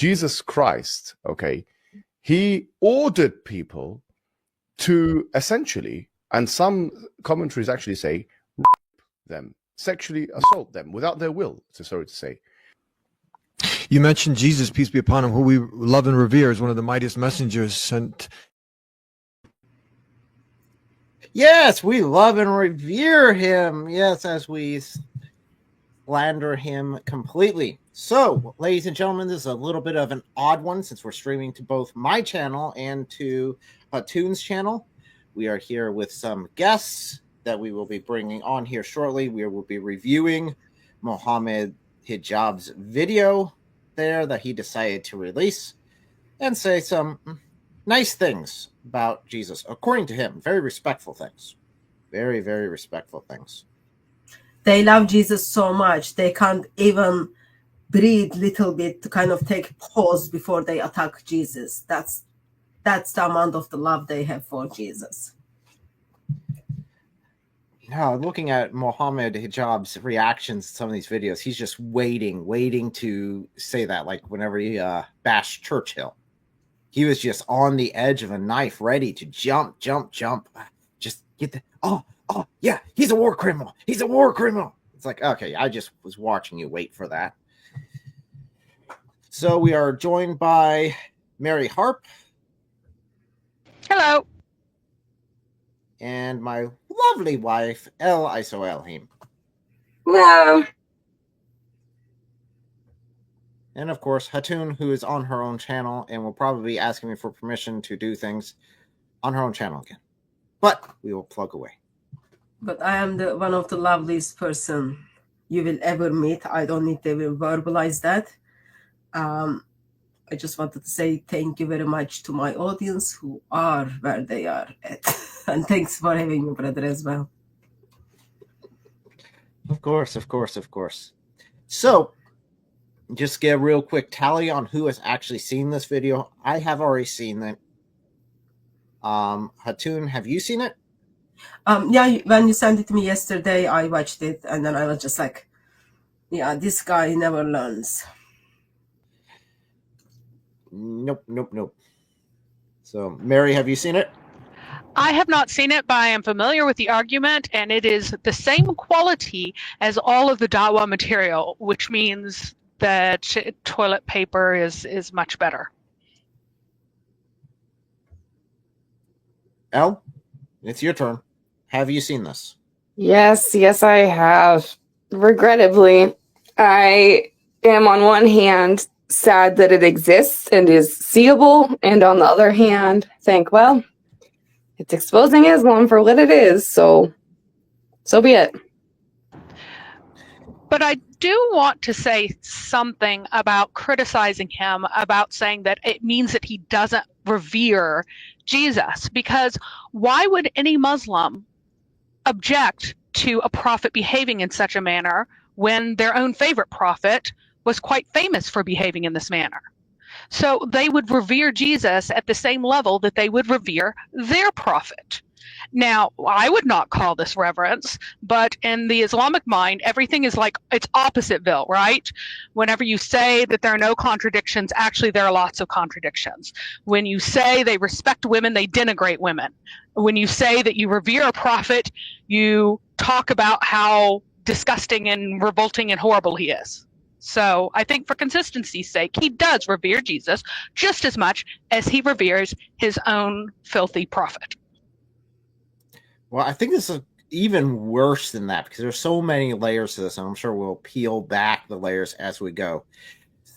Jesus Christ, okay, he ordered people to essentially, and some commentaries actually say, rape them, sexually assault them without their will, sorry to say. You mentioned Jesus, peace be upon him, who we love and revere as one of the mightiest messengers sent. Yes, we love and revere him. Yes, as we slander him completely. So, ladies and gentlemen, this is a little bit of an odd one since we're streaming to both my channel and to Hatoon's channel. We are here with some guests that we will be bringing on here shortly. We will be reviewing Mohammed Hijab's video there that he decided to release and say some nice things about Jesus, according to him. Very respectful things. Very, very respectful things. They love Jesus so much they can't even breathe a little bit to kind of take pause before they attack Jesus. That's the amount of the love they have for Jesus. Now, looking at Mohammed Hijab's reactions to some of these videos, he's just waiting to say that, like whenever he bashed Churchill. He was just on the edge of a knife, ready to jump. Just get the, oh, yeah, he's a war criminal. He's a war criminal. It's like, okay, I just was watching you wait for that. So we are joined by Mary Harp. Hello. And my lovely wife, El Iso Elhim. Hello. And of course, Hatoon, who is on her own channel and will probably be asking me for permission to do things on her own channel again. But we will plug away. But I am one of the loveliest person you will ever meet. I don't need to verbalize that. I just wanted to say thank you very much to my audience who are where they are at. And thanks for having me, brother, as well. Of course. So, just get a real quick tally on who has actually seen this video. I have already seen it. Hatoon, have you seen it? Yeah, when you sent it to me yesterday, I watched it, and then I was just like, yeah, this guy never learns. Nope. So, Mary, have you seen it? I have not seen it, but I am familiar with the argument, and it is the same quality as all of the Dawa material, which means that toilet paper is much better. Elle, it's your turn. Have you seen this? Yes, I have. Regrettably, I am on one hand sad that it exists and is seeable, and on the other hand, think, well, it's exposing Islam for what it is, so be it. But I do want to say something about criticizing him, about saying that it means that he doesn't revere Jesus, because why would any Muslim object to a prophet behaving in such a manner when their own favorite prophet was quite famous for behaving in this manner? So they would revere Jesus at the same level that they would revere their prophet. Now, I would not call this reverence, but in the Islamic mind, everything is like it's oppositeville, right? Whenever you say that there are no contradictions, actually there are lots of contradictions. When you say they respect women, they denigrate women. When you say that you revere a prophet, you talk about how disgusting and revolting and horrible he is. So I think for consistency's sake, he does revere Jesus just as much as he reveres his own filthy prophet. Well, I think this is even worse than that because there's so many layers to this, and I'm sure we'll peel back the layers as we go.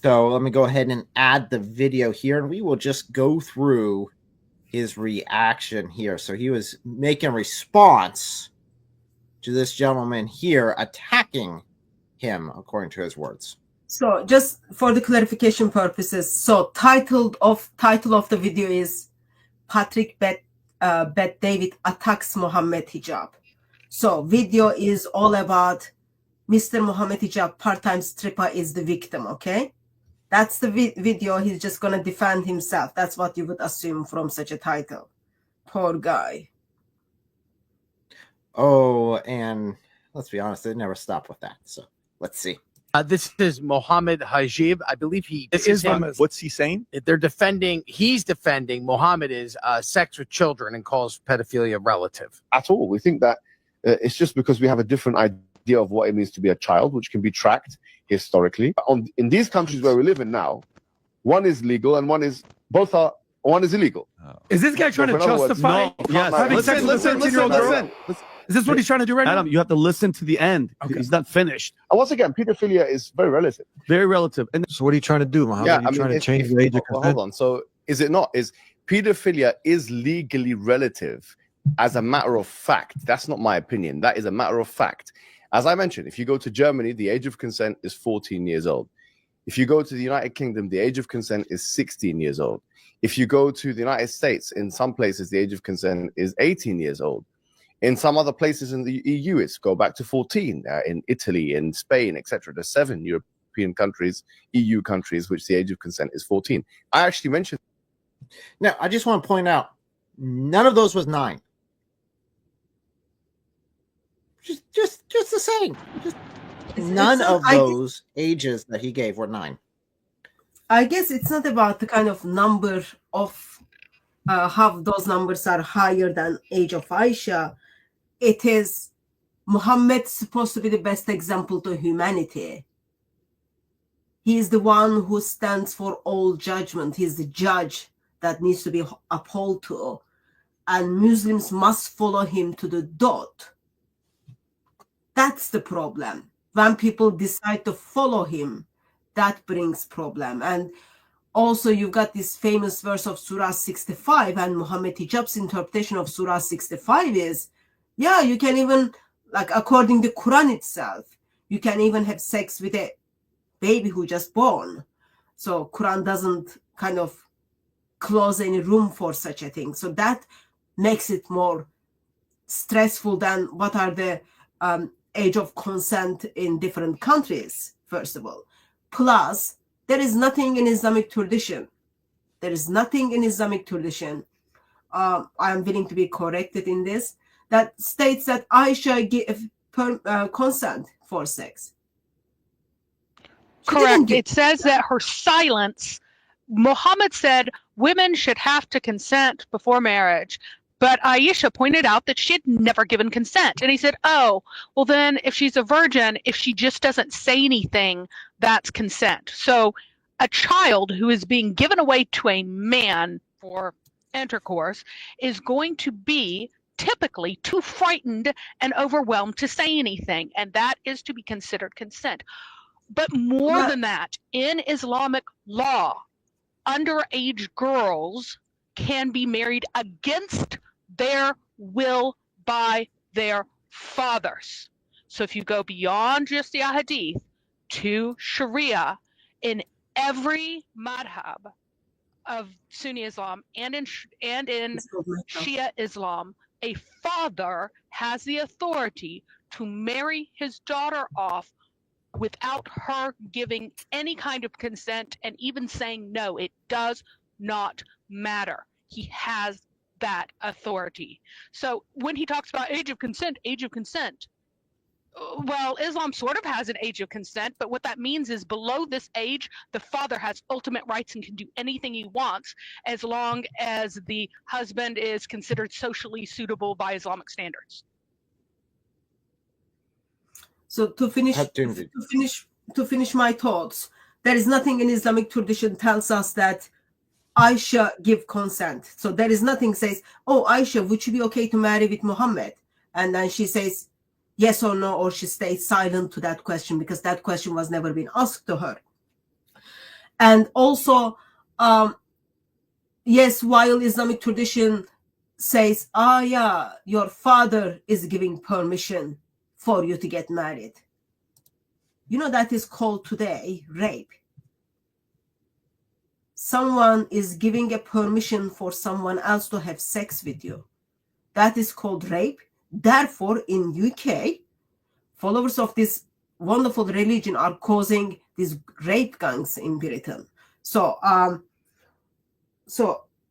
So let me go ahead and add the video here, and we will just go through his reaction here. So he was making a response to this gentleman here attacking him, according to his words. So just for the clarification purposes, so title of the video is Patrick Bet David attacks Mohammed Hijab. So video is all about Mr. Mohammed Hijab, part-time stripper, is the victim, okay? That's the video. He's just going to defend himself. That's what you would assume from such a title. Poor guy. Oh, and let's be honest, they never stop with that. So let's see. This is Mohammed Hijab. I believe this is him. What's he saying? He's defending Mohammed is sex with children and calls pedophilia relative. At all. We think that it's just because we have a different idea of what it means to be a child, which can be tracked historically. In these countries where we live in now, one is legal and one is illegal. Is this guy trying to justify having sex with a 13-year-old girl? Is this what he's trying to do right Adam, now? you have to listen to the end. Okay. He's not finished. And once again, pedophilia is very relative. Very relative. And so what are you trying to do, Mohammed? Yeah, are you trying to change the age of consent? Hold on. So is it not? Is pedophilia is legally relative as a matter of fact? That's not my opinion. That is a matter of fact. As I mentioned, if you go to Germany, the age of consent is 14 years old. If you go to the United Kingdom, the age of consent is 16 years old. If you go to the United States, in some places, the age of consent is 18 years old. In some other places in the EU, it's go back to 14. In Italy, in Spain, etc. There's 7 European countries, EU countries, which the age of consent is 14. I actually mentioned. Now, I just want to point out, none of those was 9. Just the same. None of those ages that he gave were 9. I guess it's not about the kind of number of how those numbers are higher than age of Aisha. It is Muhammad's supposed to be the best example to humanity. He is the one who stands for all judgment. He's the judge that needs to be upheld to. And Muslims must follow him to the dot. That's the problem. When people decide to follow him, that brings problem. And also you've got this famous verse of Surah 65, and Muhammad Hijab's interpretation of Surah 65 is, yeah, you can even, like according to the Quran itself, you can even have sex with a baby who just born. So Quran doesn't kind of close any room for such a thing. So that makes it more stressful than what are the age of consent in different countries, first of all. Plus, there is nothing in Islamic tradition. There is nothing in Islamic tradition. I am willing to be corrected in this, that states that Aisha gave consent for sex. Correct. It says that her silence, Muhammad said women should have to consent before marriage. But Aisha pointed out that she had never given consent. And he said, oh, well then if she's a virgin, if she just doesn't say anything, that's consent. So a child who is being given away to a man for intercourse is going to be typically too frightened and overwhelmed to say anything. And that is to be considered consent. But more than that, in Islamic law, underage girls can be married against their will by their fathers. So if you go beyond just the Ahadith to Sharia, in every madhab of Sunni Islam and in Shia Islam, a father has the authority to marry his daughter off without her giving any kind of consent and even saying no. It does not matter. He has that authority. So when he talks about age of consent, well, Islam sort of has an age of consent, but what that means is below this age, the father has ultimate rights and can do anything he wants as long as the husband is considered socially suitable by Islamic standards. So to finish my thoughts, there is nothing in Islamic tradition tells us that Aisha give consent. So there is nothing says, oh, Aisha, would you be okay to marry with Muhammad? And then she says yes or no, or she stays silent to that question because that question was never been asked to her. And also, yes, while Islamic tradition says, yeah, your father is giving permission for you to get married. You know, that is called today rape. Someone is giving a permission for someone else to have sex with you. That is called rape. Therefore, in UK, followers of this wonderful religion are causing these rape gangs in Britain. So,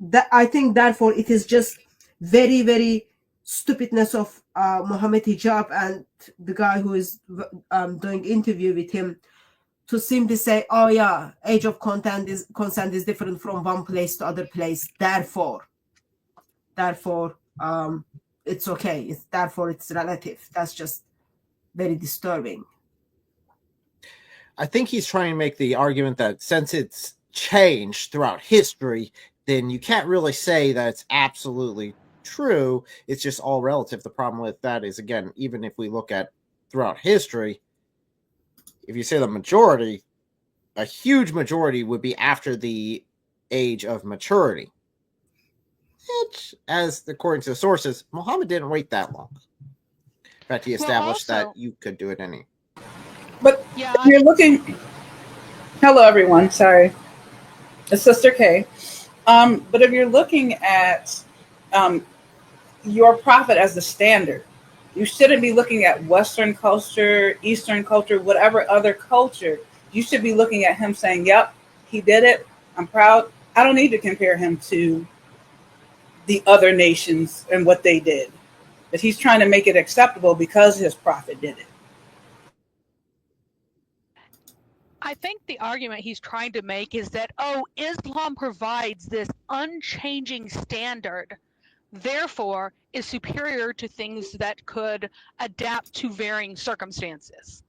that I think, therefore, it is just very, very stupidness of Muhammad Hijab and the guy who is doing interview with him to simply say, oh yeah, age of consent is different from one place to other place. Therefore, it's okay. It's relative. That's just very disturbing. I think he's trying to make the argument that since it's changed throughout history, then you can't really say that it's absolutely true. It's just all relative. The problem with that is, again, even if we look at throughout history, if you say the majority, a huge majority would be after the age of maturity. Which, as according to the sources, Muhammad didn't wait that long. In fact, he established that you could do it any. But if you're looking, hello everyone. Sorry, it's Sister K. But if you're looking at your prophet as the standard, you shouldn't be looking at Western culture, Eastern culture, whatever other culture. You should be looking at him saying, "Yep, he did it. I'm proud." I don't need to compare him to the other nations and what they did, but he's trying to make it acceptable because his prophet did it. I think the argument he's trying to make is that, oh, Islam provides this unchanging standard, therefore is superior to things that could adapt to varying circumstances.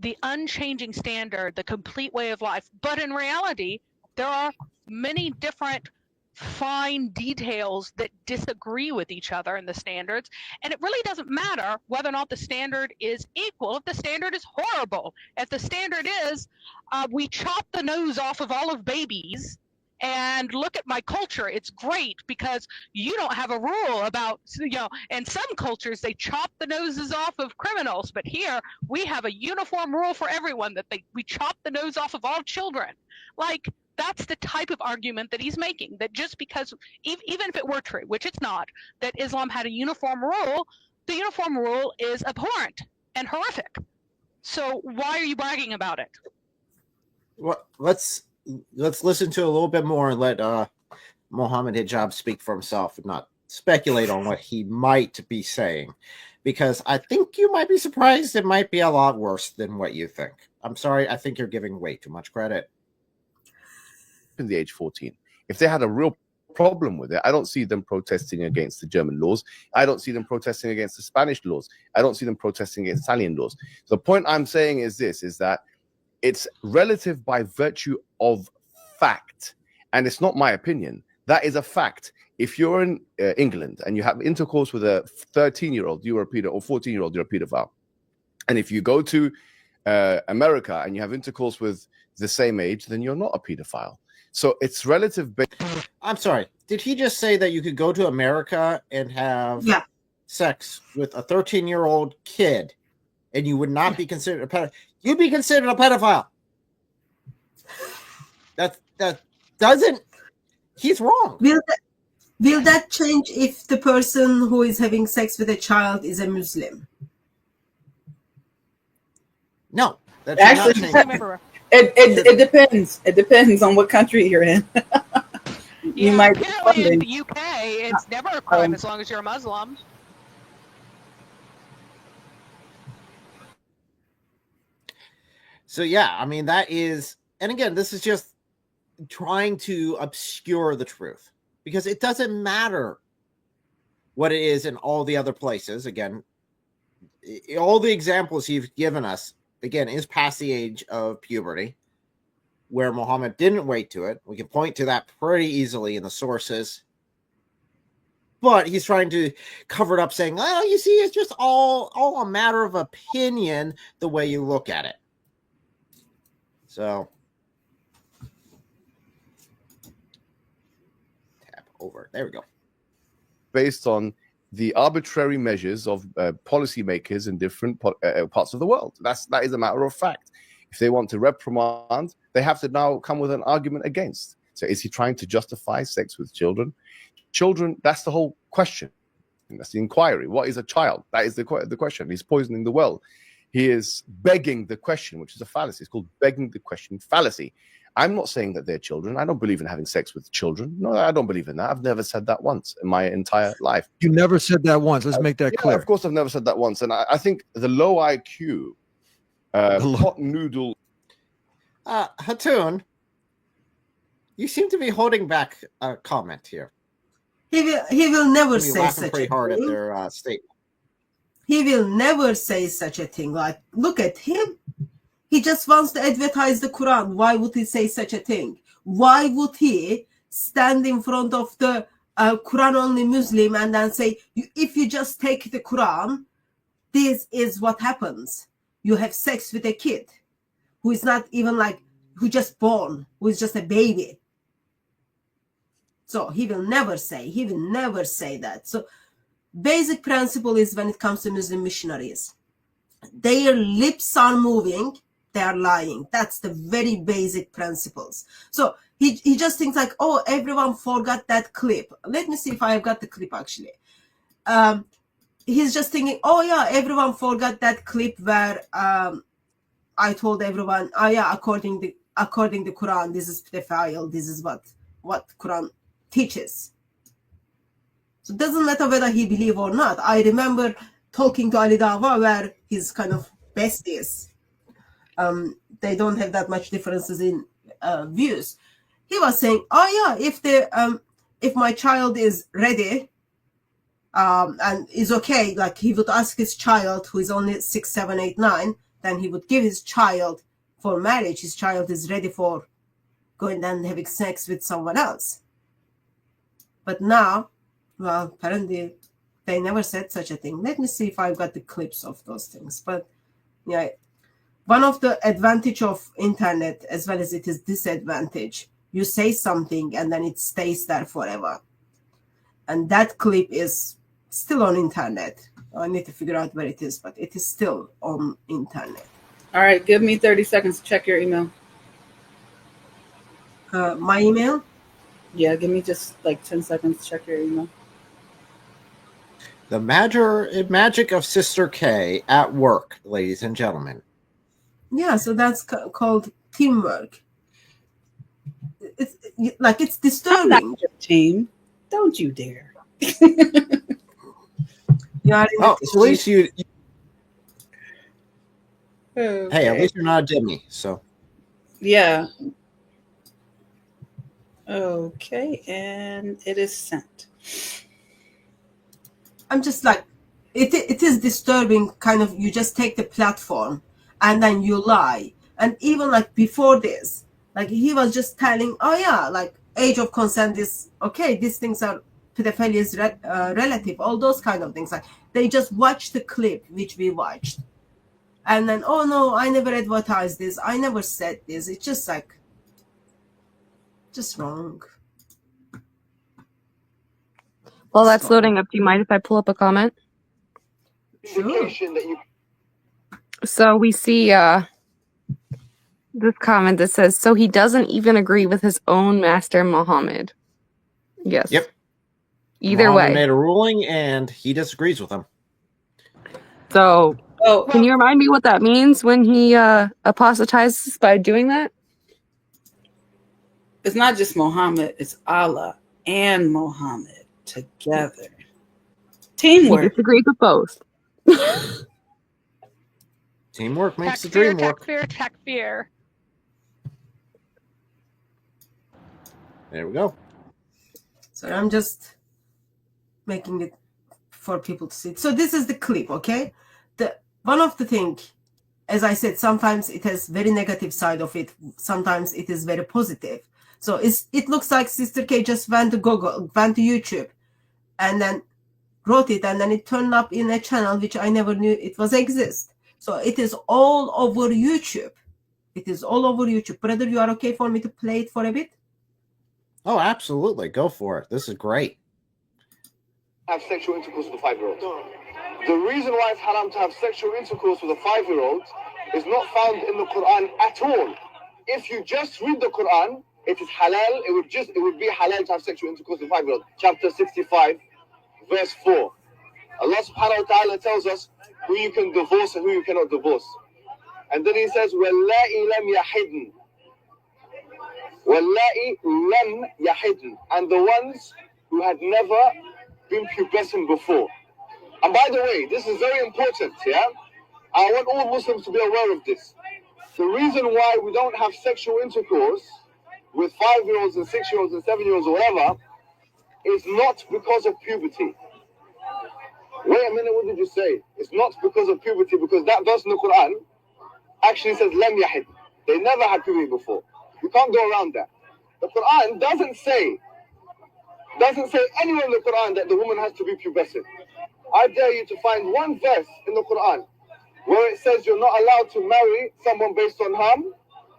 The unchanging standard, the complete way of life. But in reality, there are many different fine details that disagree with each other in the standards, and it really doesn't matter whether or not the standard is equal. If the standard is horrible, if the standard is we chop the nose off of all of babies, and look at my culture, it's great because you don't have a rule about, in some cultures they chop the noses off of criminals, but here we have a uniform rule for everyone that we chop the nose off of all children. Like, that's the type of argument that he's making, that just because, even if it were true, which it's not, that Islam had a uniform rule, the uniform rule is abhorrent and horrific. So why are you bragging about it? Well, let's listen to a little bit more and let Mohammed Hijab speak for himself and not speculate on what he might be saying, because I think you might be surprised it might be a lot worse than what you think. I'm sorry, I think you're giving way too much credit. In the age 14, if they had a real problem with it, I don't see them protesting against the German laws. I don't see them protesting against the Spanish laws. I don't see them protesting against Italian laws. The point I'm saying is this, is that it's relative by virtue of fact, and it's not my opinion. That is a fact. If you're in England and you have intercourse with a 13-year-old, you're a pedophile, or 14-year-old, you're a pedophile. And if you go to America and you have intercourse with the same age, then you're not a pedophile. So it's relative. I'm sorry. Did he just say that you could go to America and have sex with a 13-year-old kid and you would not be considered a pedophile? You'd be considered a pedophile. That doesn't. He's wrong. Will that change if the person who is having sex with a child is a Muslim? No. That Actually, it depends. It depends on what country you're in. You might be apparently in the UK, it's never a crime as long as you're a Muslim. So yeah, I mean, that is, and again, this is just trying to obscure the truth, because it doesn't matter what it is in all the other places. Again, all the examples he's given us, again, is past the age of puberty, where Muhammad didn't wait to it. We can point to that pretty easily in the sources. But he's trying to cover it up, saying, "Oh, you see, it's just all a matter of opinion, the way you look at it." So, tap over. There we go. Based on the arbitrary measures of policymakers in different parts of the world. That is a matter of fact. If they want to reprimand, they have to now come with an argument against. So is he trying to justify sex with children? Children, that's the whole question. And that's the inquiry. What is a child? That is the question. He's poisoning the well. He is begging the question, which is a fallacy. It's called begging the question fallacy. I'm not saying that they're children. I don't believe in having sex with children. No, I don't believe in that. I've never said that once in my entire life. You never said that once. Let's make that clear. Of course, I've never said that once. And I think the low IQ, hot noodle. Hatun, you seem to be holding back a comment here. He will never Be say laughing such pretty a hard at thing. their statement. He will never say such a thing. Like, look at him. He just wants to advertise the Quran. Why would he say such a thing? Why would he stand in front of the Quran-only Muslim and then say, if you just take the Quran, this is what happens. You have sex with a kid who is not even like, who just born, who is just a baby. So he will never say that. So basic principle is when it comes to Muslim missionaries, their lips are moving, they are lying. That's the very basic principles. So he just thinks like, oh, everyone forgot that clip. Let me see if I've got the clip actually. He's just thinking, oh yeah, everyone forgot that clip where I told everyone, oh yeah, according to Quran, this is pedophile, this is what Quran teaches. So it doesn't matter whether he believe or not. I remember talking to Ali Dava where his kind of besties, they don't have that much differences in views. He was saying, oh yeah, if my child is ready and is okay, like he would ask his child who is only 6, 7, 8, 9, then he would give his child for marriage. His child is ready for going and having sex with someone else. But now, well, apparently they never said such a thing. Let me see if I've got the clips of those things. But yeah, one of the advantage of internet as well as it is disadvantage, you say something and then it stays there forever. And that clip is still on internet. I need to figure out where it is, but it is still on internet. All right, give me 30 seconds to check your email. My email? Yeah, give me just like 10 seconds to check your email. The magic of Sister K at work, ladies and gentlemen. Yeah, so that's called teamwork. It's disturbing. I'm not your team. Don't you dare. At least you. Okay. Hey, at least you're not a Jimmy. So. Yeah. Okay, and it is sent. I'm just like, it is disturbing. Kind of, you just take the platform and then you lie. And even like before this, like he was just telling, oh yeah, like age of consent is okay. These things are pedophilia is relative. All those kind of things. Like they just watched the clip which we watched, and then oh no, I never advertised this. I never said this. It's just like, just wrong. Well, that's loading up. Do you mind if I pull up a comment? Sure. So we see this comment that says, so he doesn't even agree with his own master Muhammad. Yes. Yep. Either Muhammad way. made a ruling and he disagrees with him. So can you remind me what that means when he apostatizes by doing that? It's not just Muhammad, it's Allah and Muhammad together. Teamwork. He disagrees with both. Teamwork makes the dream work. Takfir. There we go. So I'm just making it for people to see. So this is the clip, okay? One of the thing, as I said, sometimes it has very negative side of it. Sometimes it is very positive. So it looks like Sister K just went to Google, went to YouTube, and then wrote it, and then it turned up in a channel which I never knew it was exist. So it is all over YouTube. It is all over YouTube. Brother, you are okay for me to play it for a bit? Oh, absolutely. Go for it. This is great. Have sexual intercourse with a 5-year-old. The reason why it's haram to have sexual intercourse with a 5-year-old is not found in the Quran at all. If you just read the Quran, it is halal. It would be halal to have sexual intercourse with a 5-year-old. Chapter 65, verse 4. Allah subhanahu wa ta'ala tells us who you can divorce and who you cannot divorce. And then he says, وَاللَّائِ لَمْ يَحِدْنَ. وَاللَّائِ لَمْ يَحِدْنَ. And the ones who had never been pubescent before. And by the way, this is very important, yeah? I want all Muslims to be aware of this. The reason why we don't have sexual intercourse with 5-year-olds and 6-year-olds and 7-year-olds or whatever is not because of puberty. Wait a minute, what did you say? It's not because of puberty, because that verse in the Quran actually says lam yahid. They never had puberty before. You can't go around that. The Quran doesn't say anywhere in the Quran that the woman has to be pubescent. I dare you to find one verse in the Quran where it says you're not allowed to marry someone based on harm,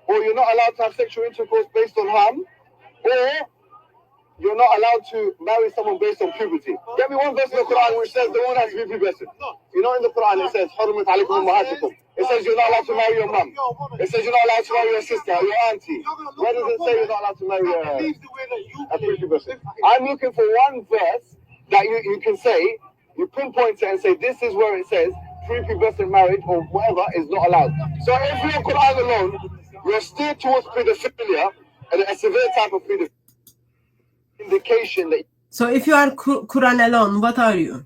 or you're not allowed to have sexual intercourse based on harm, or you're not allowed to marry someone based on puberty. Get me one verse in the Quran which says the woman has to be pubescent. You know, in the Quran it says حُرِّمَتْ عَلَيْكُمْ أُمَّهَاتُكُمْ. It says you're not allowed to marry your mum. It says you're not allowed to marry your sister or your auntie. Where does it say you're not allowed to marry a prepubescent? I'm looking for one verse that you can say, you pinpoint it and say this is where it says prepubescent marriage or whatever is not allowed. So if you're Quran alone, you're steered towards pedophilia and a severe type of pedophilia. Indication that. So if you are Quran alone, what are you?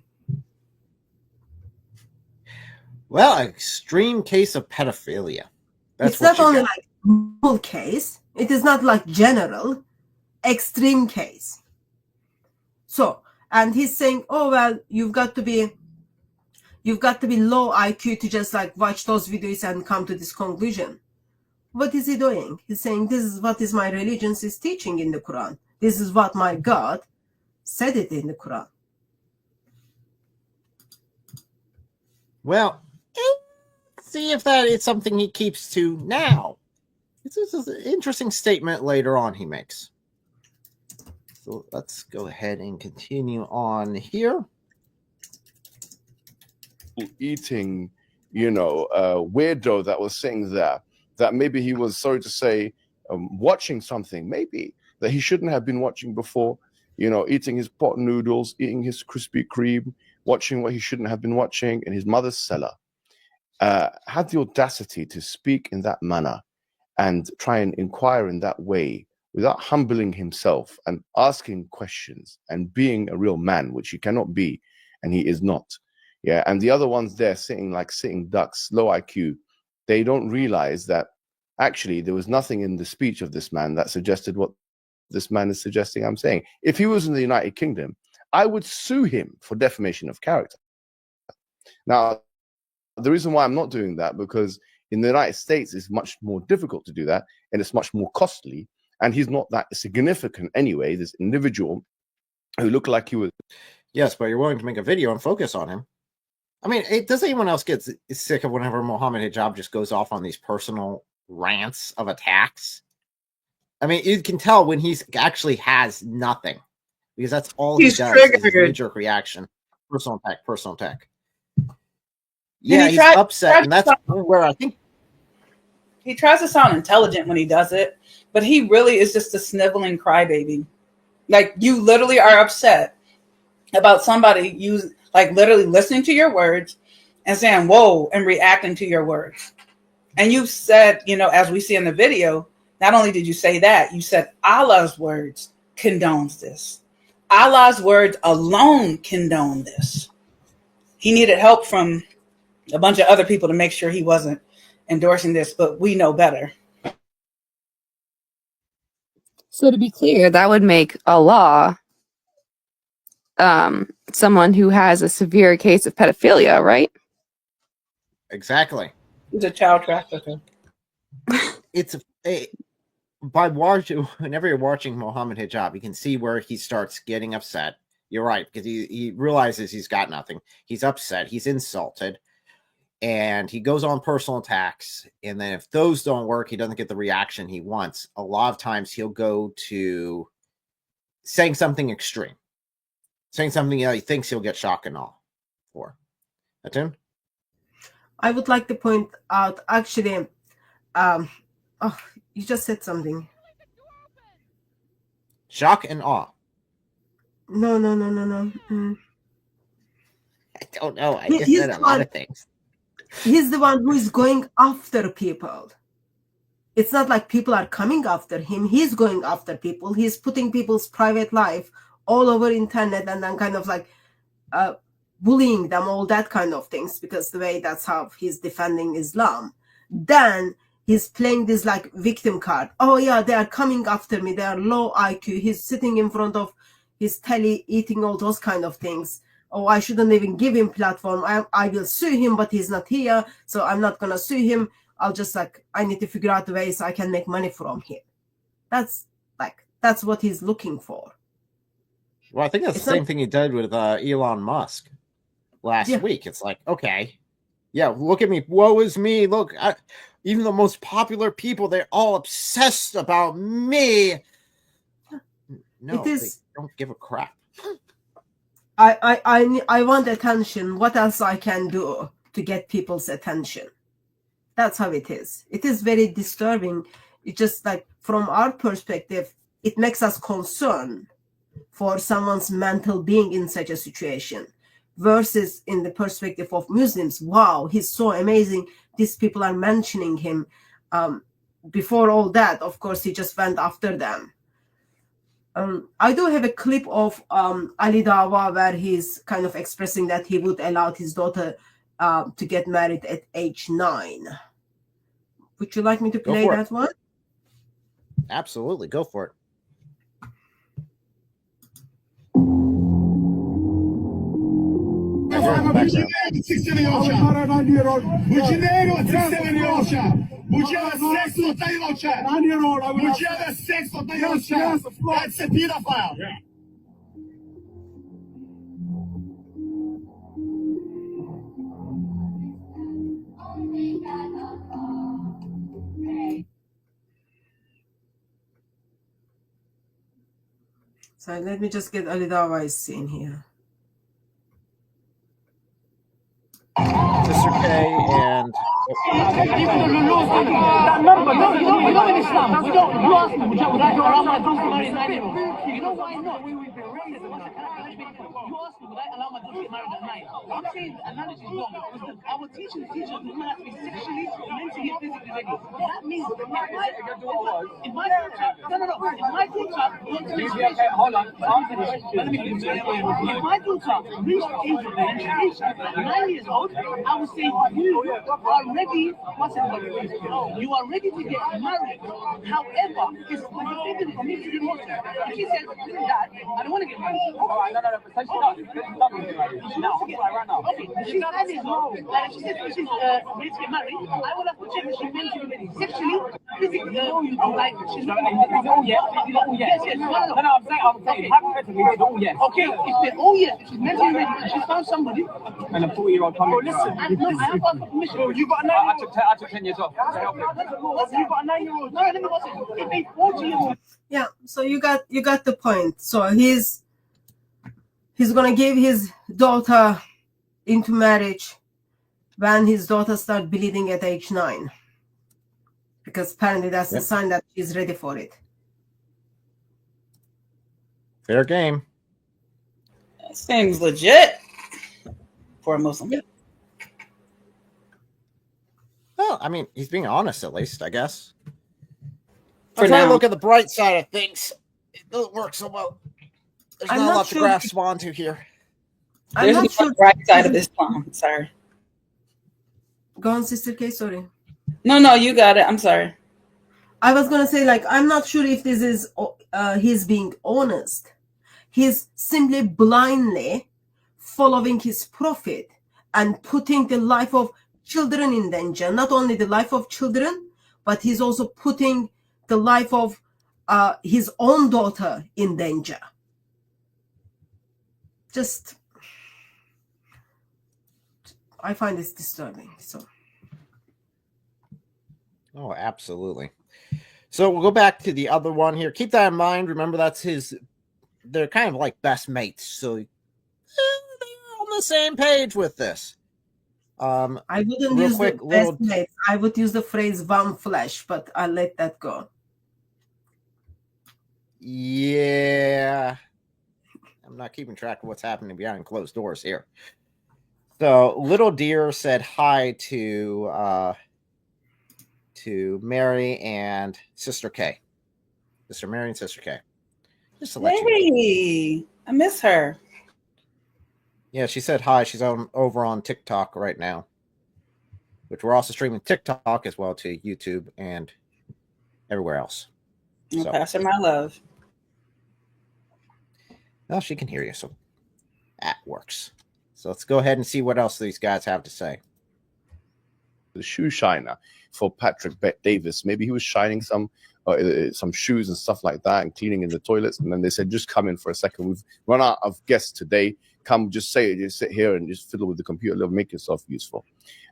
Well, an extreme case of pedophilia. It's not only like normal case. It is not like general, extreme case. So, and he's saying, oh, well, you've got to be low IQ to just like watch those videos and come to this conclusion. What is he doing? He's saying, this is what is my religion is teaching in the Quran. This is what my God said it in the Quran. Well, see if that is something he keeps to now. This is an interesting statement later on he makes. So let's go ahead and continue on here. Eating, weirdo that was sitting there, that maybe he was, sorry to say, watching something, maybe that he shouldn't have been watching before, eating his pot noodles, eating his Krispy Kreme, watching what he shouldn't have been watching in his mother's cellar, had the audacity to speak in that manner and try and inquire in that way without humbling himself and asking questions and being a real man, which he cannot be, and he is not. Yeah, and the other ones there sitting ducks, low IQ, they don't realize that actually there was nothing in the speech of this man that suggested what this man is suggesting I'm saying. If he was in the United Kingdom, I would sue him for defamation of character. Now, the reason why I'm not doing that, because in the United States, it's much more difficult to do that, and it's much more costly, and he's not that significant anyway, this individual who looked like he was. Yes, but you're willing to make a video and focus on him. I mean, does anyone else get sick of whenever Mohammed Hijab just goes off on these personal rants of attacks? I mean, you can tell when he's actually has nothing, because that's all he does is knee-jerk reaction. Personal attack. Yeah, he's upset, and that's where I think he tries to sound intelligent when he does it, but he really is just a sniveling crybaby. Like, you literally are upset about somebody literally listening to your words and saying, whoa, and reacting to your words. And you said, as we see in the video, not only did you say that, you said Allah's words condones this. Allah's words alone condone this. He needed help from a bunch of other people to make sure he wasn't endorsing this, but we know better. So to be clear, that would make Allah someone who has a severe case of pedophilia, right? Exactly. He's a child trafficker. Whenever you're watching Mohammed Hijab, you can see where he starts getting upset. You're right, because he realizes he's got nothing. He's upset. He's insulted. And he goes on personal attacks. And then if those don't work, he doesn't get the reaction he wants. A lot of times he'll go to saying something extreme. Saying something he thinks he'll get shock and awe for. Atun? I would like to point out, actually, you just said something. Shock and awe. No. I don't know. I just said a lot of things. He's the one who is going after people. It's not like people are coming after him. He's going after people. He's putting people's private life all over internet and then kind of like bullying them, all that kind of things, because the way that's how he's defending Islam. Then he's playing this like victim card. Oh yeah, they are coming after me. They are low IQ. He's sitting in front of his telly eating all those kind of things. Oh, I shouldn't even give him platform. I will sue him, but he's not here, so I'm not gonna sue him. I'll just like, I need to figure out a way so I can make money from him. That's what he's looking for. Well, I think that's the same thing he did with Elon Musk last week. It's like, okay, yeah, look at me. Woe is me. Look, even the most popular people, they're all obsessed about me. No, they don't give a crap. I want attention. What else I can do to get people's attention? That's how it is. It is very disturbing. It just like from our perspective, it makes us concerned for someone's mental being in such a situation, versus in the perspective of Muslims. Wow, he's so amazing. These people are mentioning him. Before all that, of course, he just went after them. I do have a clip of Ali Dawa where he's kind of expressing that he would allow his daughter to get married at age 9. Would you like me to play that one? Absolutely, go for it. That's a pedophile. So let me just get Ali Dawa's scene here. Sister K and that number, no, you know in Islam, we don't, you ask me, would I go around my daughter marrying 9-year-old? You know why not? You ask me, would I allow my daughter to get married at 9? I'm saying the analogy is wrong. Because our teachers, women have to be sexually, mentally, and physically ready. That means if my daughter, if my daughter wants to hold on, let me finish. If my daughter reached the age of menstruation, 9 years old, I would say you are ready. You are ready to get married. However, it's when you're thinking of community emotion. If she says, Dad, I don't want to get married. All right, no. But she right now. Okay, she's 9 years old. Like, she says she's ready to get married. I will have to check that she's mentally ready. Sexually, physically, you don't like her. She's not ready. Yes. No, I'm saying, hypothetically, they don't yet. Okay, if they're all yes, if she's mentally ready and she's found somebody. And a 40-year-old coming. Listen, I have to ask permission. You got a 9-year-old. I took 10 years off. You got a 9-year-old. No, let me watch it. If they 40-year-old. Yeah, so you got the point. So he's gonna give his daughter into marriage when his daughter starts bleeding at age 9, because apparently that's a sign that she's ready for it. Fair game. That seems legit for a Muslim. Yeah. Well, I mean, he's being honest at least, I guess. For I'm trying now. to look at the bright side of things. It doesn't work so well. There's I'm not a not lot sure to grasp onto here. There's no right side of Islam. Sorry. Go on, Sister K, sorry. No, you got it. I'm sorry. I was gonna say, like, I'm not sure if this is he's being honest. He's simply blindly following his prophet and putting the life of children in danger. Not only the life of children, but he's also putting the life of his own daughter in danger. Just, I find this disturbing. So. Oh, absolutely. So we'll go back to the other one here. Keep that in mind. Remember, they're kind of like best mates. So they're on the same page with this. I wouldn't use the best mates. I would use the phrase one flesh, but I'll let that go. Yeah. I'm not keeping track of what's happening behind closed doors here. So Little Deer said hi to Mary and Sister K. Sister Mary and Sister K. Just to let you know. I miss her. Yeah, she said hi. She's over on TikTok right now. which we're also streaming TikTok as well to YouTube and everywhere else. So. Pastor, my love. Well, she can hear you, so that works. So let's go ahead and see what else these guys have to say. The shoe shiner for Patrick Bet-Davis. Maybe he was shining some shoes and stuff like that and cleaning in the toilets. And then they said, just come in for a second. We've run out of guests today. Come, just sit here and just fiddle with the computer. Make yourself useful.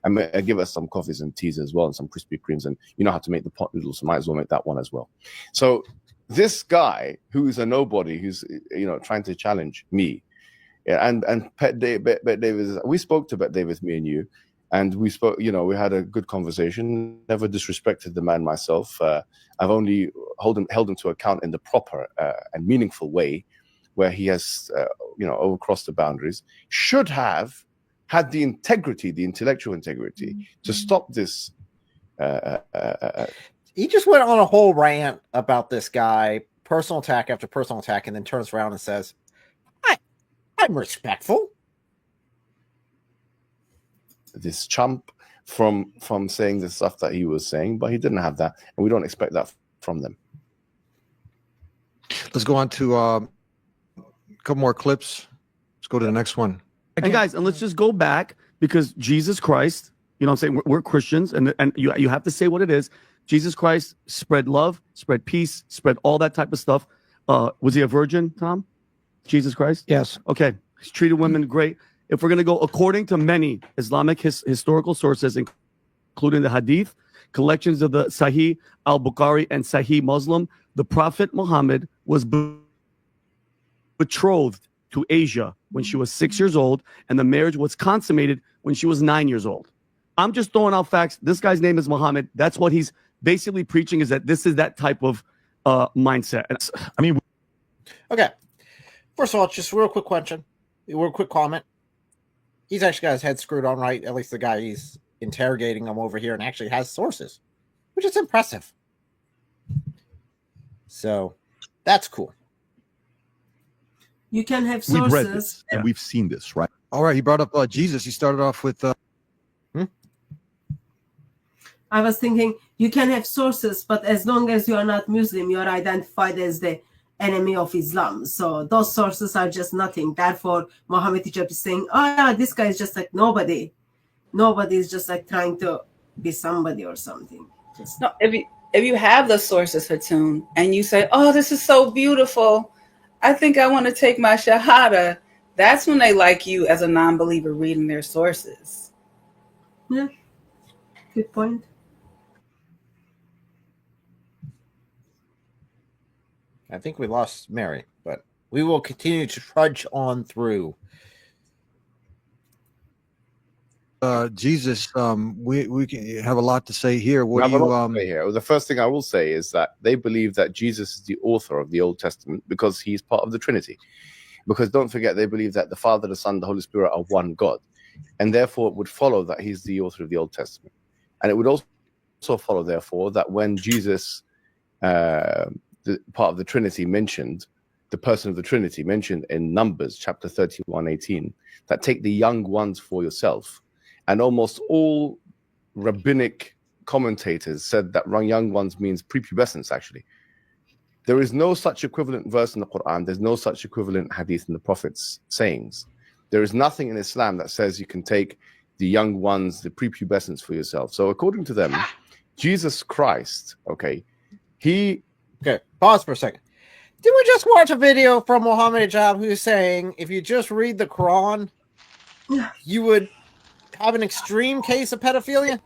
And give us some coffees and teas as well and some Krispy Kremes. And you know how to make the pot noodles, so might as well make that one as well. So this guy who's a nobody, who's trying to challenge me, and Bet-Davis, we spoke to Bet-Davis, me and you, and we spoke. We had a good conversation. Never disrespected the man myself. I've only held him to account in the proper and meaningful way, where he has overcrossed the boundaries. Should have had the integrity, the intellectual integrity, to stop this. He just went on a whole rant about this guy, personal attack after personal attack, and then turns around and says, I'm respectful. This chump from saying the stuff that he was saying, but he didn't have that, and we don't expect that from them. Let's go on to a couple more clips. Let's go to the next one. And guys, and let's just go back, because Jesus Christ, you know what I'm saying, we're Christians, and you have to say what it is. Jesus Christ spread love, spread peace, spread all that type of stuff. Was he a virgin, Tom? Jesus Christ? Yes. Okay. He's treated women great. If we're going to go according to many Islamic historical sources, including the Hadith, collections of the Sahih al-Bukhari and Sahih Muslim, the Prophet Muhammad was betrothed to Asia when she was 6 years old, and the marriage was consummated when she was 9 years old. I'm just throwing out facts. This guy's name is Muhammad. That's what he's basically preaching, is that this is that type of mindset. I mean, okay. First of all, just real quick question, real quick comment. He's actually got his head screwed on right. At least the guy he's interrogating him over here, and actually has sources, which is impressive. So that's cool. You can have sources. We've read this and we've seen this, right? All right. He brought up Jesus. He started off with. I was thinking you can have sources, but as long as you are not Muslim, you are identified as the enemy of Islam. So those sources are just nothing. Therefore, Muhammad Hijab is saying, oh yeah, this guy is just like nobody. Nobody is just like trying to be somebody or something. No, if you have the sources, Hatun, and you say, oh, this is so beautiful, I think I want to take my Shahada, that's when they like you as a non-believer reading their sources. Yeah, good point. I think we lost Mary, but we will continue to trudge on through. Jesus, we can have a lot to say here. What do you here? The first thing I will say is that they believe that Jesus is the author of the Old Testament because he's part of the Trinity. Because don't forget, they believe that the Father, the Son, the Holy Spirit are one God, and therefore it would follow that he's the author of the Old Testament. And it would also follow, therefore, that when Jesus, the part of the Trinity, mentioned the person of the Trinity mentioned in Numbers chapter 31:18, that take the young ones for yourself. And almost all rabbinic commentators said that young ones means prepubescence, actually. There is no such equivalent verse in the Quran. There's no such equivalent hadith in the Prophet's sayings. There is nothing in Islam that says you can take the young ones, the prepubescence for yourself. So according to them, Jesus Christ, okay, pause for a second. Did we just watch a video from Muhammad Hijab who's saying if you just read the Quran, you would have an extreme case of pedophilia?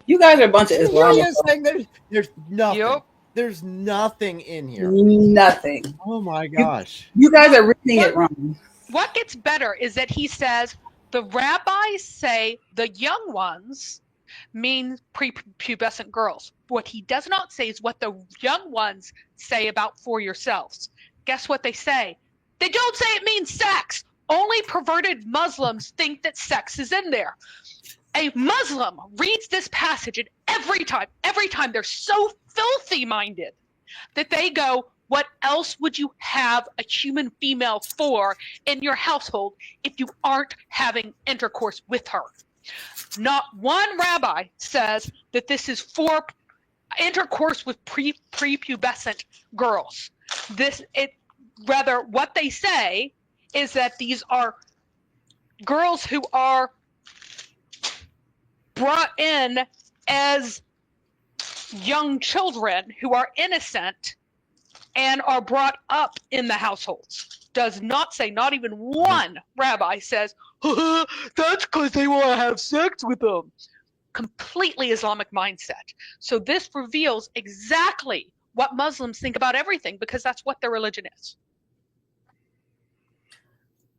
You guys are a bunch of Islamists. Saying there's nothing. Yep. There's nothing in here. Nothing. Oh my gosh. You guys are reading it wrong. What gets better is that he says the rabbis say the young ones mean prepubescent girls. What he does not say is what the young ones say about for yourselves. Guess what they say? They don't say it means sex. Only perverted Muslims think that sex is in there. A Muslim reads this passage, and every time they're so filthy minded that they go, what else would you have a human female for in your household if you aren't having intercourse with her? Not one rabbi says that this is for intercourse with prepubescent girls. Rather, what they say is that these are girls who are brought in as young children who are innocent and are brought up in the households. Does not say, not even one rabbi says, that's because they want to have sex with them. Completely Islamic mindset. So this reveals exactly what Muslims think about everything, because that's what their religion is.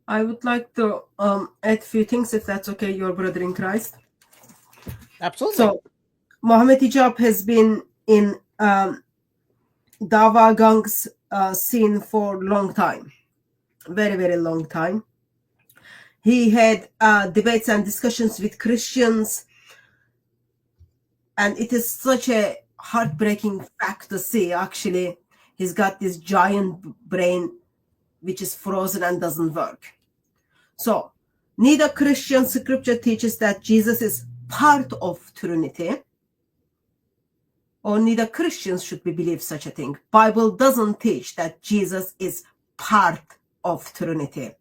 I would like to add a few things, if that's okay, your brother in Christ. Absolutely. So, Mohammed Hijab has been in Dawa gangs scene for a long time. Very, very long time. He had debates and discussions with Christians. And it is such a heartbreaking fact to see, actually. He's got this giant brain which is frozen and doesn't work. So, neither Christian scripture teaches that Jesus is part of Trinity, or neither Christians should believe such a thing. Bible doesn't teach that Jesus is part of Trinity.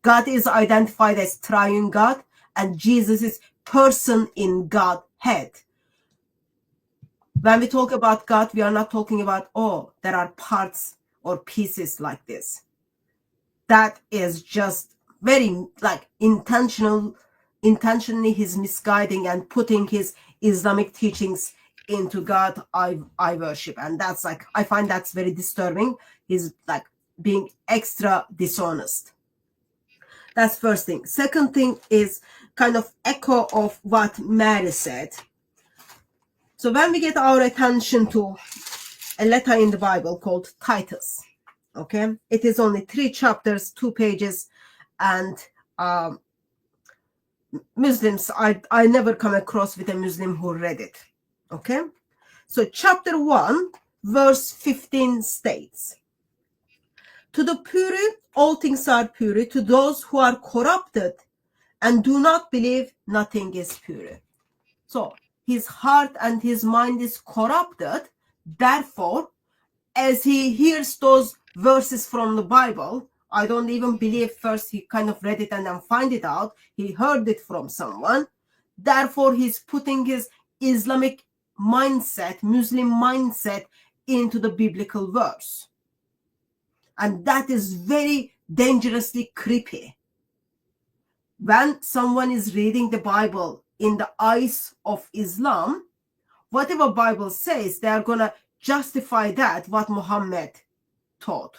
God is identified as triune God, and Jesus is person in Godhead. When we talk about God, we are not talking about, oh, there are parts or pieces like this. That is just very intentionally he's misguiding and putting his Islamic teachings into God I worship. And that's I find that's very disturbing. He's being extra dishonest. That's first thing. Second thing is kind of echo of what Mary said. So when we get our attention to a letter in the Bible called Titus, okay, it is only 3 chapters, 2 pages, and Muslims, I never come across with a Muslim who read it, okay? So chapter 1, verse 15 states, to the pure, all things are pure. To those who are corrupted and do not believe, nothing is pure. So his heart and his mind is corrupted. Therefore, as he hears those verses from the Bible, I don't even believe first he kind of read it and then find it out. He heard it from someone. Therefore, he's putting his Islamic mindset, Muslim mindset into the biblical verse. And that is very dangerously creepy. When someone is reading the Bible in the eyes of Islam, whatever Bible says, they are going to justify that, what Muhammad taught.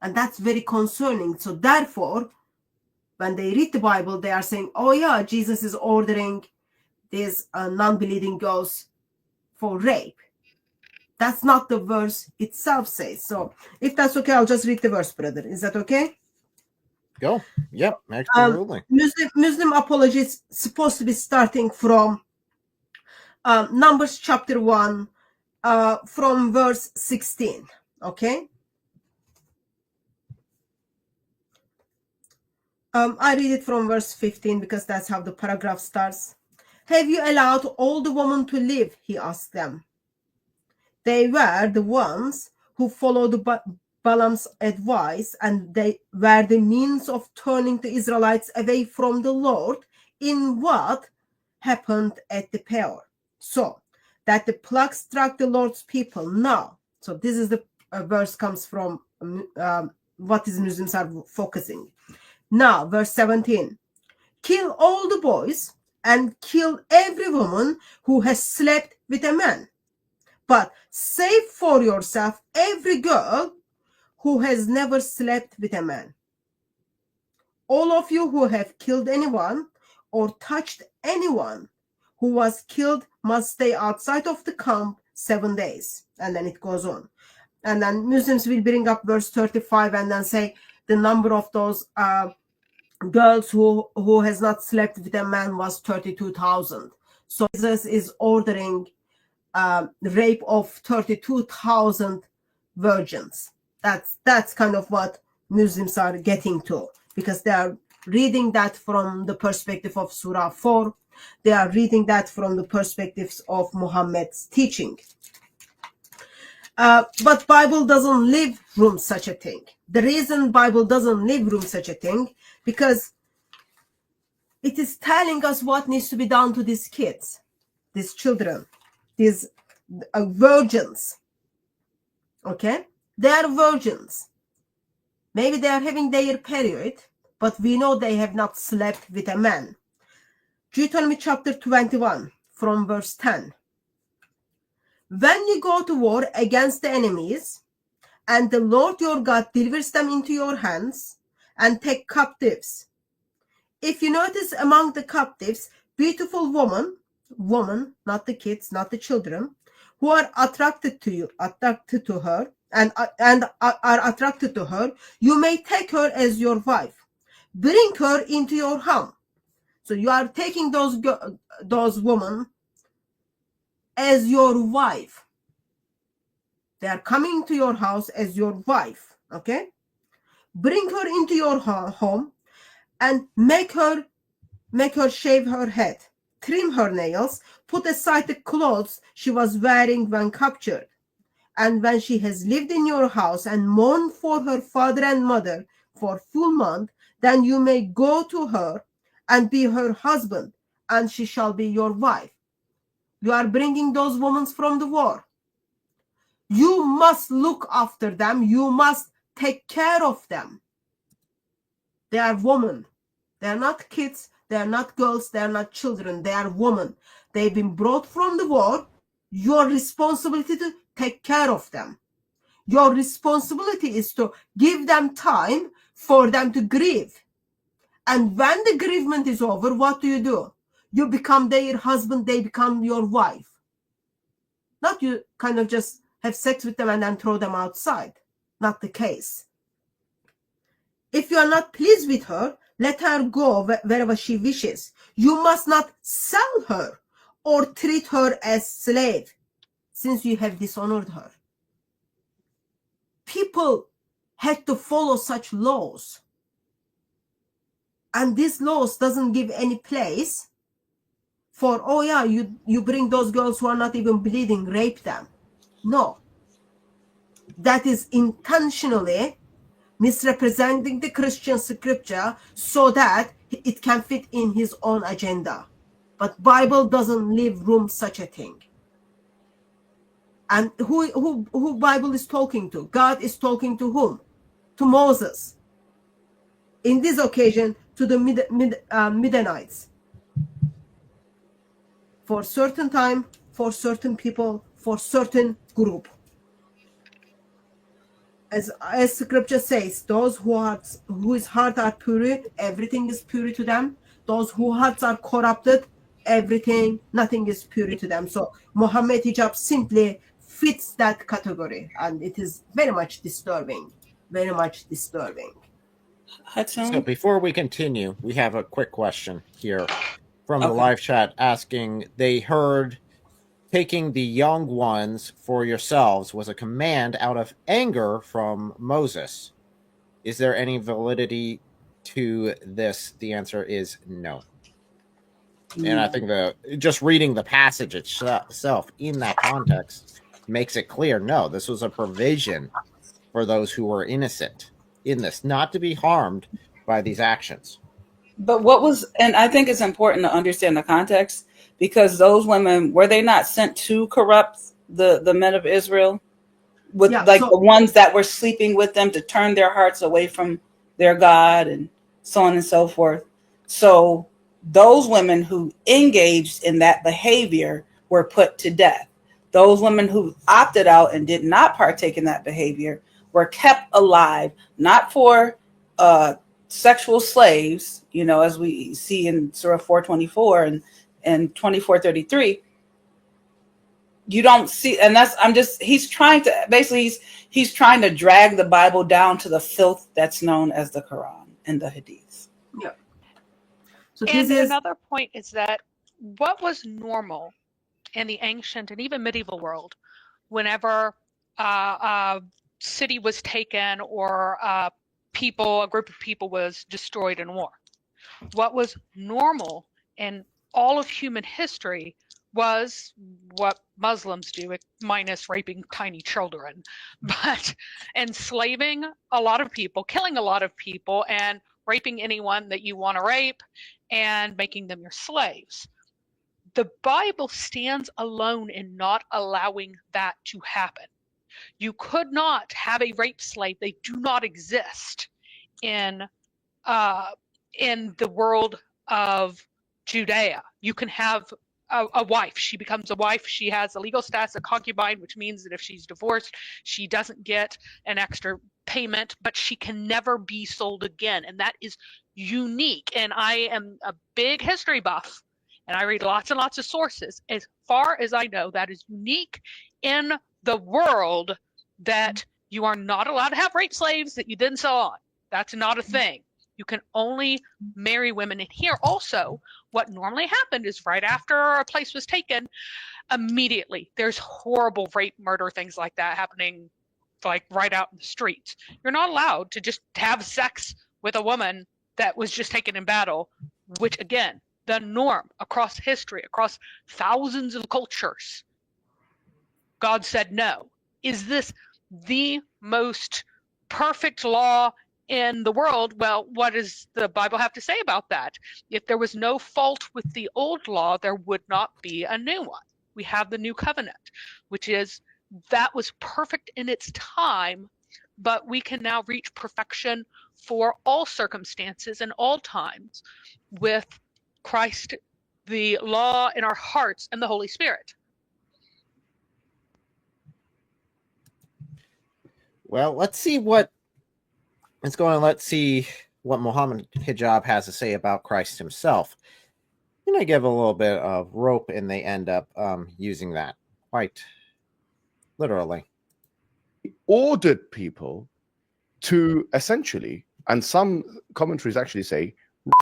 And that's very concerning. So therefore, when they read the Bible, they are saying, oh yeah, Jesus is ordering these non-believing girls for rape. That's not the verse itself says. So if that's okay, I'll just read the verse, brother. Is that okay? Go. Yep, absolutely. Muslim apology is supposed to be starting from Numbers chapter 1, from verse 16. Okay? I read it from verse 15 because that's how the paragraph starts. Have you allowed all the women to live? He asked them. They were the ones who followed Balaam's advice, and they were the means of turning the Israelites away from the Lord in what happened at the Peor. So that the plague struck the Lord's people now. So this is the verse comes from what is Muslims are focusing. Now, verse 17. Kill all the boys and kill every woman who has slept with a man. But save for yourself every girl who has never slept with a man. All of you who have killed anyone or touched anyone who was killed must stay outside of the camp 7 days. And then it goes on. And then Muslims will bring up verse 35 and then say the number of those girls who has not slept with a man was 32,000. So Jesus is ordering rape of 32,000 virgins. That's kind of what Muslims are getting to, because they are reading that from the perspective of Surah 4. They are reading that from the perspectives of Muhammad's teaching. But Bible doesn't leave room such a thing. The reason Bible doesn't leave room such a thing, because it is telling us what needs to be done to these kids, these children, these virgins. Okay? They are virgins. Maybe they are having their period, but we know they have not slept with a man. Deuteronomy chapter 21 from verse 10. When you go to war against the enemies, and the Lord your God delivers them into your hands, and take captives. If you notice among the captives, beautiful woman, not the kids, not the children, who are attracted to her, and are attracted to her, you may take her as your wife. Bring her into your home. So you are taking those women as your wife. They are coming to your house as your wife. Okay? Bring her into your home and make her shave her head, trim her nails, put aside the clothes she was wearing when captured. And when she has lived in your house and mourned for her father and mother for a full month, then you may go to her and be her husband, and she shall be your wife. You are bringing those women from the war. You must look after them. You must take care of them. They are women. They are not kids. They are not girls. They are not children. They are women. They've been brought from the war. Your responsibility to take care of them. Your responsibility is to give them time for them to grieve. And when the bereavement is over, what do? You become their husband. They become your wife. Not you kind of just have sex with them and then throw them outside. Not the case. If you are not pleased with her, let her go wherever she wishes. You must not sell her or treat her as slave, since you have dishonored her. People had to follow such laws. And these laws doesn't give any place for, oh yeah, you bring those girls who are not even bleeding, rape them. No. That is intentionally misrepresenting the Christian scripture so that it can fit in his own agenda. But Bible doesn't leave room such a thing. And who Bible is talking to? God is talking to whom? To Moses. In this occasion, to the Midianites. For certain time, for certain people, for certain group. As scripture says, those whose hearts are pure, everything is pure to them. Those whose hearts are corrupted, nothing is pure to them. So Muhammad hijab simply fits that category, and it is very much disturbing. Very much disturbing. So before we continue, we have a quick question here from the live chat asking, they heard taking the young ones for yourselves was a command out of anger from Moses. Is there any validity to this? The answer is no. And I think just reading the passage itself in that context makes it clear, no, this was a provision for those who were innocent in this, not to be harmed by these actions. But and I think it's important to understand the context, because those women, were they not sent to corrupt the men of Israel? With the ones that were sleeping with them, to turn their hearts away from their God and so on and so forth. So those women who engaged in that behavior were put to death. Those women who opted out and did not partake in that behavior were kept alive, not for sexual slaves, as we see in Surah 424 and 2433. You don't see, and he's trying to drag the Bible down to the filth that's known as the Quran and the Hadith. Yeah. So another point is that what was normal in the ancient and even medieval world, whenever a city was taken or a group of people was destroyed in war? What was normal in all of human history was what Muslims do, minus raping tiny children, but enslaving a lot of people, killing a lot of people, and raping anyone that you want to rape and making them your slaves. The Bible stands alone in not allowing that to happen. You could not have a rape slave. They do not exist in the world of Judea. You can have a wife. She becomes a wife. She has a legal status of concubine, which means that if she's divorced, she doesn't get an extra payment, but she can never be sold again. And that is unique. And I am a big history buff, and I read lots and lots of sources. As far as I know, that is unique in the world, that you are not allowed to have rape slaves that you then sell on. That's not a thing. You can only marry women. And here also, what normally happened is right after a place was taken, immediately there's horrible rape, murder, things like that happening, like right out in the streets. You're not allowed to just have sex with a woman that was just taken in battle, which again, the norm across history, across thousands of cultures. God said no. Is this the most perfect law in the world? Well, what does the Bible have to say about that? If there was no fault with the old law, there would not be a new one. We have the new covenant, which is that was perfect in its time, but we can now reach perfection for all circumstances and all times with Christ, the law in our hearts, and the Holy Spirit. Well, let's see what is going on. Let's see what Muhammad Hijab has to say about Christ himself. I'm going to give a little bit of rope, and they end up using that quite literally. He ordered people to essentially, and some commentaries actually say, rape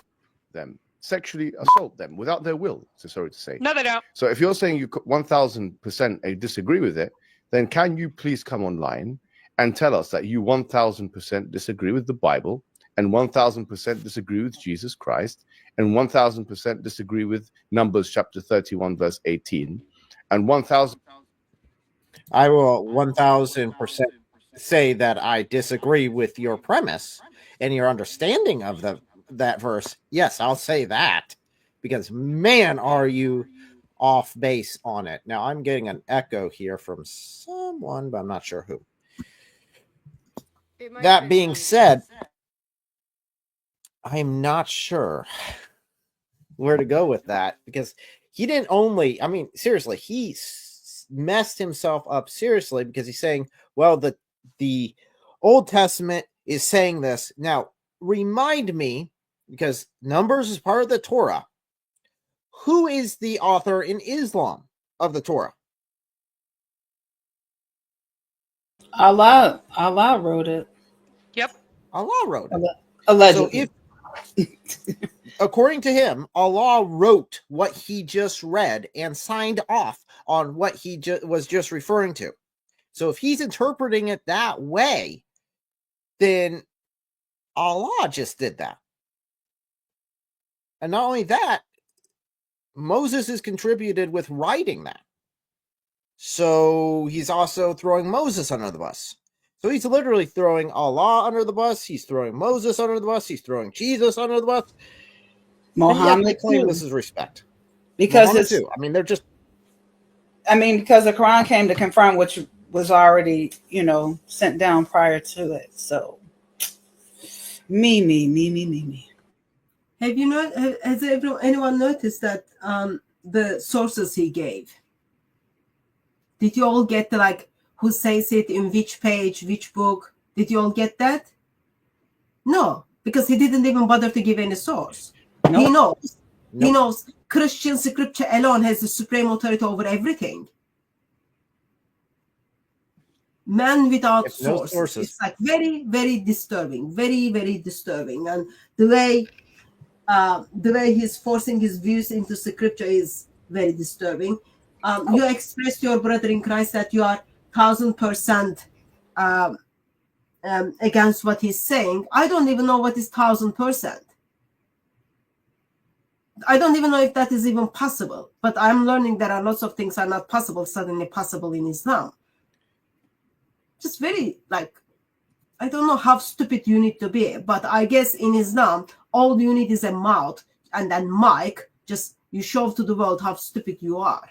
them, sexually assault them without their will. So sorry to say. No, they don't. So if you're saying you 1000% disagree with it, then can you please come online and tell us that you 1000% disagree with the Bible, and 1000% disagree with Jesus Christ, and 1000% disagree with Numbers chapter 31 verse 18, and 1000. I will 1000% say that I disagree with your premise and your understanding of that verse. Yes, I'll say that, because man, are you off base on it. Now I'm getting an echo here from someone, but I'm not sure who. That being said, I'm not sure where to go with that, because he didn't only, I mean, seriously, he messed himself up seriously, because he's saying, well, the Old Testament is saying this. Now, remind me, because Numbers is part of the Torah, who is the author in Islam of the Torah? Allah wrote it. Yep. Allah wrote it. Allegedly. So if, according to him, Allah wrote what he just read and signed off on what he was just referring to. So if he's interpreting it that way, then Allah just did that. And not only that, Moses is contributed with writing that. So he's also throwing Moses under the bus. So he's literally throwing Allah under the bus. He's throwing Moses under the bus. He's throwing Jesus under the bus. Muhammad, they claim this is respect. Because Muhammad too. I mean, they're just. I mean, because the Quran came to confirm which was already, sent down prior to it. So, me. Have you not? Has anyone noticed that the sources he gave? Did you all get who says it in which page, which book? Did you all get that? No, because he didn't even bother to give any source. Nope. He knows. Nope. He knows Christian scripture alone has the supreme authority over everything. Man without sources. It's very, very disturbing. Very, very disturbing. And the way he's forcing his views into scripture is very disturbing. You expressed your brother in Christ that you are 1000% against what he's saying. I don't even know what is 1000%. I don't even know if that is even possible, but I'm learning there are lots of things are not possible, suddenly possible in Islam. Just very, like, I don't know how stupid you need to be, but I guess in Islam, all you need is a mouth and then mic, just you show to the world how stupid you are.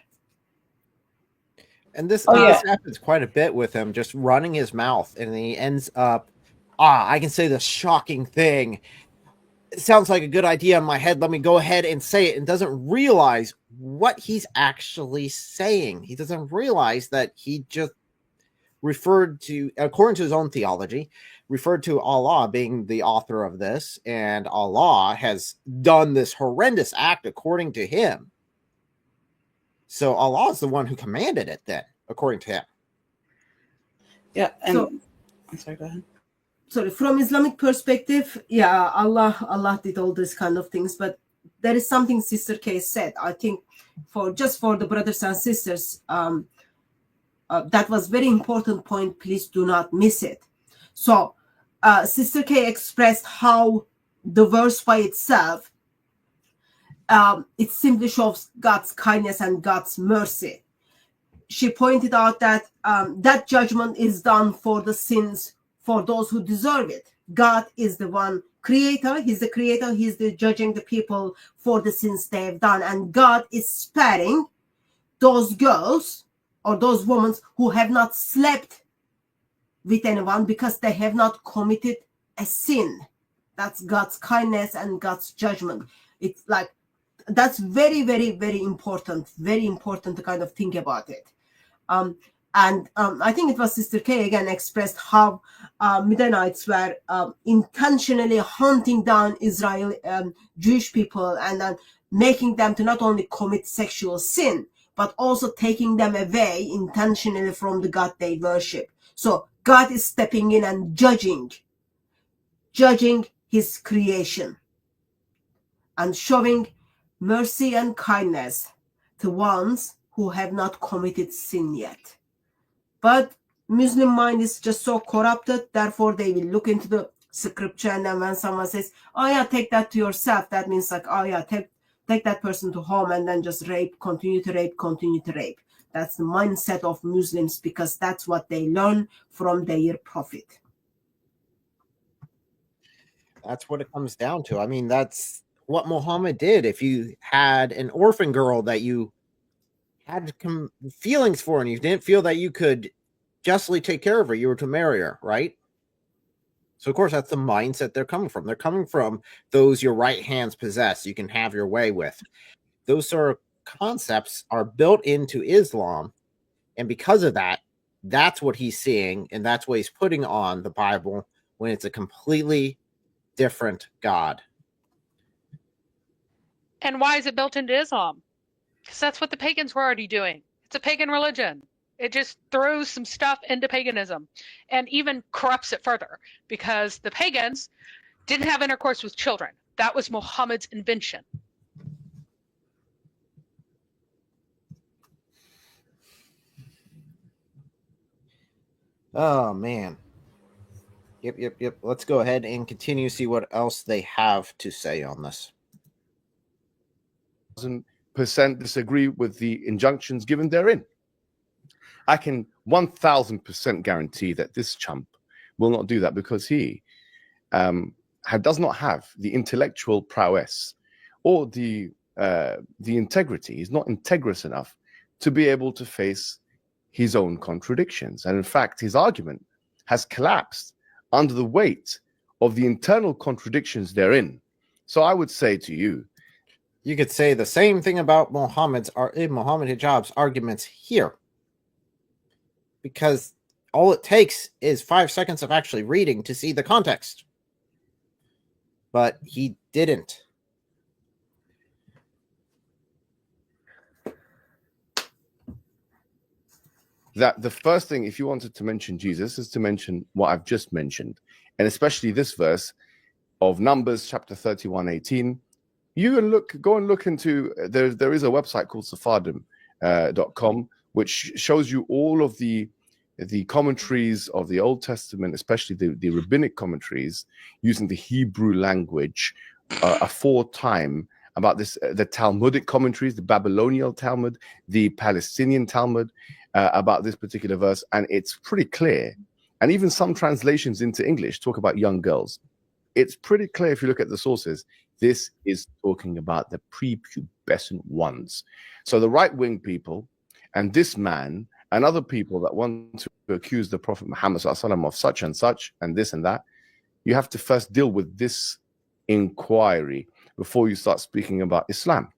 And this, Oh, yeah. this happens quite a bit with him, just running his mouth, and he ends up, I can say the shocking thing. It sounds like a good idea in my head. Let me go ahead and say it, and doesn't realize what he's actually saying. He doesn't realize that he just referred to, according to his own theology, referred to Allah being the author of this, and Allah has done this horrendous act according to him. So Allah is the one who commanded it then, according to him. Yeah, and So- I'm sorry, go ahead. Sorry, from Islamic perspective, yeah, Allah did all these kind of things, but there is something Sister K said. I think for the brothers and sisters, that was very important point. Please do not miss it. So, Sister K expressed how the verse by itself, it simply shows God's kindness and God's mercy. She pointed out that that judgment is done for the sins for those who deserve it. God is the one creator. He's the creator. He's the judging the people for the sins they have done. And God is sparing those girls or those women who have not slept with anyone because they have not committed a sin. That's God's kindness and God's judgment. It's like, that's very, very, very important to kind of think about it. And I think it was Sister K again expressed how Midianites were intentionally hunting down Israeli Jewish people and then making them to not only commit sexual sin, but also taking them away intentionally from the God they worship. So God is stepping in and judging his creation and showing mercy and kindness to ones who have not committed sin yet. But Muslim mind is just so corrupted, therefore they will look into the scripture, and then when someone says, oh yeah, take that to yourself, that means like, oh yeah, take that person to home and then just rape, continue to rape. That's the mindset of Muslims because that's what they learn from their prophet. That's what it comes down to. I mean, that's what Muhammad did. If you had an orphan girl that you had feelings for and you didn't feel that you could justly take care of her, you were to marry her, right? So, of course, that's the mindset they're coming from. They're coming from those your right hands possess, you can have your way with. Those sort of concepts are built into Islam. And because of that, that's what he's seeing. And that's what he's putting on the Bible when it's a completely different God. And why is it built into Islam? Because that's what the pagans were already doing. It's a pagan religion. It just throws some stuff into paganism and even corrupts it further because the pagans didn't have intercourse with children. That was Muhammad's invention. Oh, man. Yep. Let's go ahead and continue, see what else they have to say on this. 1,000% disagree with the injunctions given therein. I can 1,000% guarantee that this chump will not do that because he does not have the intellectual prowess or the integrity. He's not integrous enough to be able to face his own contradictions. And in fact, his argument has collapsed under the weight of the internal contradictions therein. So I would say to you, you could say the same thing about Muhammad Hijab's arguments here. Because all it takes is 5 seconds of actually reading to see the context. But he didn't. That the first thing, if you wanted to mention Jesus, is to mention what I've just mentioned. And especially this verse of Numbers chapter 31:18. You can go and look into, there is a website called Sephardim.com, which shows you all of the commentaries of the Old Testament, especially the rabbinic commentaries, using the Hebrew language aforetime about this, the Talmudic commentaries, the Babylonian Talmud, the Palestinian Talmud, about this particular verse, and it's pretty clear. And even some translations into English talk about young girls. It's pretty clear if you look at the sources. This is talking about the prepubescent ones. So the right-wing people and this man and other people that want to accuse the Prophet Muhammad ﷺ of such and such and this and that, you have to first deal with this inquiry before you start speaking about Islam.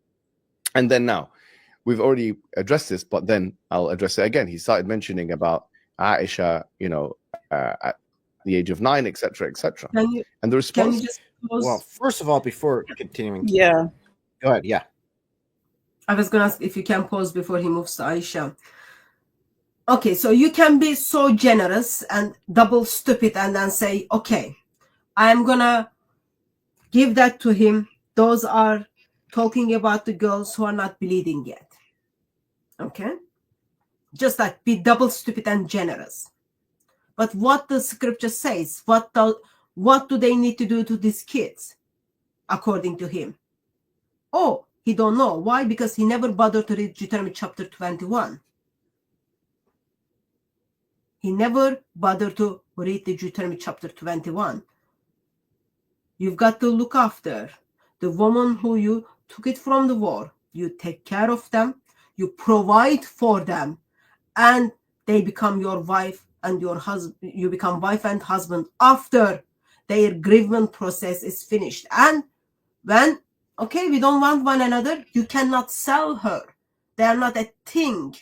And then now, we've already addressed this, but then I'll address it again. He started mentioning about Aisha, at the age of 9, etc., etc. And the response. Well, first of all, before continuing, yeah, go ahead. Yeah, I was going to ask if you can pause before he moves to Aisha. Okay, so you can be so generous and double stupid and then say, okay, I'm going to give that to him. Those are talking about the girls who are not bleeding yet. Okay? Just like be double stupid and generous. But what the scripture says, what do they need to do to these kids, according to him? Oh, he don't know. Why? Because he never bothered to read Deuteronomy chapter 21. He never bothered to read the Deuteronomy chapter 21. You've got to look after the woman who you took it from the war. You take care of them. You provide for them. And they become your wife and your husband. You become wife and husband after their grievance process is finished. And when, okay, we don't want one another, you cannot sell her. They are not a thing.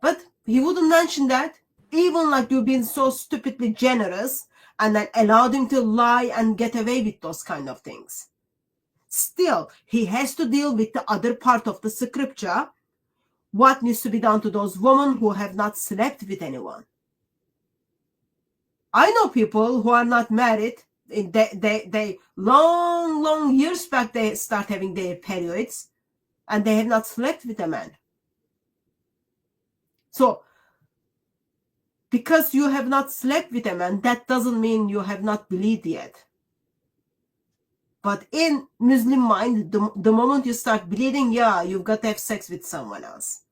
But he wouldn't mention that. Even like you've been so stupidly generous and then allowed him to lie and get away with those kind of things. Still, he has to deal with the other part of the scripture. What needs to be done to those women who have not slept with anyone? I know people who are not married. They long years back, they start having their periods and they have not slept with a man. So, because you have not slept with a man, that doesn't mean you have not bleed yet. But in Muslim mind, the moment you start bleeding, yeah, you've got to have sex with someone else.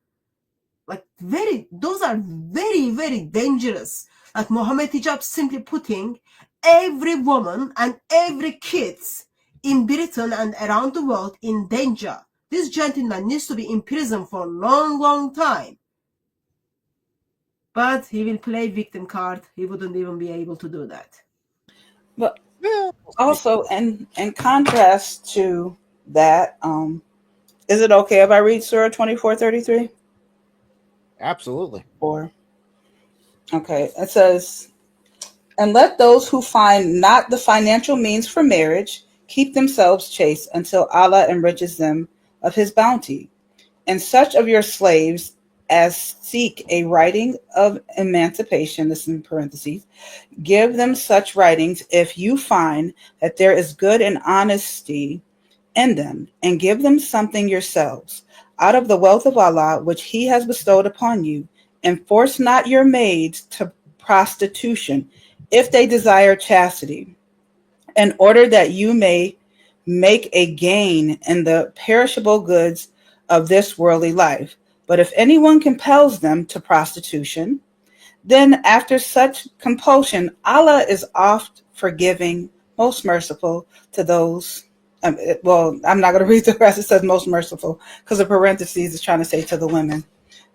Like those are very, very dangerous. Like Muhammad Hijab simply putting every woman and every kids in Britain and around the world in danger. This gentleman needs to be in prison for a long time. But he will play victim card. He wouldn't even be able to do that. But also, in contrast to that, is it okay if I read Surah 24:33? Absolutely. Okay, it says, and let those who find not the financial means for marriage keep themselves chaste until Allah enriches them of his bounty. And such of your slaves as seek a writing of emancipation, this is in parentheses, give them such writings if you find that there is good and honesty in them, and give them something yourselves out of the wealth of Allah which he has bestowed upon you, and force not your maids to prostitution if they desire chastity, in order that you may make a gain in the perishable goods of this worldly life. But if anyone compels them to prostitution, then after such compulsion, Allah is oft forgiving, most merciful to those. Well, I'm not going to read the rest. It says most merciful because the parentheses is trying to say to the women.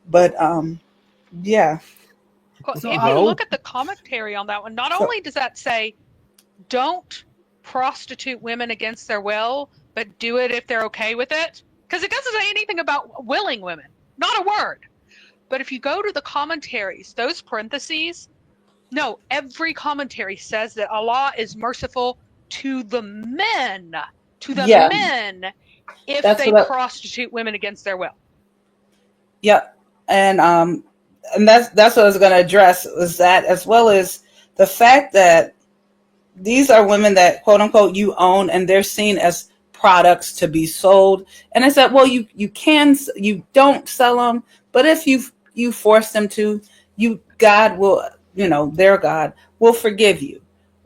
But yeah. Well, if you look at the commentary on that one, not only does that say, don't prostitute women against their will, but do it if they're okay with it, because it doesn't say anything about willing women. Not a word. But if you go to the commentaries, those parentheses, no, every commentary says that Allah is merciful to the men, men, if they prostitute women against their will. Yep. And that's what I was going to address, was that, as well as the fact that these are women that, quote unquote, you own, and they're seen as products to be sold. And I said, well, you don't sell them, but if you force them to, God will, their God will forgive you.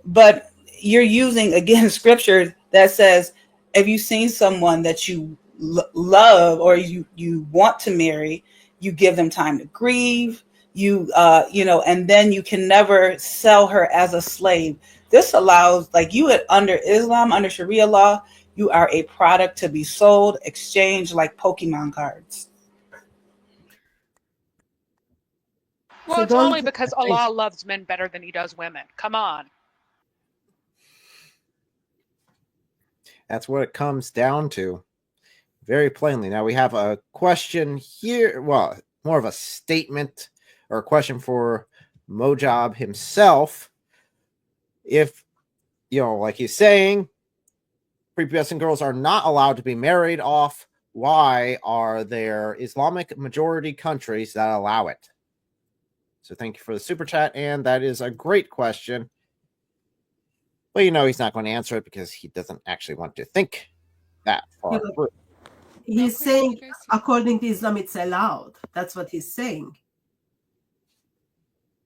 But you're using, again, scripture that says if you've seen someone that you love or you want to marry, you give them time to grieve. And then you can never sell her as a slave. This allows, like you under Islam, under Sharia law, you are a product to be sold, exchanged like Pokemon cards. Well, So it's only don't because Allah loves men better than he does women. Come on. That's what it comes down to, very plainly. Now we have a question here. Well, more of a statement or a question for Mojab himself. If, like he's saying, prepubescent girls are not allowed to be married off, why are there Islamic majority countries that allow it? So thank you for the super chat, and that is a great question. But he's not going to answer it because he doesn't actually want to think that far through. He's saying, according to Islam, it's allowed. That's what he's saying.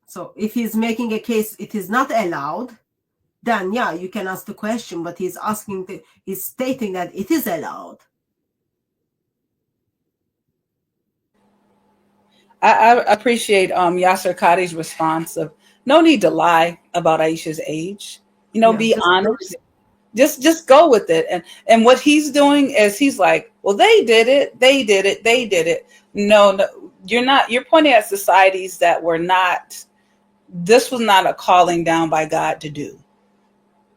So if he's making a case, it is not allowed, then yeah, you can ask the question. But he's stating that it is allowed. I appreciate Yasser Qadi's response of no need to lie about Aisha's age. Be honest. Just go with it. And what he's doing is he's like, well, they did it. No, you're not. You're pointing at societies that were not. This was not a calling down by God to do.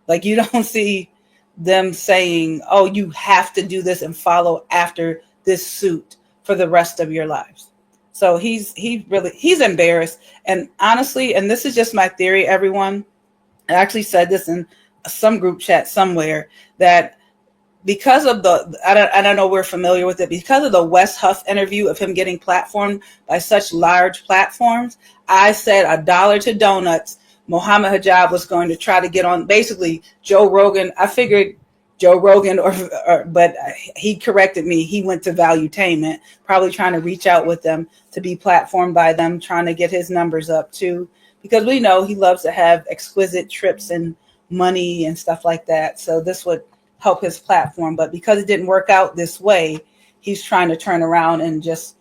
Like you don't see them saying, oh, you have to do this and follow after this suit for the rest of your lives. So he's embarrassed. And honestly, and this is just my theory, everyone, I actually said this in some group chat somewhere, that because of I don't know, we're familiar with it, because of the Wes Huff interview of him getting platformed by such large platforms, I said $1 to donuts, Muhammad Hijab was going to try to get on basically Joe Rogan. I figured Joe Rogan, but he corrected me. He went to Valuetainment, probably trying to reach out with them to be platformed by them, trying to get his numbers up too, because we know he loves to have exquisite trips and money and stuff like that. So this would help his platform. But because it didn't work out this way, he's trying to turn around and just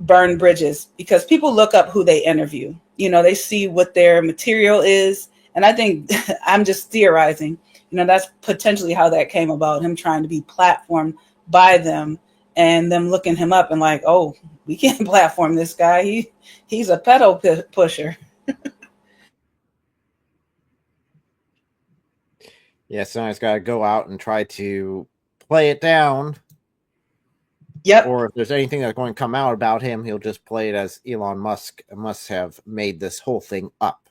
burn bridges, because people look up who they interview. They see what their material is. And I think I'm just theorizing. That's potentially how that came about, him trying to be platformed by them and them looking him up and like, oh, we can't platform this guy. He's a pedo pusher. Yeah, so he's got to go out and try to play it down. Yep. Or if there's anything that's going to come out about him, he'll just play it as Elon Musk must have made this whole thing up.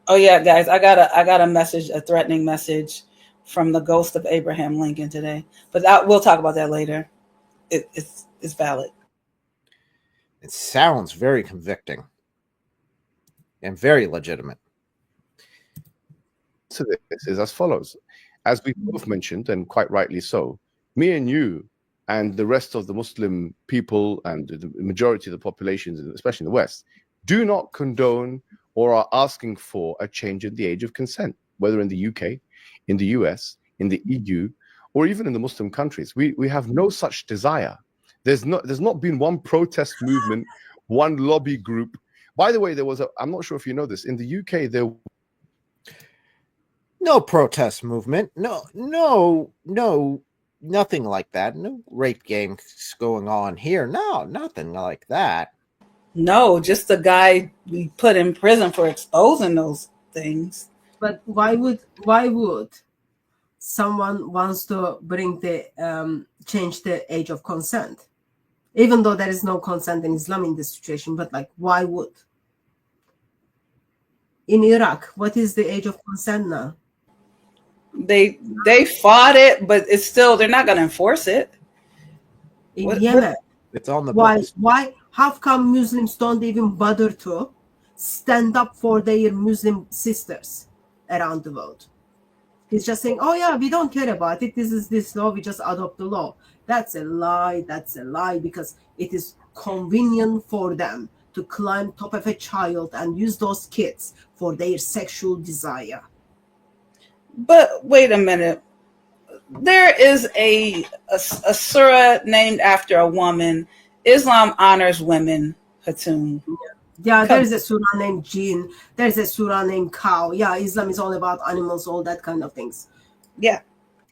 Oh yeah, guys, I got a message, a threatening message from the ghost of Abraham Lincoln today, but we'll talk about that later. It's valid. It sounds very convicting and very legitimate. So this is as follows. As we both mentioned, and quite rightly so, me and you and the rest of the Muslim people and the majority of the populations, especially in the West, do not condone or are asking for a change in the age of consent, whether in the UK, in the US, in the EU, or even in the Muslim countries. We have no such desire. There's not been one protest movement, one lobby group. By the way, I'm not sure if you know this, in the UK, there no protest movement. No, nothing like that. No rape games going on here. No, nothing like that. No, just the guy we put in prison for exposing those things. But why would someone wants to bring the change the age of consent, even though there is no consent in Islam in this situation? But like, why would? In Iraq, what is the age of consent now? They fought it, but it's still, they're not going to enforce it. In Yemen, it's on the books. Why? How come Muslims don't even bother to stand up for their Muslim sisters around the world? He's just saying, oh yeah, we don't care about it. This is this law. We just adopt the law. That's a lie. That's a lie, because it is convenient for them to climb top of a child and use those kids for their sexual desire. But wait a minute. there is a surah named after a woman. Islam honors women, Hatun. Yeah, there's a surah named Jinn. There's a surah named Cow. Yeah, Islam is all about animals, all that kind of things. Yeah.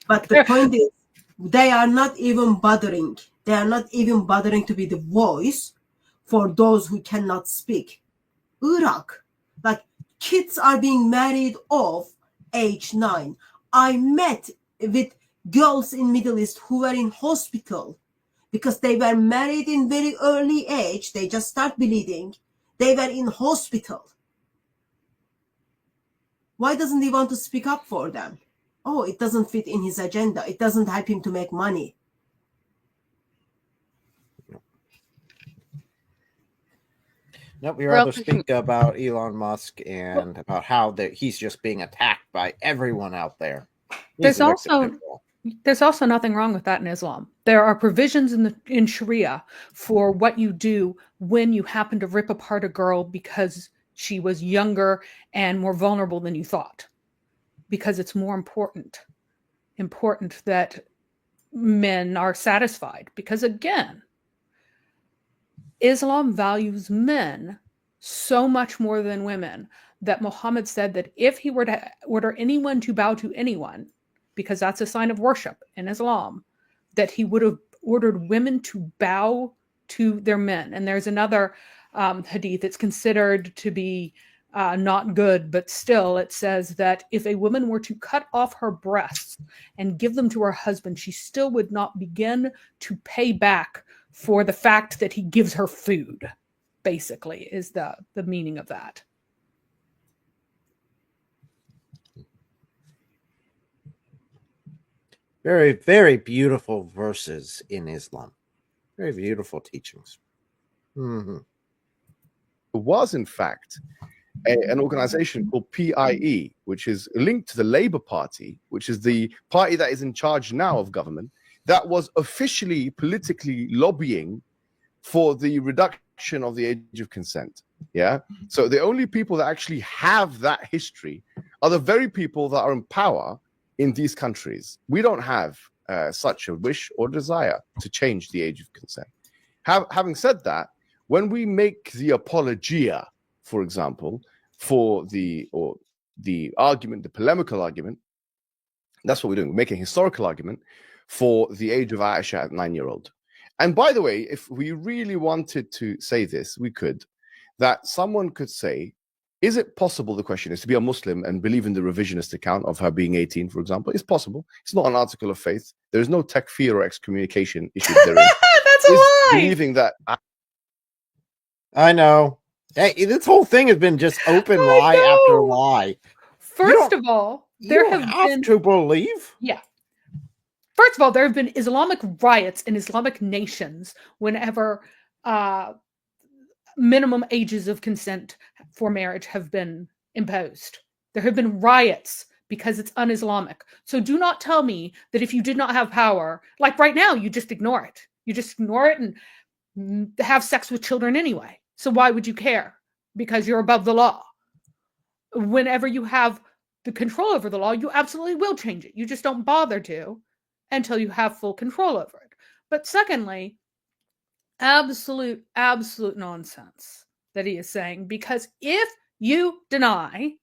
But the point is, they are not even bothering. They are not even bothering to be the voice for those who cannot speak. Iraq, like kids are being married off age 9. I met with girls in Middle East who were in hospital because they were married in very early age. They just start bleeding. They were in hospital. Why doesn't he want to speak up for them? Oh, it doesn't fit in his agenda. It doesn't help him to make money. No, we rather speak about Elon Musk and about how he's just being attacked by everyone out there. There's also nothing wrong with that in Islam. There are provisions in Sharia for what you do when you happen to rip apart a girl because she was younger and more vulnerable than you thought, because it's more important that men are satisfied. Because again, Islam values men so much more than women that Muhammad said that if he were to order anyone to bow to anyone, because that's a sign of worship in Islam, that he would have ordered women to bow to their men. And there's another hadith that's considered to be not good, but still it says that if a woman were to cut off her breasts and give them to her husband, she still would not begin to pay back for the fact that he gives her food, basically, is the meaning of that. Very, very beautiful verses in Islam. Very beautiful teachings. Mm-hmm. There was, in fact, an organization called PIE, which is linked to the Labour Party, which is the party that is in charge now of government, that was officially politically lobbying for the reduction of the age of consent. Yeah. So the only people that actually have that history are the very people that are in power in these countries. We don't have such a wish or desire to change the age of consent. Having said that, when we make the apologia, for example, for the argument, the polemical argument, that's what we're doing. We're making a historical argument for the age of Aisha at 9-year-old. And by the way, if we really wanted to say this, we could, that someone could say, is it possible, the question is, to be a Muslim and believe in the revisionist account of her being 18, for example? It's possible. It's not an article of faith. There is no takfir or excommunication issued therein. That's a lie! Believing that... I know. Hey, this whole thing has been just open lie after lie. First of all, there have been to believe. Yeah. First of all, there have been Islamic riots in Islamic nations whenever minimum ages of consent for marriage have been imposed. There have been riots because it's un-Islamic. So do not tell me that if you did not have power, like right now, you just ignore it. You just ignore it and have sex with children anyway. So why would you care? Because you're above the law. Whenever you have the control over the law, you absolutely will change it. You just don't bother to until you have full control over it. But secondly, absolute nonsense that he is saying, because if you deny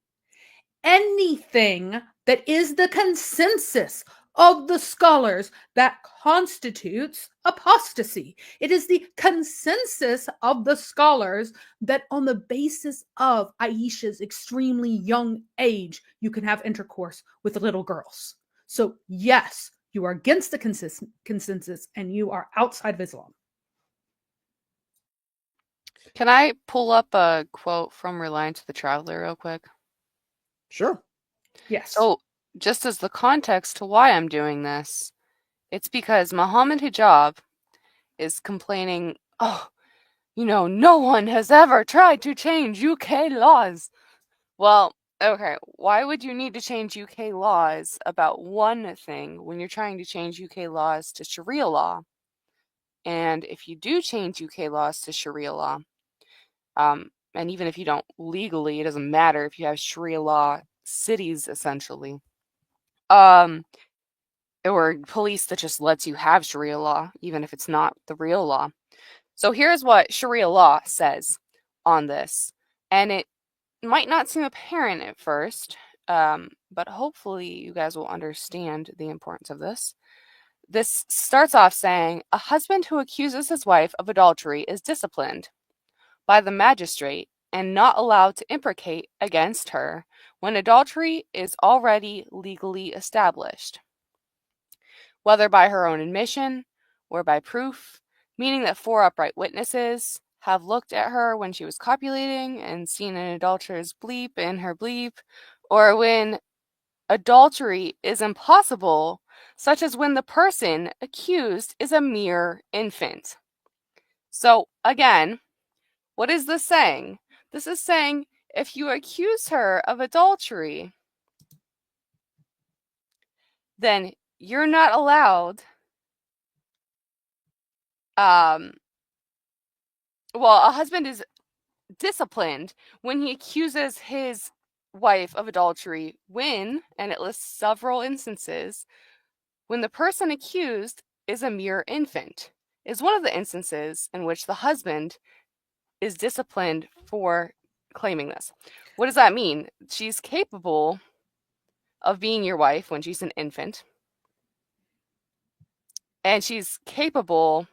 anything that is the consensus of the scholars, that constitutes apostasy. It is the consensus of the scholars that on the basis of Aisha's extremely young age, you can have intercourse with little girls. So yes, you are against the consensus and you are outside of Islam. Can I pull up a quote from Reliance the Traveler real quick? Sure. Yes. So, just as the context to why I'm doing this, it's because Muhammad Hijab is complaining, no one has ever tried to change UK laws. Well, okay, why would you need to change UK laws about one thing when you're trying to change UK laws to Sharia law? And if you do change UK laws to Sharia law, and even if you don't legally, it doesn't matter if you have Sharia law cities, essentially. or police that just lets you have Sharia law, even if it's not the real law. So here's what Sharia law says on this. And it might not seem apparent at first, but hopefully you guys will understand the importance of this. This starts off saying, a husband who accuses his wife of adultery is disciplined by the magistrate and not allowed to imprecate against her when adultery is already legally established, whether by her own admission or by proof, meaning that 4 upright witnesses have looked at her when she was copulating and seen an adulterer's bleep in her bleep, or when adultery is impossible, such as when the person accused is a mere infant. So again, what is this saying? This is saying if you accuse her of adultery, then you're not allowed. A husband is disciplined when he accuses his wife of adultery when, and it lists several instances, when the person accused is a mere infant, is one of the instances in which the husband is disciplined for claiming this. What does that mean? She's capable of being your wife when she's an infant, and she's capable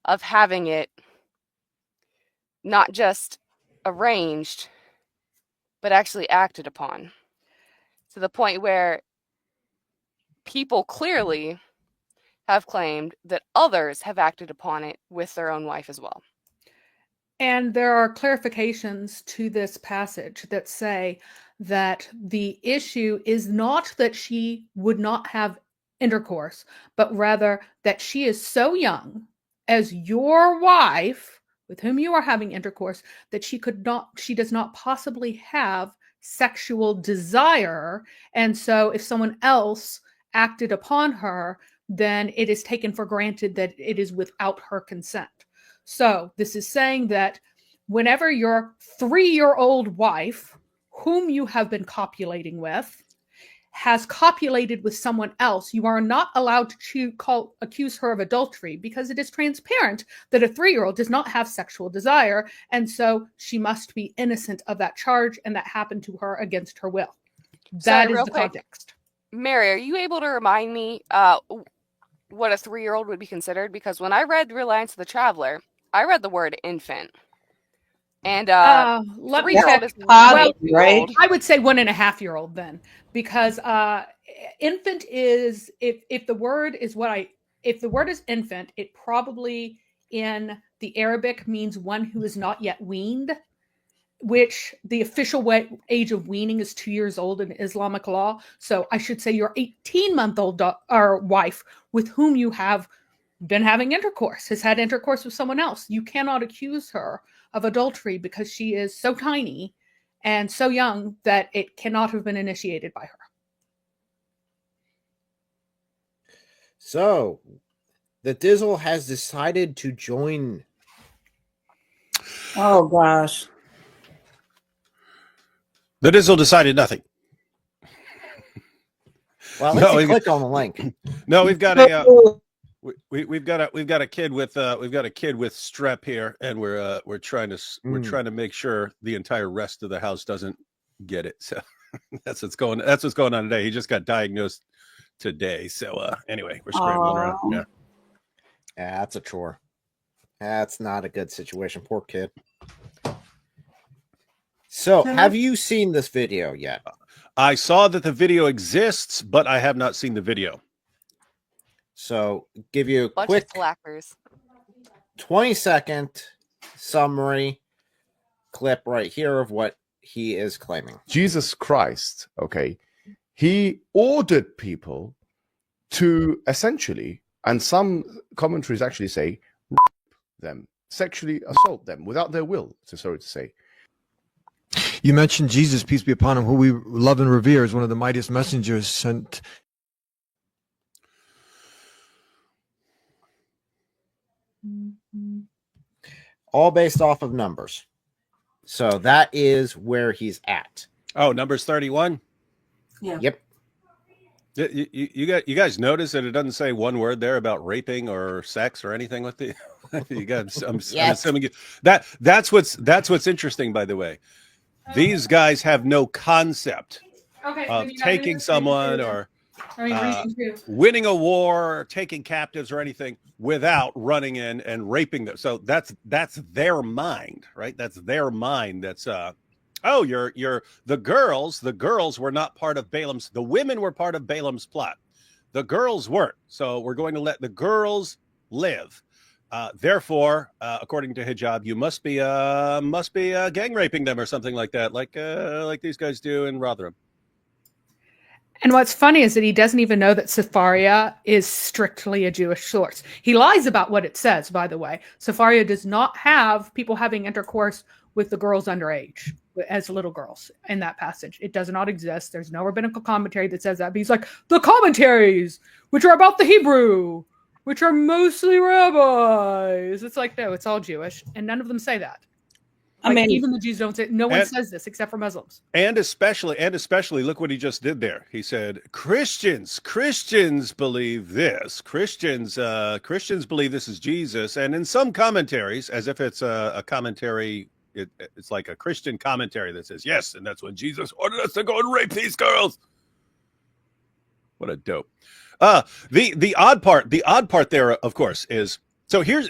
of having it not just arranged, but actually acted upon, to the point where people clearly have claimed that others have acted upon it with their own wife as well. And there are clarifications to this passage that say that the issue is not that she would not have intercourse, but rather that she is so young as your wife with whom you are having intercourse that she does not possibly have sexual desire. And so if someone else acted upon her, then it is taken for granted that it is without her consent. So this is saying that whenever your 3-year-old wife, whom you have been copulating with, has copulated with someone else, you are not allowed to accuse her of adultery, because it is transparent that a 3-year-old does not have sexual desire, and so she must be innocent of that charge, and that happened to her against her will. That is the context. Mary, are you able to remind me what a 3-year-old would be considered? Because when I read Reliance of the Traveler, I read the word infant. And let me check. Right? I would say 1.5-year-old then, because infant is if the word is infant, it probably in the Arabic means one who is not yet weaned, which the official age of weaning is 2 years old in Islamic law. So I should say your 18-month-old wife with whom you have been having intercourse has had intercourse with someone else. You cannot accuse her of adultery because she is so tiny and so young that it cannot have been initiated by her. So the Dizzle has decided to join. Oh gosh. The Dizzle decided nothing. Well, at least he clicked on the link. No, we've got a we've got a kid with strep here, and we're trying to make sure the entire rest of the house doesn't get it. So that's what's going on today. He just got diagnosed today. So anyway, we're scrambling around. Yeah, that's a chore. That's not a good situation. Poor kid. So, have you seen this video yet? I saw that the video exists, but I have not seen the video. So, give you a Bunch quick of flackers. 20-second summary clip right here of what he is claiming. Jesus Christ, okay, he ordered people to essentially, and some commentaries actually say, rape them, sexually assault them without their will, sorry to say. You mentioned Jesus, peace be upon him, who we love and revere, as one of the mightiest messengers sent. All based off of numbers. So that is where he's at. Oh, Numbers 31? Yeah. Yep. You guys notice that it doesn't say one word there about raping or sex or anything with the you guys. I'm assuming that's what's interesting. By the way, these guys have no concept of taking someone or winning a war, or taking captives or anything without running in and raping them. So that's their mind, right? That's their mind. That's oh, you're the girls were not part of Balaam's. The women were part of Balaam's plot. The girls weren't. So we're going to let the girls live. Therefore, according to Hijab, you must be gang raping them or something like that, like these guys do in Rotherham. And what's funny is that he doesn't even know that Safaria is strictly a Jewish source. He lies about what it says, by the way. Safaria does not have people having intercourse with the girls underage as little girls in that passage. It does not exist. There's no rabbinical commentary that says that. But he's like, the commentaries, which are about the Hebrew, which are mostly rabbis. It's like, no, it's all Jewish. And none of them say that. Like, I mean, even the Jews don't say. No one says this except for Muslims. And especially, look what he just did there. He said, Christians believe this. Christians believe this is Jesus. And in some commentaries, as if it's a commentary, it's like a Christian commentary that says, yes, and that's when Jesus ordered us to go and rape these girls. What a dope. The odd part there, of course, is so here's.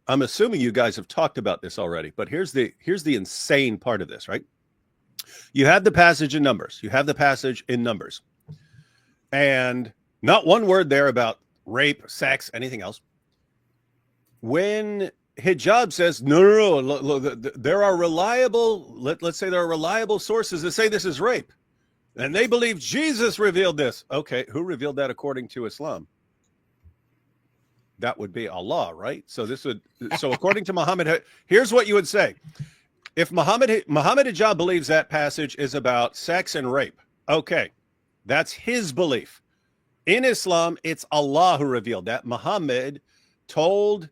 I'm assuming you guys have talked about this already, but here's the insane part of this, right? You have the passage in Numbers. And not one word there about rape, sex, anything else. When Hijab says, no, there are reliable, let's say there are reliable sources that say this is rape. And they believe Jesus revealed this. Okay, who revealed that according to Islam? That would be Allah, right? So according to Muhammad, here's what you would say. If Muhammad Hijab believes that passage is about sex and rape, okay, that's his belief. In Islam, it's Allah who revealed that. Muhammad told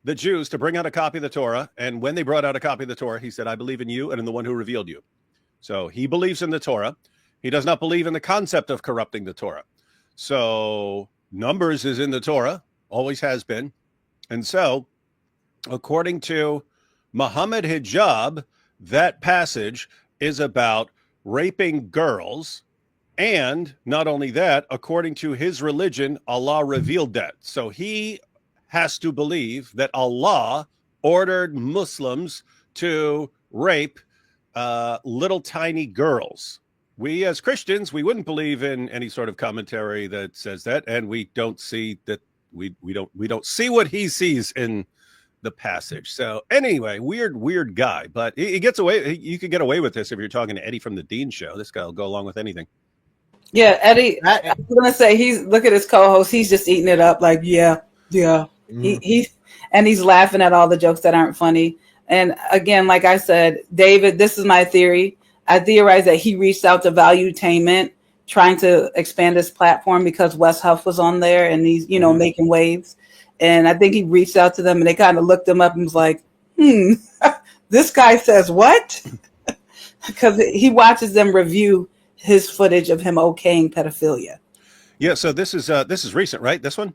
the Jews to bring out a copy of the Torah, and when they brought out a copy of the Torah, he said, I believe in you and in the one who revealed you. So he believes in the Torah. He does not believe in the concept of corrupting the Torah. So Numbers is in the Torah. Always has been. And so, according to Muhammad Hijab, that passage is about raping girls. And not only that, according to his religion, Allah revealed that. So he has to believe that Allah ordered Muslims to rape little tiny girls. We as Christians, we wouldn't believe in any sort of commentary that says that. And we don't see that. We don't see what he sees in the passage. So anyway, weird guy, but he gets away. You could get away with this if you're talking to Eddie from the Dean Show. This guy will go along with anything. Yeah, Eddie. I'm gonna say look at his co-host. He's just eating it up. Like yeah. He's laughing at all the jokes that aren't funny. And again, like I said, David, this is my theory. I theorize that he reached out to Valuetainment, trying to expand his platform because Wes Huff was on there and he's, making waves. And I think he reached out to them and they kind of looked him up and was like, this guy says what? Because he watches them review his footage of him okaying pedophilia. Yeah. So this is recent, right? This one?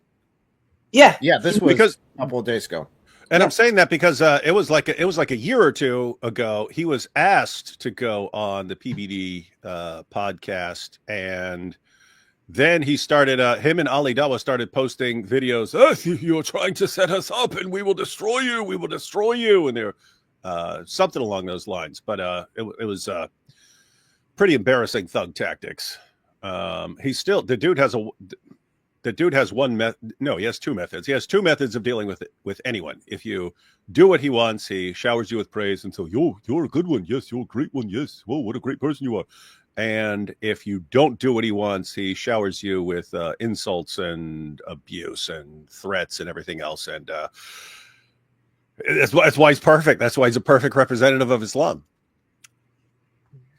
Yeah. This was a couple of days ago. And I'm saying that because it was like a year or two ago. He was asked to go on the PBD podcast, and then he started. Him and Ali Dawa started posting videos. You're trying to set us up, and we will destroy you. We will destroy you, and they're something along those lines. But it was pretty embarrassing thug tactics. The dude has one method. No, he has two methods. He has two methods of dealing with anyone. If you do what he wants, he showers you with praise and so you're a good one. Yes, you're a great one. Yes. Whoa, what a great person you are. And if you don't do what he wants, he showers you with insults and abuse and threats and everything else. And that's why he's perfect. That's why he's a perfect representative of Islam.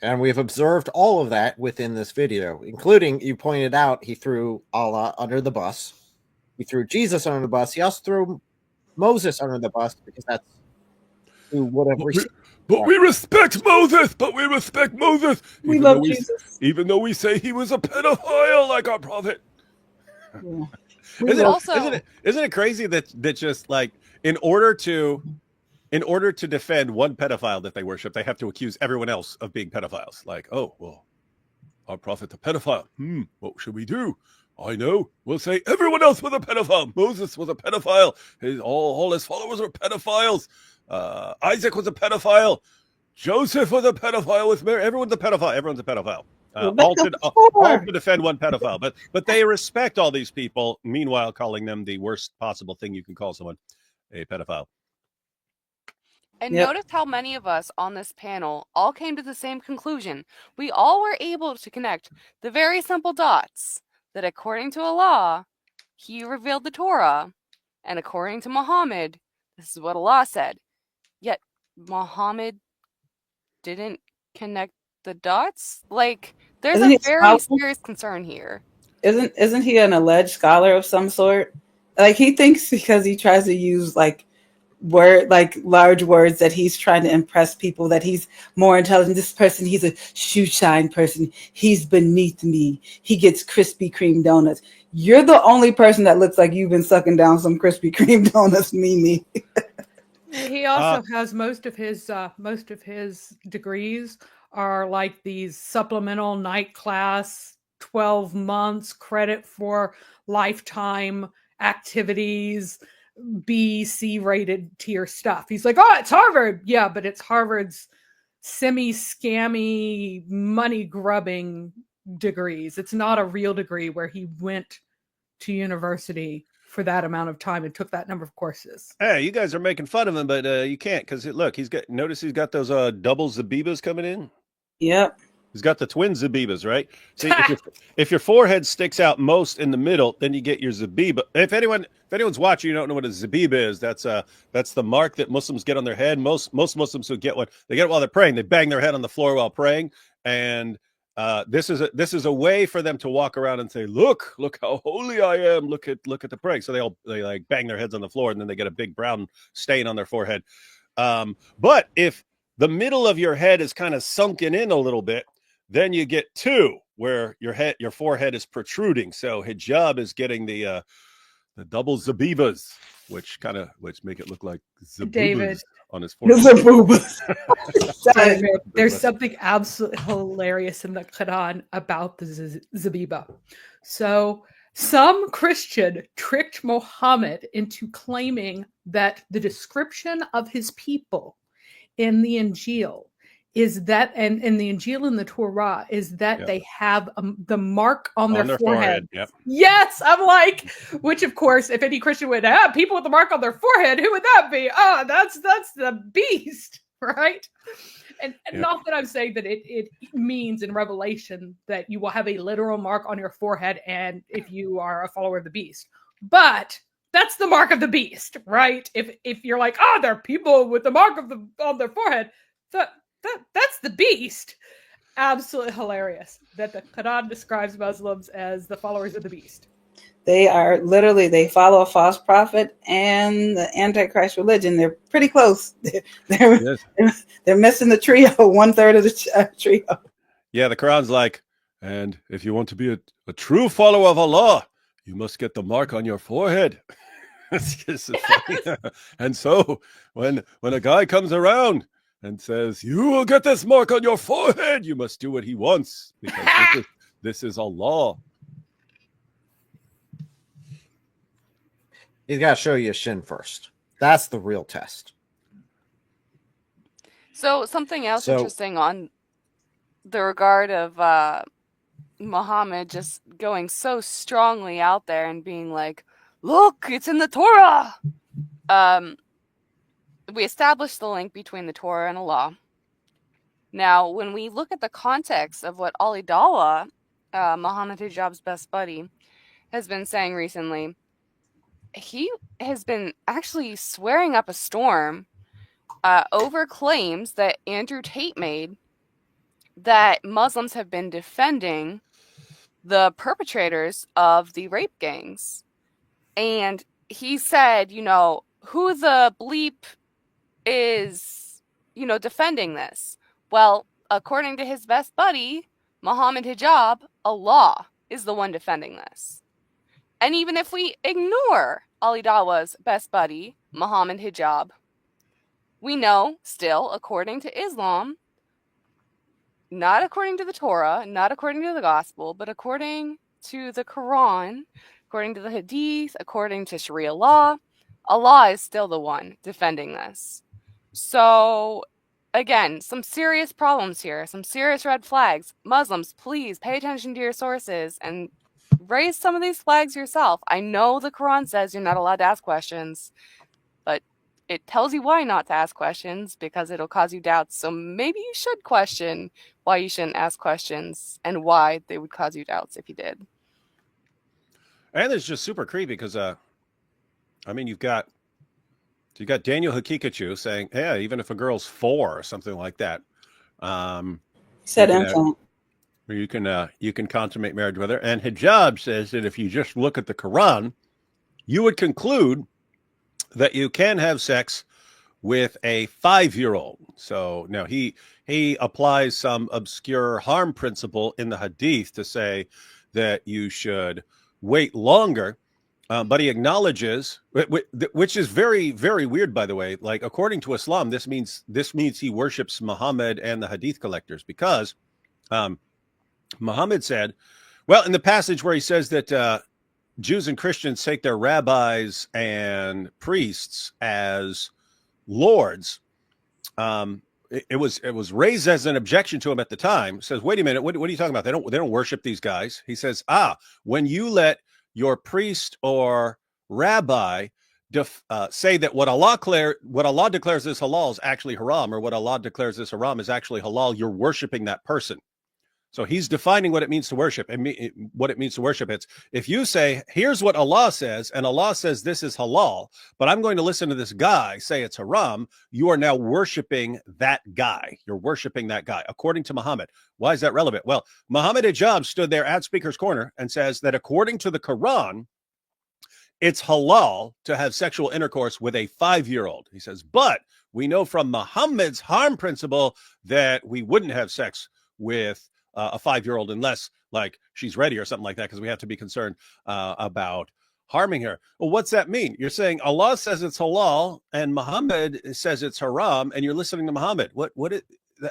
And we've observed all of that within this video, including, you pointed out, he threw Allah under the bus. He threw Jesus under the bus. He also threw Moses under the bus because that's who would have received. But we respect Moses. But we respect Moses. We love Jesus. Even though we say he was a pedophile, like our prophet. Yeah. Isn't it crazy that just like in order to defend one pedophile that they worship, they have to accuse everyone else of being pedophiles. Like, oh well, our prophet a pedophile. What should we do? I know. We'll say everyone else was a pedophile. Moses was a pedophile. All his followers were pedophiles. Isaac was a pedophile. Joseph was a pedophile with Mary. Everyone's a pedophile. Everyone's a pedophile. All to defend one pedophile. But they respect all these people, meanwhile calling them the worst possible thing you can call someone, a pedophile. And notice how many of us on this panel all came to the same conclusion. We all were able to connect the very simple dots that according to Allah, he revealed the Torah. And according to Muhammad, this is what Allah said. Yet Muhammad didn't connect the dots? Like, there's a very serious concern here. Isn't he an alleged scholar of some sort? Like, he thinks because he tries to use large words that he's trying to impress people, that he's more intelligent. This person, he's a shoe shine person. He's beneath me. He gets Krispy Kreme donuts. You're the only person that looks like you've been sucking down some Krispy Kreme donuts, Mimi. He also has most of his degrees are like these supplemental night class, 12 months credit for lifetime activities, B, C rated tier stuff. He's like, oh, it's Harvard. Yeah, but it's Harvard's semi-scammy, money-grubbing degrees. It's not a real degree where he went to university for that amount of time and took that number of courses. Hey, you guys are making fun of him, but you can't because look, he's got those double Zabibas coming in. Yep. He's got the twin Zabibas, right? See, if your forehead sticks out most in the middle, then you get your Zabiba. If anyone's watching, you don't know what a Zabiba is. That's the mark that Muslims get on their head. Most Muslims who get one, they get it while they're praying. They bang their head on the floor while praying, and this is a way for them to walk around and say, look how holy I am. Look at the praying. So they like bang their heads on the floor, and then they get a big brown stain on their forehead. But if the middle of your head is kind of sunken in a little bit, then you get two where your forehead is protruding. So hijab is getting the double zabibas, which make it look like David on his forehead. David, there's something absolutely hilarious in the Quran about the zabiba. So some Christian tricked Muhammad into claiming that the description of his people in the Injil is that, and in the Injil and the Torah, is that they have the mark on their forehead. Yep. Yes, I'm like, which of course, if any Christian would have people with the mark on their forehead, who would that be? Oh, that's the beast, right? And not that I'm saying that it means in Revelation that you will have a literal mark on your forehead, and if you are a follower of the beast, but that's the mark of the beast, right? If you're like, oh, there are people with the mark on their forehead, that's the beast. Absolutely hilarious that the Quran describes Muslims as the followers of the beast. They follow a false prophet and the Antichrist religion. They're pretty close. They're missing the trio, 1/3 of the trio. Yeah, the Quran's like, and if you want to be a true follower of Allah, you must get the mark on your forehead. And so when a guy comes around and says, you will get this mark on your forehead, you must do what he wants, because this is Allah. He's got to show you a shin first. That's the real test. So something else interesting on the regard of Muhammad just going so strongly out there and being like, look, it's in the Torah. We established the link between the Torah and Allah. Now, when we look at the context of what Ali Dawah, Muhammad Hijab's best buddy, has been saying recently, he has been actually swearing up a storm over claims that Andrew Tate made that Muslims have been defending the perpetrators of the rape gangs. And he said, who the bleep is defending this? Well, according to his best buddy, Muhammad Hijab, Allah is the one defending this. And even if we ignore Ali Dawa's best buddy, Muhammad Hijab, we know still, according to Islam, not according to the Torah, not according to the Gospel, but according to the Quran, according to the Hadith, according to Sharia law, Allah is still the one defending this. So, again, some serious problems here, some serious red flags. Muslims, please pay attention to your sources and raise some of these flags yourself. I know the Quran says you're not allowed to ask questions, but it tells you why not to ask questions, because it'll cause you doubts. So maybe you should question why you shouldn't ask questions and why they would cause you doubts if you did. And it's just super creepy because, you've got Daniel Hakikachu saying, "Yeah, even if a girl's 4 or something like that, you can consummate marriage with her." And Hijab says that if you just look at the Quran, you would conclude that you can have sex with a 5-year-old. So now he applies some obscure harm principle in the Hadith to say that you should wait longer. But he acknowledges, which is very, very weird, by the way. Like, according to Islam, this means he worships Muhammad and the Hadith collectors, because Muhammad said, well, in the passage where he says that Jews and Christians take their rabbis and priests as lords, it was raised as an objection to him at the time. Says, wait a minute, what are you talking about? They don't worship these guys. He says, when you let your priest or rabbi say that what Allah declares is halal is actually haram, or what Allah declares is haram is actually halal, you're worshiping that person. So he's defining what it means to worship. And what it means to worship, it's if you say, here's what Allah says, and Allah says this is halal, but I'm going to listen to this guy say it's haram, you are now worshiping that guy. You're worshiping that guy, according to Muhammad. Why is that relevant? Well, Muhammad Hijab stood there at Speaker's Corner and says that according to the Quran, it's halal to have sexual intercourse with a 5-year-old. He says, but we know from Muhammad's harm principle that we wouldn't have sex with a 5-year-old unless, like, she's ready or something like that, because we have to be concerned about harming her. Well, what's that mean? You're saying Allah says it's halal and Muhammad says it's haram, and you're listening to Muhammad.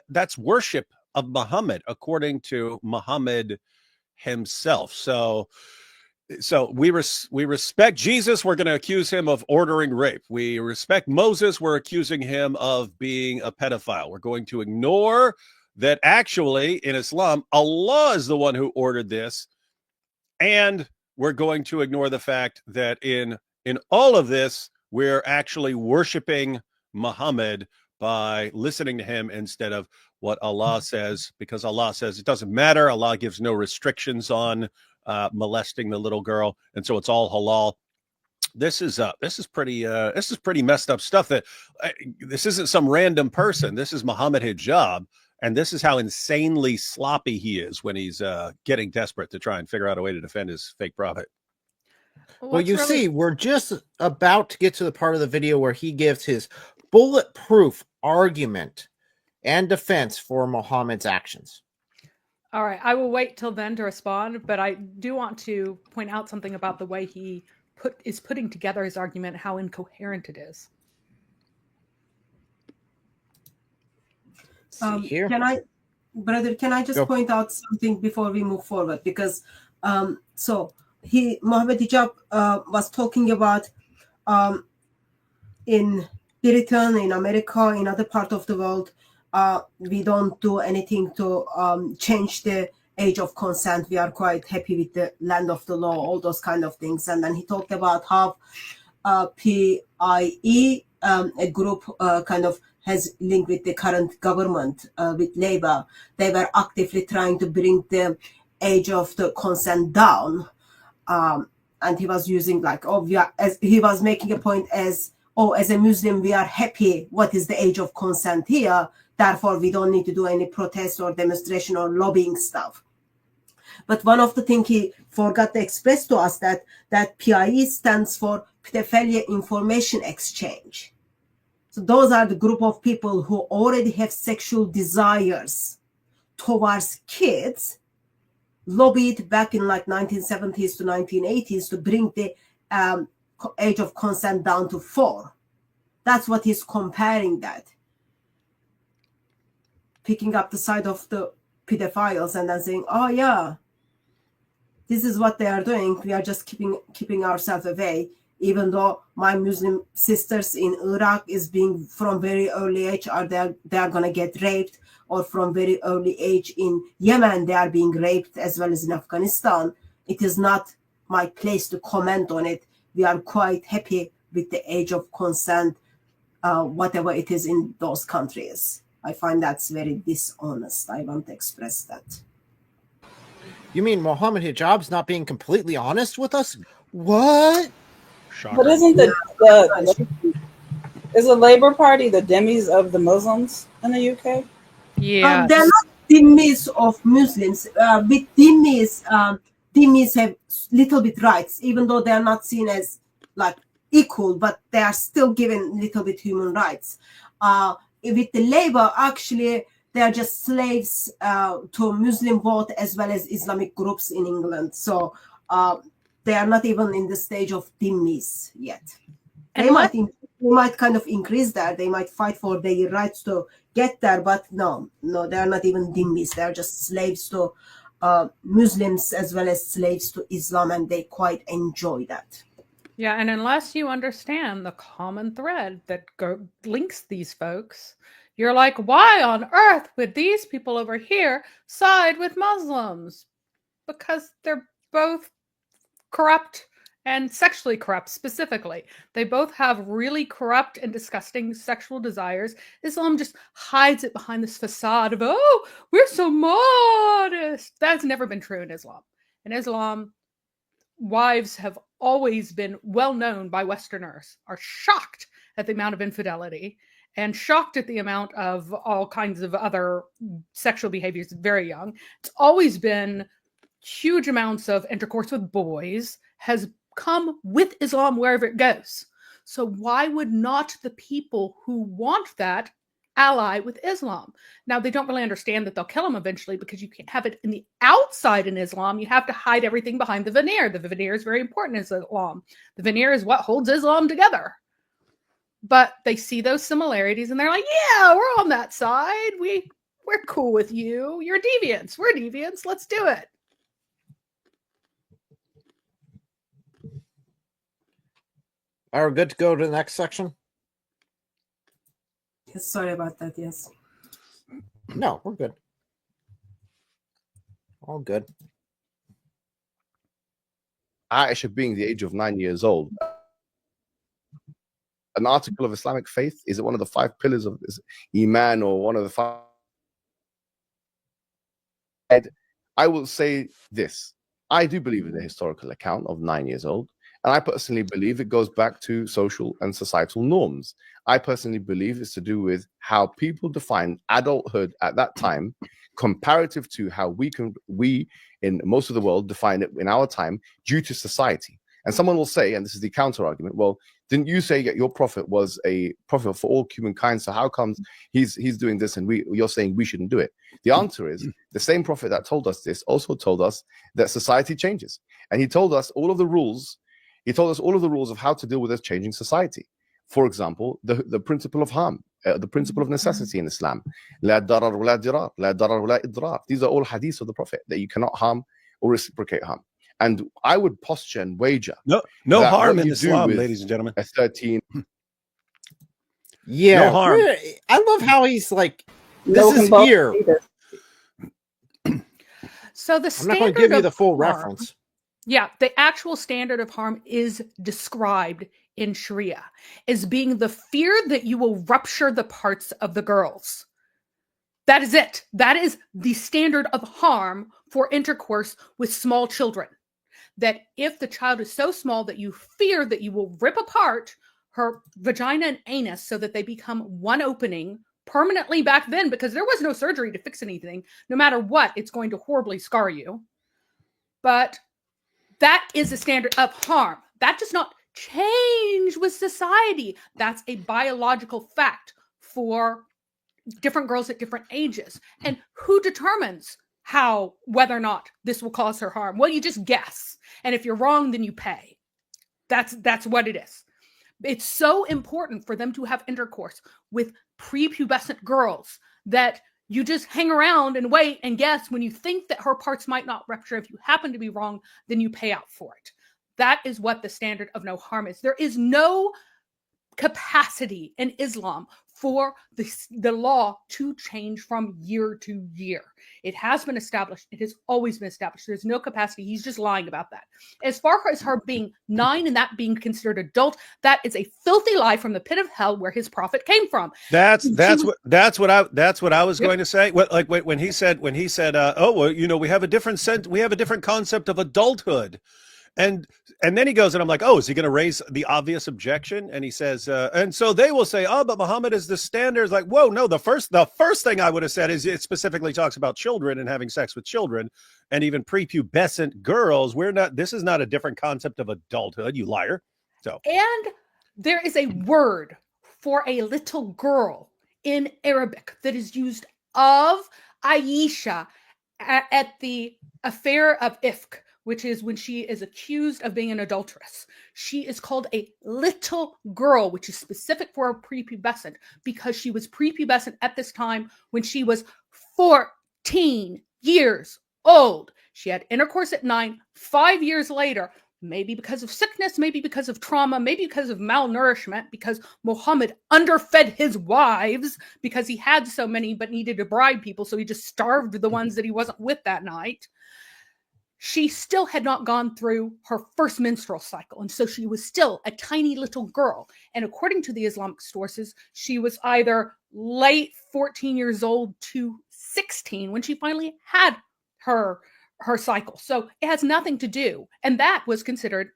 That's worship of Muhammad, according to Muhammad himself. So we respect Jesus. We're going to accuse him of ordering rape. We respect Moses. We're accusing him of being a pedophile. We're going to ignore that actually in Islam, Allah is the one who ordered this. And we're going to ignore the fact that in all of this, we're actually worshiping Muhammad by listening to him instead of what Allah says, because Allah says it doesn't matter. Allah gives no restrictions on molesting the little girl. And so it's all halal. This is pretty messed up stuff. That this isn't some random person. This is Muhammad Hijab. And this is how insanely sloppy he is when he's getting desperate to try and figure out a way to defend his fake prophet. Well, you see, we're just about to get to the part of the video where he gives his bulletproof argument and defense for Muhammad's actions. All right, I will wait till then to respond, but I do want to point out something about the way he is putting together his argument, how incoherent it is. Here. Can I just point out something before we move forward? Because Muhammad Hijab was talking about in Britain, in America, in other part of the world, we don't do anything to change the age of consent. We are quite happy with the land of the law, all those kind of things. And then he talked about how PIE, a group kind of has linked with the current government, with Labour. They were actively trying to bring the age of the consent down. And he was using he was making a point as a Muslim, we are happy. What is the age of consent here? Therefore, we don't need to do any protest or demonstration or lobbying stuff. But one of the things he forgot to express to us that PIE stands for Pedophilia Information Exchange. So those are the group of people who already have sexual desires towards kids, lobbied back in like 1970s to 1980s to bring the age of consent down to 4. That's what he's comparing that. Picking up the side of the pedophiles and then saying, oh yeah, this is what they are doing. We are just keeping ourselves away. Even though my Muslim sisters in Iraq is being from very early age, they are gonna get raped, or from very early age in Yemen they are being raped, as well as in Afghanistan. It is not my place to comment on it. We are quite happy with the age of consent, whatever it is in those countries. I find that's very dishonest. I want to express that. You mean Mohammed Hijab's not being completely honest with us? What? Shocker. But isn't is the Labour Party the demis of the Muslims in the UK? Yeah, they're not dhimmis of Muslims. With dhimmis have little bit rights, even though they are not seen as like equal, but they are still given little bit human rights. With the Labour, actually, they are just slaves to Muslim vote as well as Islamic groups in England. So they are not even in the stage of dhimmis yet. They might kind of increase that. They might fight for their rights to get there, but no, they are not even dhimmis. They are just slaves to Muslims as well as slaves to Islam, and they quite enjoy that. Yeah, and unless you understand the common thread that links these folks, you're like, why on earth would these people over here side with Muslims? Because they're both corrupt and sexually corrupt specifically. They both have really corrupt and disgusting sexual desires. Islam just hides it behind this facade of, oh, we're so modest. That's never been true in Islam. In Islam, wives have always been well known by Westerners, are shocked at the amount of infidelity and shocked at the amount of all kinds of other sexual behaviors very young. It's always been huge amounts of intercourse with boys has come with Islam wherever it goes. So why would not the people who want that ally with Islam? Now, they don't really understand that they'll kill them eventually, because you can't have it in the outside in Islam. You have to hide everything behind the veneer. The veneer is very important in Islam. The veneer is what holds Islam together. But they see those similarities and they're like, yeah, we're on that side. We're cool with you. You're deviants. We're deviants. Let's do it. Are we good to go to the next section? Yes, sorry about that. Yes. No, we're good. All good. Aisha being the age of 9 years old. An article of Islamic faith, is it one of the 5 pillars of Iman, or one of the 5? I will say this. I do believe in the historical account of 9 years old. And I personally believe it goes back to social and societal norms. I personally believe it's to do with how people define adulthood at that time, comparative to how we in most of the world define it in our time due to society. And someone will say, and this is the counter argument, well, didn't you say that your prophet was a prophet for all humankind? So how comes he's doing this and you're saying we shouldn't do it? The answer is the same prophet that told us this also told us that society changes. And he told us all of the rules. He told us all of the rules of how to deal with this changing society. For example, the principle of harm, the principle of necessity in Islam. La darar wa la dirar, la darar wa la idrar. These are all hadiths of the Prophet, that you cannot harm or reciprocate harm. And I would posture and wager. No harm in Islam, ladies and gentlemen. A 13. Yeah. No harm. I love how he's like, this is here. So the I'm not going to give you the full reference. Yeah, the actual standard of harm is described in Sharia as being the fear that you will rupture the parts of the girls. That is it. That is the standard of harm for intercourse with small children. That if the child is so small that you fear that you will rip apart her vagina and anus so that they become one opening permanently back then, because there was no surgery to fix anything, no matter what, it's going to horribly scar you. But that is the standard of harm. That does not change with society. That's a biological fact for different girls at different ages. And who determines whether or not this will cause her harm? Well, you just guess. And if you're wrong, then you pay. That's what it is. It's so important for them to have intercourse with prepubescent girls that you just hang around and wait and guess. When you think that her parts might not rupture, if you happen to be wrong, then you pay out for it. That is what the standard of no harm is. There is no capacity in Islam for the law to change from year to year. It has been established. It has always been established. There's no capacity. He's just lying about that. As far as her being 9 and that being considered adult, that is a filthy lie from the pit of hell where his prophet came from. That's what I was going to say. When he said, oh, well, you know, we have a different concept of adulthood. And then he goes, and I'm like, oh, is he going to raise the obvious objection? And he says, and so they will say, oh, but Muhammad is the standard. It's like, whoa, no, the first thing I would have said is it specifically talks about children and having sex with children and even prepubescent girls. This is not a different concept of adulthood, you liar. So, and there is a word for a little girl in Arabic that is used of Aisha at the affair of Ifk, which is when she is accused of being an adulteress. She is called a little girl, which is specific for a prepubescent, because she was prepubescent at this time when she was 14 years old. She had intercourse at 9. 5 years later, maybe because of sickness, maybe because of trauma, maybe because of malnourishment, because Muhammad underfed his wives because he had so many but needed to bribe people, so he just starved the ones that he wasn't with that night. She still had not gone through her first menstrual cycle. And so she was still a tiny little girl. And according to the Islamic sources, she was either late 14 years old to 16 when she finally had her cycle. So it has nothing to do. And that was considered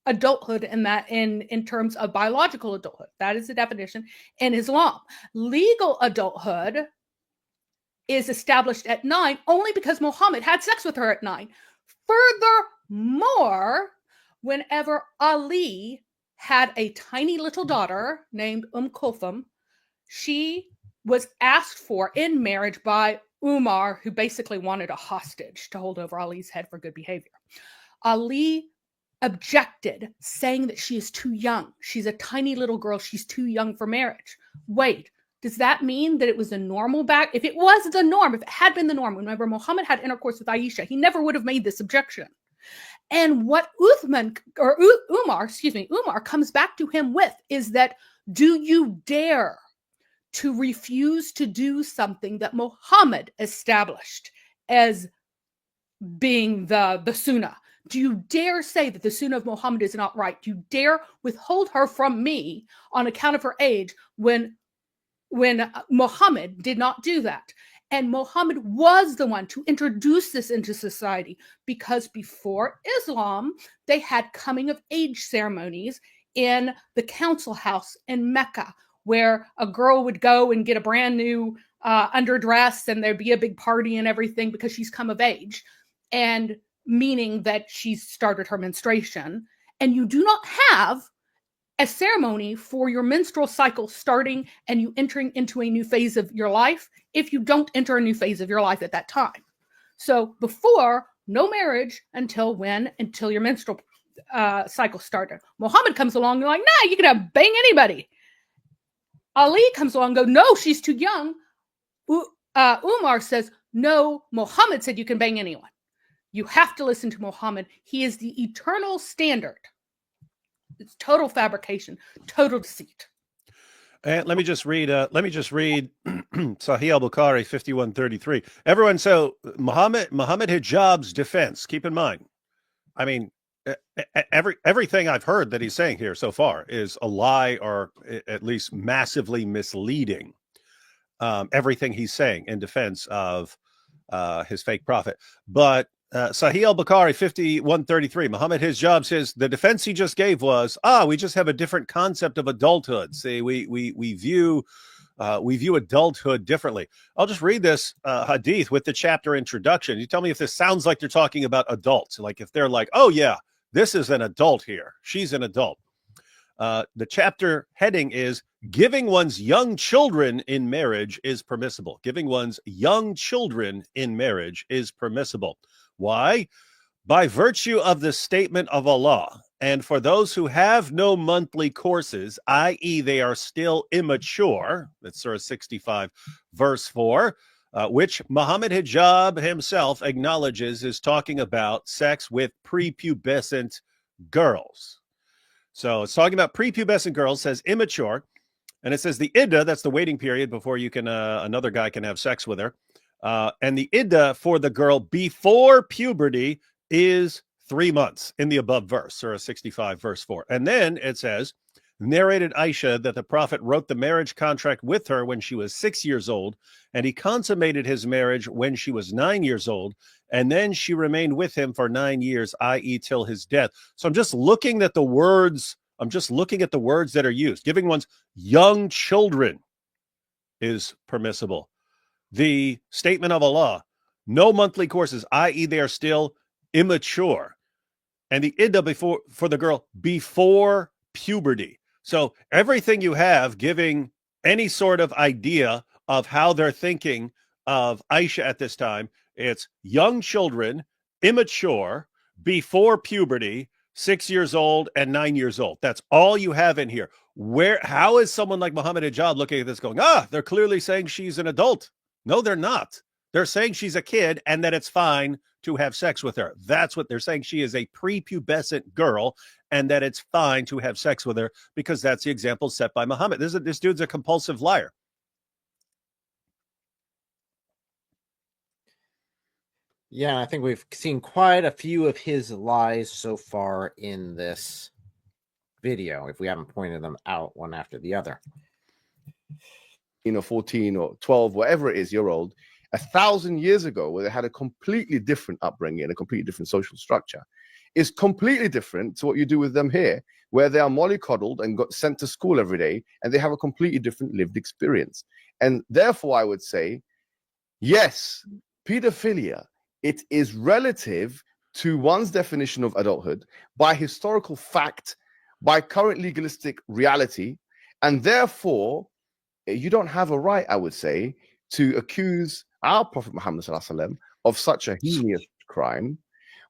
adulthood in terms of biological adulthood. That is the definition in Islam. Legal adulthood is established at 9 only because Muhammad had sex with her at 9. Furthermore, whenever Ali had a tiny little daughter named Kulthum, she was asked for in marriage by Umar, who basically wanted a hostage to hold over Ali's head for good behavior. Ali objected, saying that she is too young. She's a tiny little girl. She's too young for marriage. Wait, does that mean that it was a normal back? If it was the norm, if it had been the norm, whenever Muhammad had intercourse with Aisha, he never would have made this objection. And what Umar comes back to him with is that, do you dare to refuse to do something that Muhammad established as being the sunnah? Do you dare say that the sunnah of Muhammad is not right? Do you dare withhold her from me on account of her age when Muhammad did not do that? And Muhammad was the one to introduce this into society, because before Islam, they had coming of age ceremonies in the council house in Mecca, where a girl would go and get a brand new underdress, and there'd be a big party and everything because she's come of age, and meaning that she's started her menstruation. And you do not have a ceremony for your menstrual cycle starting and you entering into a new phase of your life if you don't enter a new phase of your life at that time. So before, no marriage until your menstrual cycle started. Muhammad comes along and like, nah, you can bang anybody. Ali comes along and goes, no, she's too young. Umar says, no, Muhammad said you can bang anyone. You have to listen to Muhammad. He is the eternal standard. It's total fabrication, total deceit. And let me just read Sahih al-Bukhari 5133. Everyone, so Muhammad Hijab's defense, keep in mind, I mean, everything I've heard that he's saying here so far is a lie, or at least massively misleading. Everything he's saying in defense of his fake prophet. But Sahih al-Bukhari 5133, Muhammad Hijab says the defense he just gave was, we just have a different concept of adulthood. See, we view adulthood differently. I'll just read this hadith with the chapter introduction. You tell me if this sounds like they're talking about adults, like if they're like, oh yeah, this is an adult here, she's an adult. The chapter heading is Giving One's Young Children in Marriage is Permissible. Giving one's young children in marriage is permissible. Why? By virtue of the statement of Allah. And for those who have no monthly courses, i.e., they are still immature, that's Surah 65, verse 4, which Muhammad Hijab himself acknowledges is talking about sex with prepubescent girls. So it's talking about prepubescent girls, says immature, and it says the iddah, that's the waiting period before you can another guy can have sex with her. And the iddah for the girl before puberty is 3 months in the above verse, Surah 65, verse 4. And then it says, narrated Aisha that the Prophet wrote the marriage contract with her when she was 6 years old, and he consummated his marriage when she was 9 years old, and then she remained with him for 9 years, i.e. till his death. So I'm just looking at the words. I'm just looking at the words that are used. Giving one's young children is permissible. The statement of Allah, no monthly courses, i.e. they are still immature. And the iddah for the girl before puberty. So everything you have giving any sort of idea of how they're thinking of Aisha at this time, it's young children, immature, before puberty, 6 years old and 9 years old. That's all you have in here. How is someone like Muhammad Hijab looking at this going, they're clearly saying she's an adult? No, they're not. They're saying she's a kid and that it's fine to have sex with her. That's what they're saying. She is a prepubescent girl and that it's fine to have sex with her because that's the example set by Muhammad. This dude's a compulsive liar. Yeah, I think we've seen quite a few of his lies so far in this video, if we haven't pointed them out one after the other. 14 or 12, whatever it is, year old, 1,000 years ago, where they had a completely different upbringing and a completely different social structure, is completely different to what you do with them here, where they are mollycoddled and got sent to school every day, and they have a completely different lived experience. And therefore, I would say, yes, pedophilia, it is relative to one's definition of adulthood by historical fact, by current legalistic reality, and therefore, you don't have a right, I would say, to accuse our Prophet Muhammad ﷺ of such a heinous crime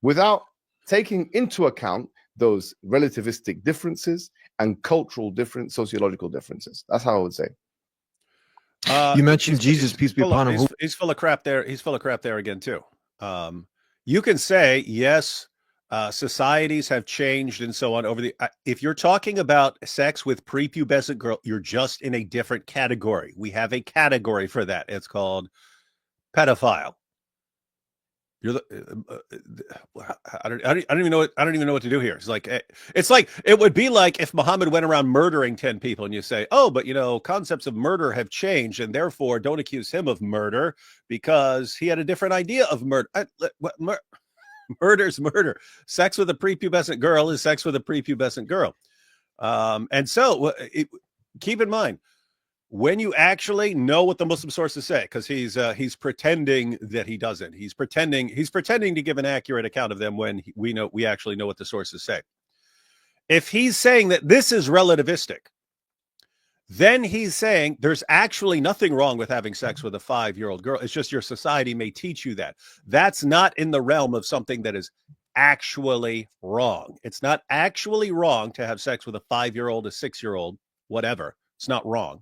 without taking into account those relativistic differences and cultural different sociological differences. That's how I would say. You mentioned Jesus, peace be upon him. He's full of crap there. He's full of crap there again, too. You can say, yes, societies have changed and so on over the if you're talking about sex with prepubescent girl, you're just in a different category. We have a category for that. It's called pedophile. You're I don't even know what to do here. It's like it would be like if Muhammad went around murdering 10 people and you say, oh, but concepts of murder have changed and therefore don't accuse him of murder because he had a different idea of murder. Murder's murder. Sex with a prepubescent girl is sex with a prepubescent girl. And so keep in mind, when you actually know what the Muslim sources say, because he's pretending that he doesn't. He's pretending to give an accurate account of them when we actually know what the sources say. If he's saying that this is relativistic, then he's saying there's actually nothing wrong with having sex with a 5-year-old girl. It's just your society may teach you that. That's not in the realm of something that is actually wrong. It's not actually wrong to have sex with a 5-year-old, a 6-year-old, whatever. It's not wrong.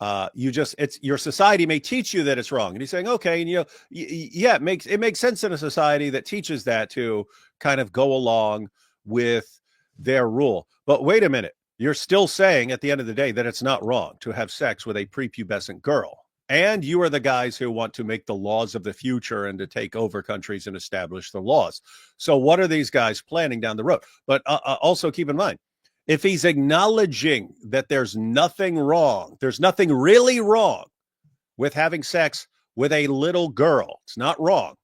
It's your society may teach you that it's wrong. And he's saying, okay, and it makes sense in a society that teaches that to kind of go along with their rule. But wait a minute. You're still saying at the end of the day that it's not wrong to have sex with a prepubescent girl. And you are the guys who want to make the laws of the future and to take over countries and establish the laws. So what are these guys planning down the road? But also keep in mind, if he's acknowledging that there's nothing wrong, there's nothing really wrong with having sex with a little girl, it's not wrong.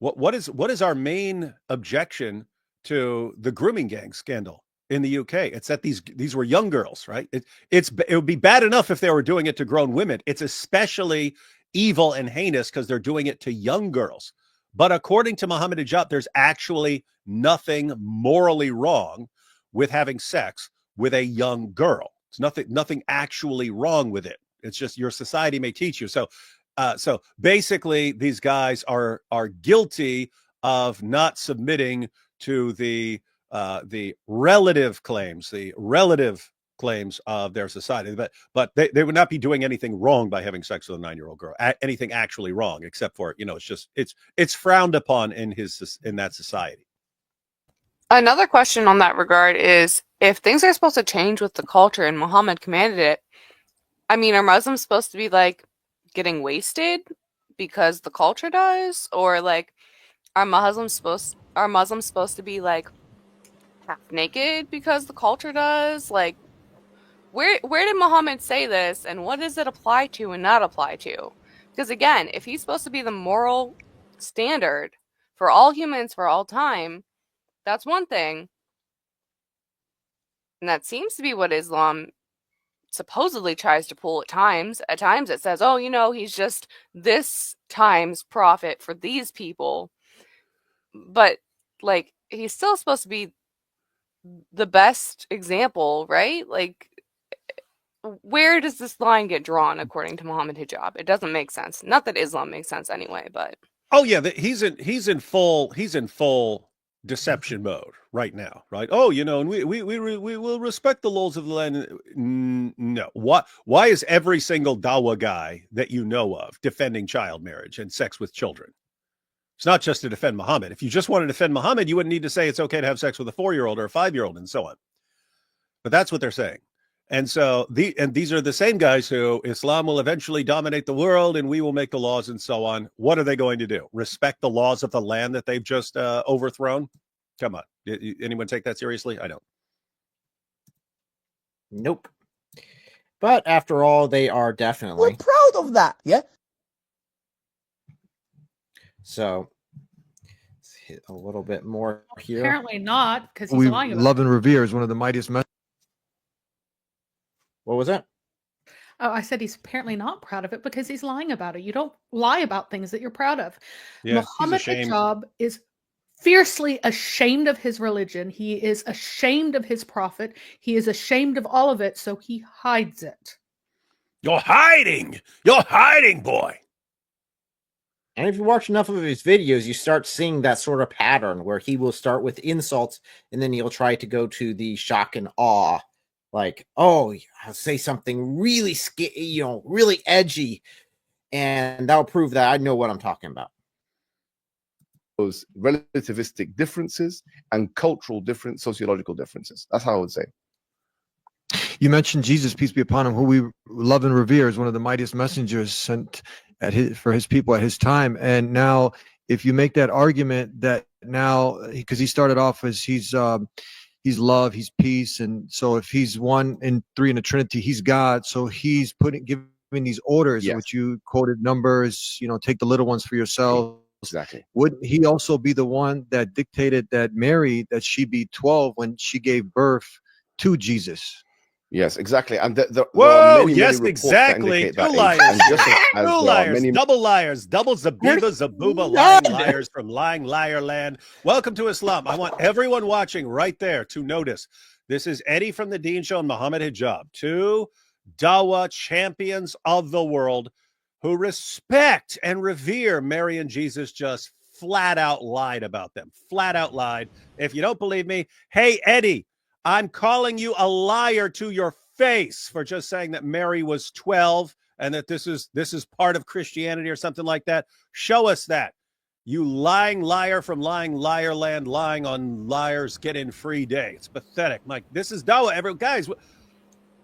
What is our main objection to the grooming gang scandal in the UK? It's that these were young girls, right? It would be bad enough if they were doing it to grown women. It's especially evil and heinous because they're doing it to young girls. But according to Muhammad Hijab, there's actually nothing morally wrong with having sex with a young girl. It's nothing actually wrong with it. It's just your society may teach you. So basically, these guys are guilty of not submitting to the relative claims of their society. But they would not be doing anything wrong by having sex with a 9-year-old girl. Anything actually wrong, except for, it's frowned upon in that society. Another question on that regard is, if things are supposed to change with the culture and Muhammad commanded it, I mean, are Muslims supposed to be like getting wasted because the culture does? Or like, are Muslims supposed to be like half naked because the culture does? Like, where did Muhammad say this, and what does it apply to and not apply to? Because again, if he's supposed to be the moral standard for all humans for all time, that's one thing. And that seems to be what Islam supposedly tries to pull at times. At times it says, oh, he's just this time's prophet for these people. But, like, he's still supposed to be the best example, right? Like, where does this line get drawn according to Muhammad Hijab? It doesn't make sense. Not that Islam makes sense anyway, but... Oh, yeah, he's in full deception mode right now, right? Oh, and we will respect the laws of the land. No. Why is every single Dawa guy that you know of defending child marriage and sex with children? It's not just to defend Muhammad. If you just want to defend Muhammad, you wouldn't need to say it's okay to have sex with a 4-year-old or a 5-year-old and so on. But that's what they're saying. And so these are the same guys who Islam will eventually dominate the world and we will make the laws and so on. What are they going to do? Respect the laws of the land that they've just overthrown? Come on. Anyone take that seriously? I don't. Nope. But after all, they are definitely. We're proud of that. Yeah. So let's hit a little bit more here. Apparently not, because he's We lying about love it. and revere is one of the mightiest messages. What was that? Oh, I said he's apparently not proud of it because he's lying about it. You don't lie about things that you're proud of. Yeah, Muhammad Hijab is fiercely ashamed of his religion. He is ashamed of his prophet. He is ashamed of all of it, so he hides it. You're hiding! You're hiding, boy! And if you watch enough of his videos, you start seeing that sort of pattern where he will start with insults and then he'll try to go to the shock and awe. Like, oh, I'll say something really really edgy, and that'll prove that I know what I'm talking about. Those relativistic differences and cultural difference, sociological differences. That's how I would say. You mentioned Jesus, peace be upon him, who we love and revere, is one of the mightiest messengers sent for his people at his time. And now, if you make that argument that now, because he started off as he's love, he's peace, and so if he's 1 and 3 in the Trinity, he's God. So he's giving these orders, which you quoted numbers. Take the little ones for yourselves. Exactly. Wouldn't he also be the one that dictated that Mary, that she be 12 when she gave birth to Jesus? Yes, exactly. And there Whoa, are many, yes, many exactly. Two liars. Two liars. Double liars. Double Zabiba, Zabuba, lying liars from lying liar land. Welcome to Islam. I want everyone watching right there to notice. This is Eddie from the Dean Show and Muhammad Hijab. 2 Dawa champions of the world who respect and revere Mary and Jesus just flat out lied about them. Flat out lied. If you don't believe me, hey, Eddie, I'm calling you a liar to your face for just saying that Mary was 12 and that this is part of Christianity or something like that. Show us that. You lying liar from lying liar land, lying on liars get in free day. It's pathetic. Like, this is Dawa. Guys,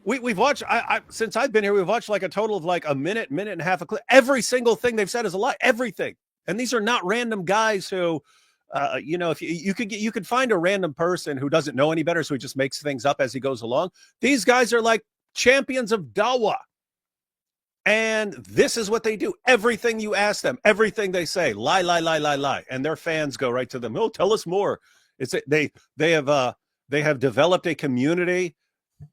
we've watched, since I've been here, we've watched like a total of like a minute and a half. Every single thing they've said is a lie. Everything. And these are not random guys who, if you could find a random person who doesn't know any better, so he just makes things up as he goes along. These guys are like champions of Dawa. And this is what they do. Everything you ask them, everything they say, lie, lie, lie, lie, lie. And their fans go right to them. Oh, tell us more. They have developed a community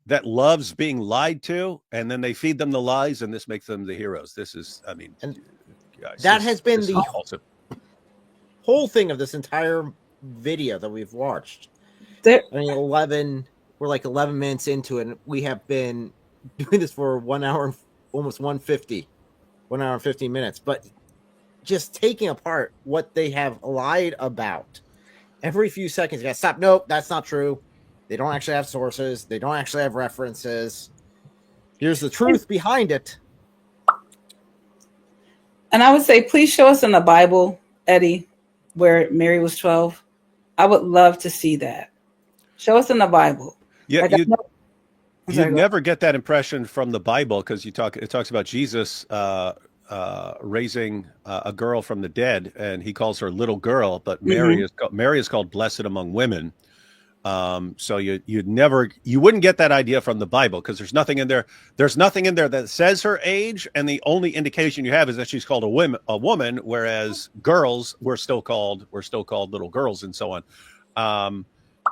that loves being lied to, and then they feed them the lies, and this makes them the heroes. This is, guys, that has been the awesome. whole thing of this entire video that we've watched. I mean, 11. We're like 11 minutes into it, and we have been doing this for 1 hour, almost 150, 1 hour and 15 minutes. But just taking apart what they have lied about every few seconds, you got to stop. Nope, that's not true. They don't actually have sources. They don't actually have references. Here's the truth behind it. And I would say, please show us in the Bible, Eddie, where Mary was 12. I would love to see that. Show us in the Bible. Yeah, Like, you never get that impression from the Bible because it talks about Jesus raising a girl from the dead, and he calls her little girl, but Mary is called blessed among women. So you wouldn't get that idea from the Bible because there's nothing in there that says her age, and the only indication you have is that she's called a woman, whereas girls were still called little girls and so on.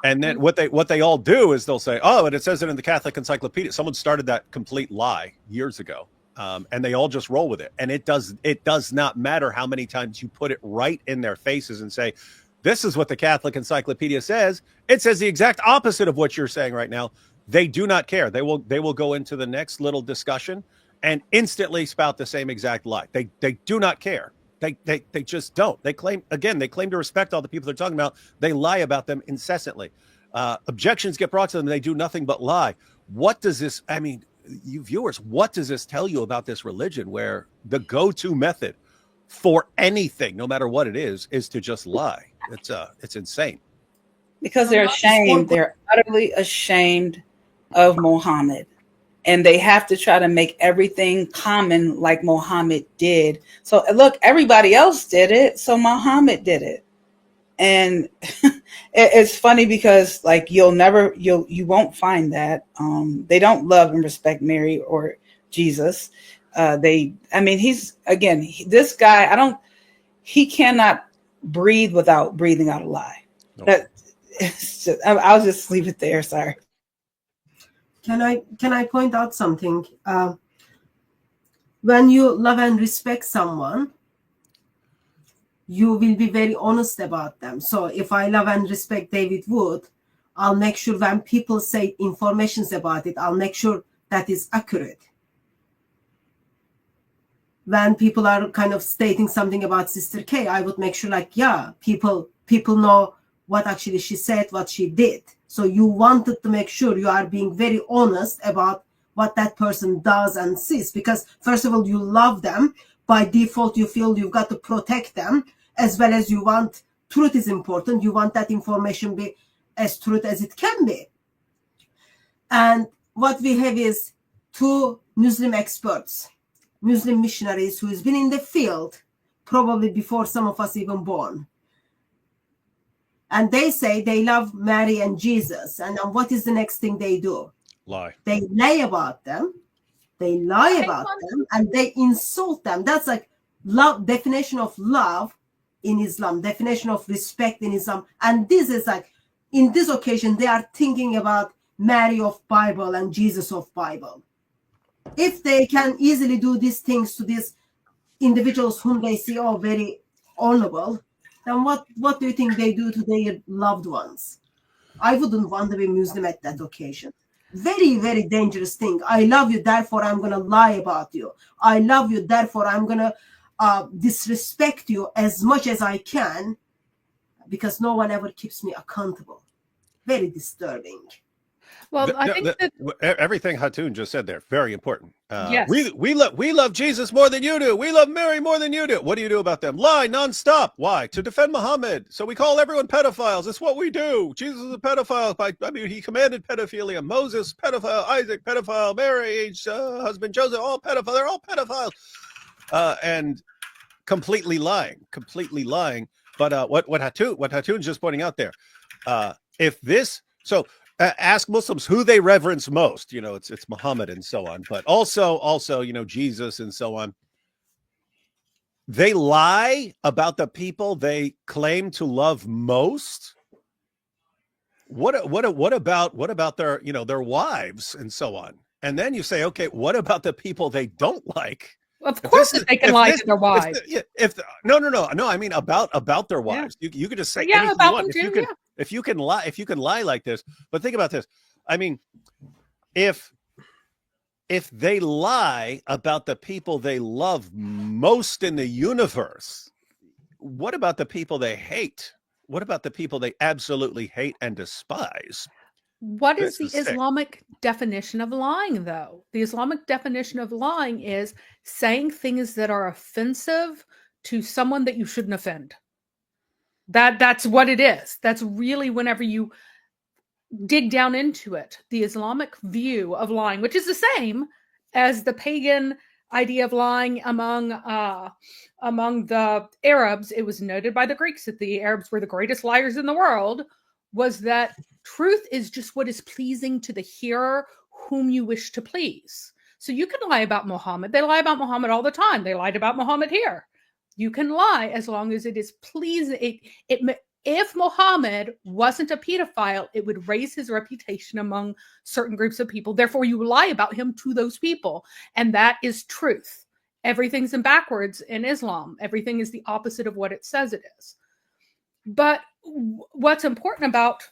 And then what they all do is they'll say, oh, and it says it in the Catholic Encyclopedia. Someone started that complete lie years ago. And they all just roll with it. And it does not matter how many times you put it right in their faces and say, this is what the Catholic Encyclopedia says. It says the exact opposite of what you're saying right now. They do not care. They will go into the next little discussion and instantly spout the same exact lie. They do not care. They just don't. They claim to respect all the people they're talking about. They lie about them incessantly. Objections get brought to them. And they do nothing but lie. What does this, I mean, you viewers, what does this tell you about this religion where the go-to method for anything, no matter what it is to just lie? It's insane. Because they're ashamed. They're utterly ashamed of Muhammad. And they have to try to make everything common like Muhammad did. So look, everybody else did it, so Muhammad did it. And it's funny because like you won't find that. They don't love and respect Mary or Jesus. This guy, he cannot breathe without breathing out a lie. Nope. I'll just leave it there. Sorry. Can I point out something? When you love and respect someone, you will be very honest about them. So if I love and respect David Wood, I'll make sure when people say informations about it, I'll make sure that is accurate. When people are kind of stating something about Sister K, I would make sure people know what actually she said, what she did. So you wanted to make sure you are being very honest about what that person does and sees, because first of all, you love them. By default, you feel you've got to protect them, as well as you want truth is important. You want that information be as truth as it can be. And what we have is two Muslim experts, Muslim missionaries who has been in the field probably before some of us even born. And they say they love Mary and Jesus. And then what is the next thing they do? Lie. They lie about them. They lie about them and they insult them. That's like love, definition of love in Islam, definition of respect in Islam. And this is like, in this occasion, they are thinking about Mary of Bible and Jesus of Bible. If they can easily do these things to these individuals whom they see very honorable, then what do you think they do to their loved ones? I wouldn't want to be Muslim at that occasion. Very, very dangerous thing. I love you, therefore I'm going to lie about you. I love you, therefore I'm going to disrespect you as much as I can, because no one ever keeps me accountable. Very disturbing. Well, I think that everything Hatun just said there, very important. Yes. We love Jesus more than you do. We love Mary more than you do. What do you do about them? Lie nonstop. Why? To defend Muhammad. So we call everyone pedophiles. That's what we do. Jesus is a pedophile. He commanded pedophilia. Moses, pedophile. Isaac, pedophile. Mary, husband Joseph, all pedophile. They're all pedophiles. And completely lying. But what Hatun's just pointing out there, ask Muslims who they reverence most. It's Muhammad and so on, but also, Jesus and so on. They lie about the people they claim to love most. What about their wives and so on? And then you say, okay, what about the people they don't like? Of course, they can lie to their wives. No. I mean about their wives. You could just say anything you want. If you can lie like this. But think about this. I mean, if they lie about the people they love most in the universe, what about the people they hate? What about the people they absolutely hate and despise? What is the Islamic definition of lying, though? The Islamic definition of lying is saying things that are offensive to someone that you shouldn't offend. That's what it is. That's really, whenever you dig down into it, the Islamic view of lying, which is the same as the pagan idea of lying among the Arabs. It was noted by the Greeks that the Arabs were the greatest liars in the world, was that truth is just what is pleasing to the hearer whom you wish to please. So you can lie about Muhammad. They lie about Muhammad all the time. They lied about Muhammad here. You can lie as long as it is pleasing. If Muhammad wasn't a pedophile, it would raise his reputation among certain groups of people. Therefore, you lie about him to those people. And that is truth. Everything's in backwards in Islam. Everything is the opposite of what it says it is. But what's important about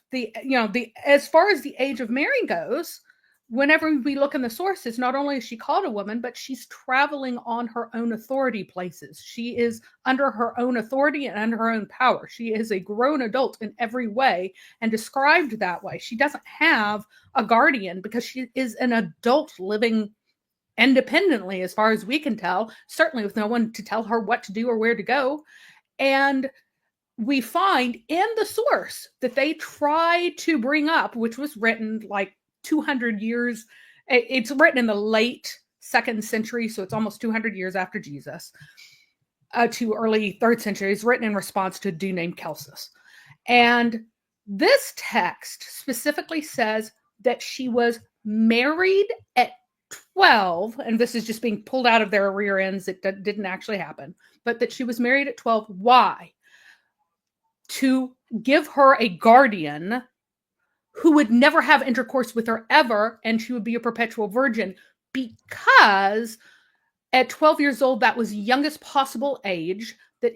as far as the age of Mary goes, whenever we look in the sources, not only is she called a woman, but she's traveling on her own authority places. She is under her own authority and under her own power. She is a grown adult in every way and described that way. She doesn't have a guardian because she is an adult living independently, as far as we can tell, certainly with no one to tell her what to do or where to go. And we find in the source that they try to bring up, which was written like 200 years. It's written in the late 2nd century, so it's almost 200 years after Jesus, to early 3rd century. It's written in response to a dude named Celsus. And this text specifically says that she was married at 12, and this is just being pulled out of their rear ends. It didn't actually happen, but that she was married at 12. Why? To give her a guardian who would never have intercourse with her ever, and she would be a perpetual virgin, because at 12 years old, that was the youngest possible age that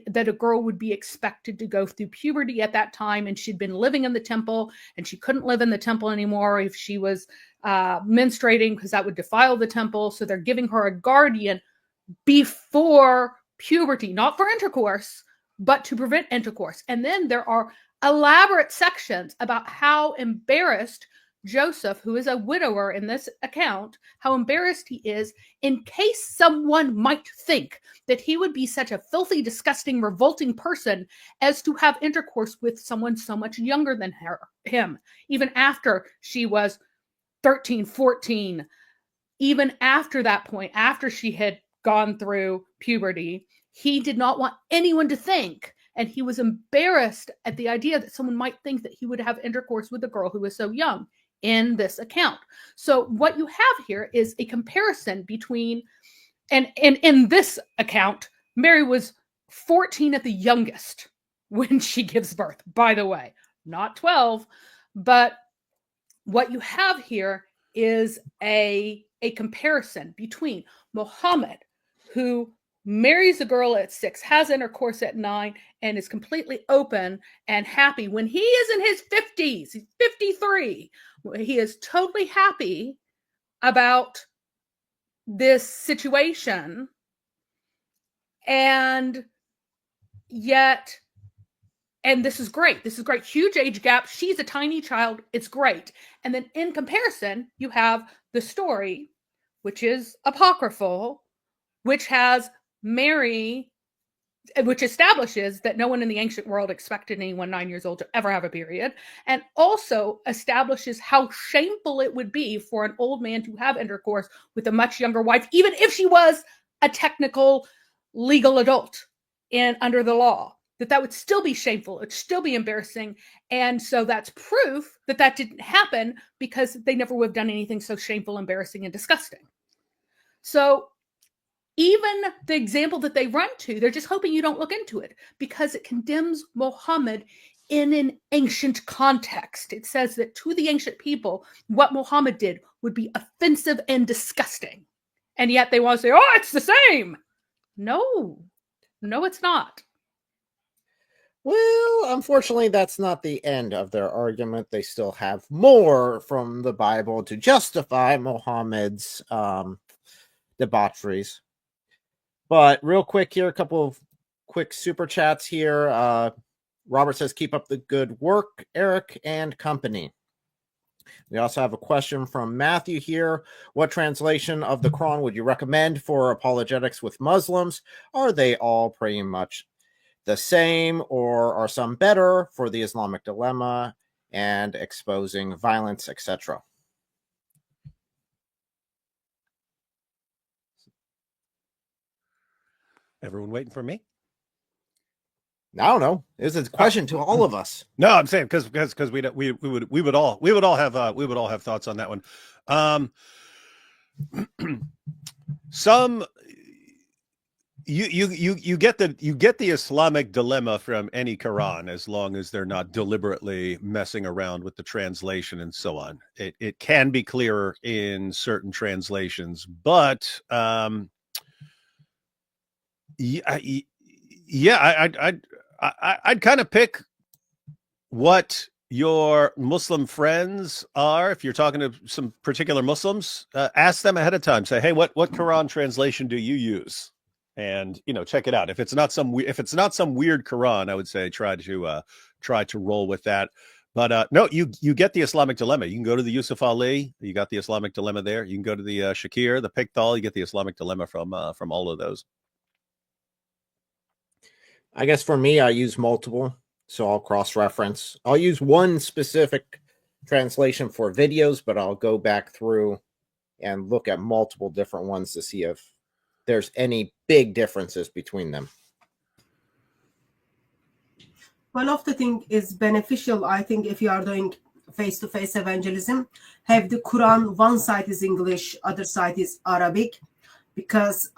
that a girl would be expected to go through puberty at that time. And she'd been living in the temple, and she couldn't live in the temple anymore if she was menstruating, because that would defile the temple. So they're giving her a guardian before puberty, not for intercourse, but to prevent intercourse. And then there are elaborate sections about how embarrassed Joseph, who is a widower in this account, how embarrassed he is in case someone might think that he would be such a filthy, disgusting, revolting person as to have intercourse with someone so much younger than him, even after she was 13, 14, even after that point, after she had gone through puberty. He did not want anyone to think, and he was embarrassed at the idea that someone might think that he would have intercourse with a girl who was so young in this account. So what you have here is a comparison between, and in this account, Mary was 14 at the youngest when she gives birth, by the way, not 12. But what you have here is a comparison between Muhammad, who marries a girl at 6, has intercourse at 9, and is completely open and happy when he is in his 50s. He's 53. He is totally happy about this situation. And yet, and this is great. This is great. Huge age gap. She's a tiny child. It's great. And then in comparison, you have the story, which is apocryphal, which has Mary, which establishes that no one in the ancient world expected anyone 9 years old to ever have a period, and also establishes how shameful it would be for an old man to have intercourse with a much younger wife, even if she was a technical legal adult and under the law, that would still be shameful. It'd still be embarrassing. And so that's proof that didn't happen, because they never would have done anything so shameful, embarrassing, and disgusting. So even the example that they run to, they're just hoping you don't look into it, because it condemns Muhammad in an ancient context. It says that to the ancient people, what Muhammad did would be offensive and disgusting. and yet they want to say, oh, it's the same. No, it's not. Well, unfortunately, that's not the end of their argument. They still have more from the Bible to justify Muhammad's debaucheries. But real quick here, a couple of quick super chats here. Robert says, keep up the good work, Eric and company. We also have a question from Matthew here. What translation of the Quran would you recommend for apologetics with Muslims? Are they all pretty much the same, or are some better for the Islamic dilemma and exposing violence, etc.? Everyone waiting for me? I don't know. It's a question to all of us. No, I'm saying because we would all have thoughts on that one. Some you get the Islamic dilemma from any Quran as long as they're not deliberately messing around with the translation and so on. It can be clearer in certain translations, but I'd kind of pick what your Muslim friends are. If you're talking to some particular Muslims, ask them ahead of time. Say, hey, what Quran translation do you use? And check it out. If it's not some weird Quran, I would say try to roll with that. But no, you get the Islamic dilemma. You can go to the Yusuf Ali. You got the Islamic dilemma there. You can go to the Shakir, the Pickthall. You get the Islamic dilemma from all of those. I guess for me, I use multiple, so I'll cross-reference. I'll use one specific translation for videos, but I'll go back through and look at multiple different ones to see if there's any big differences between them. One of the things is beneficial, I think, if you are doing face-to-face evangelism, have the Quran, one side is English, other side is Arabic, because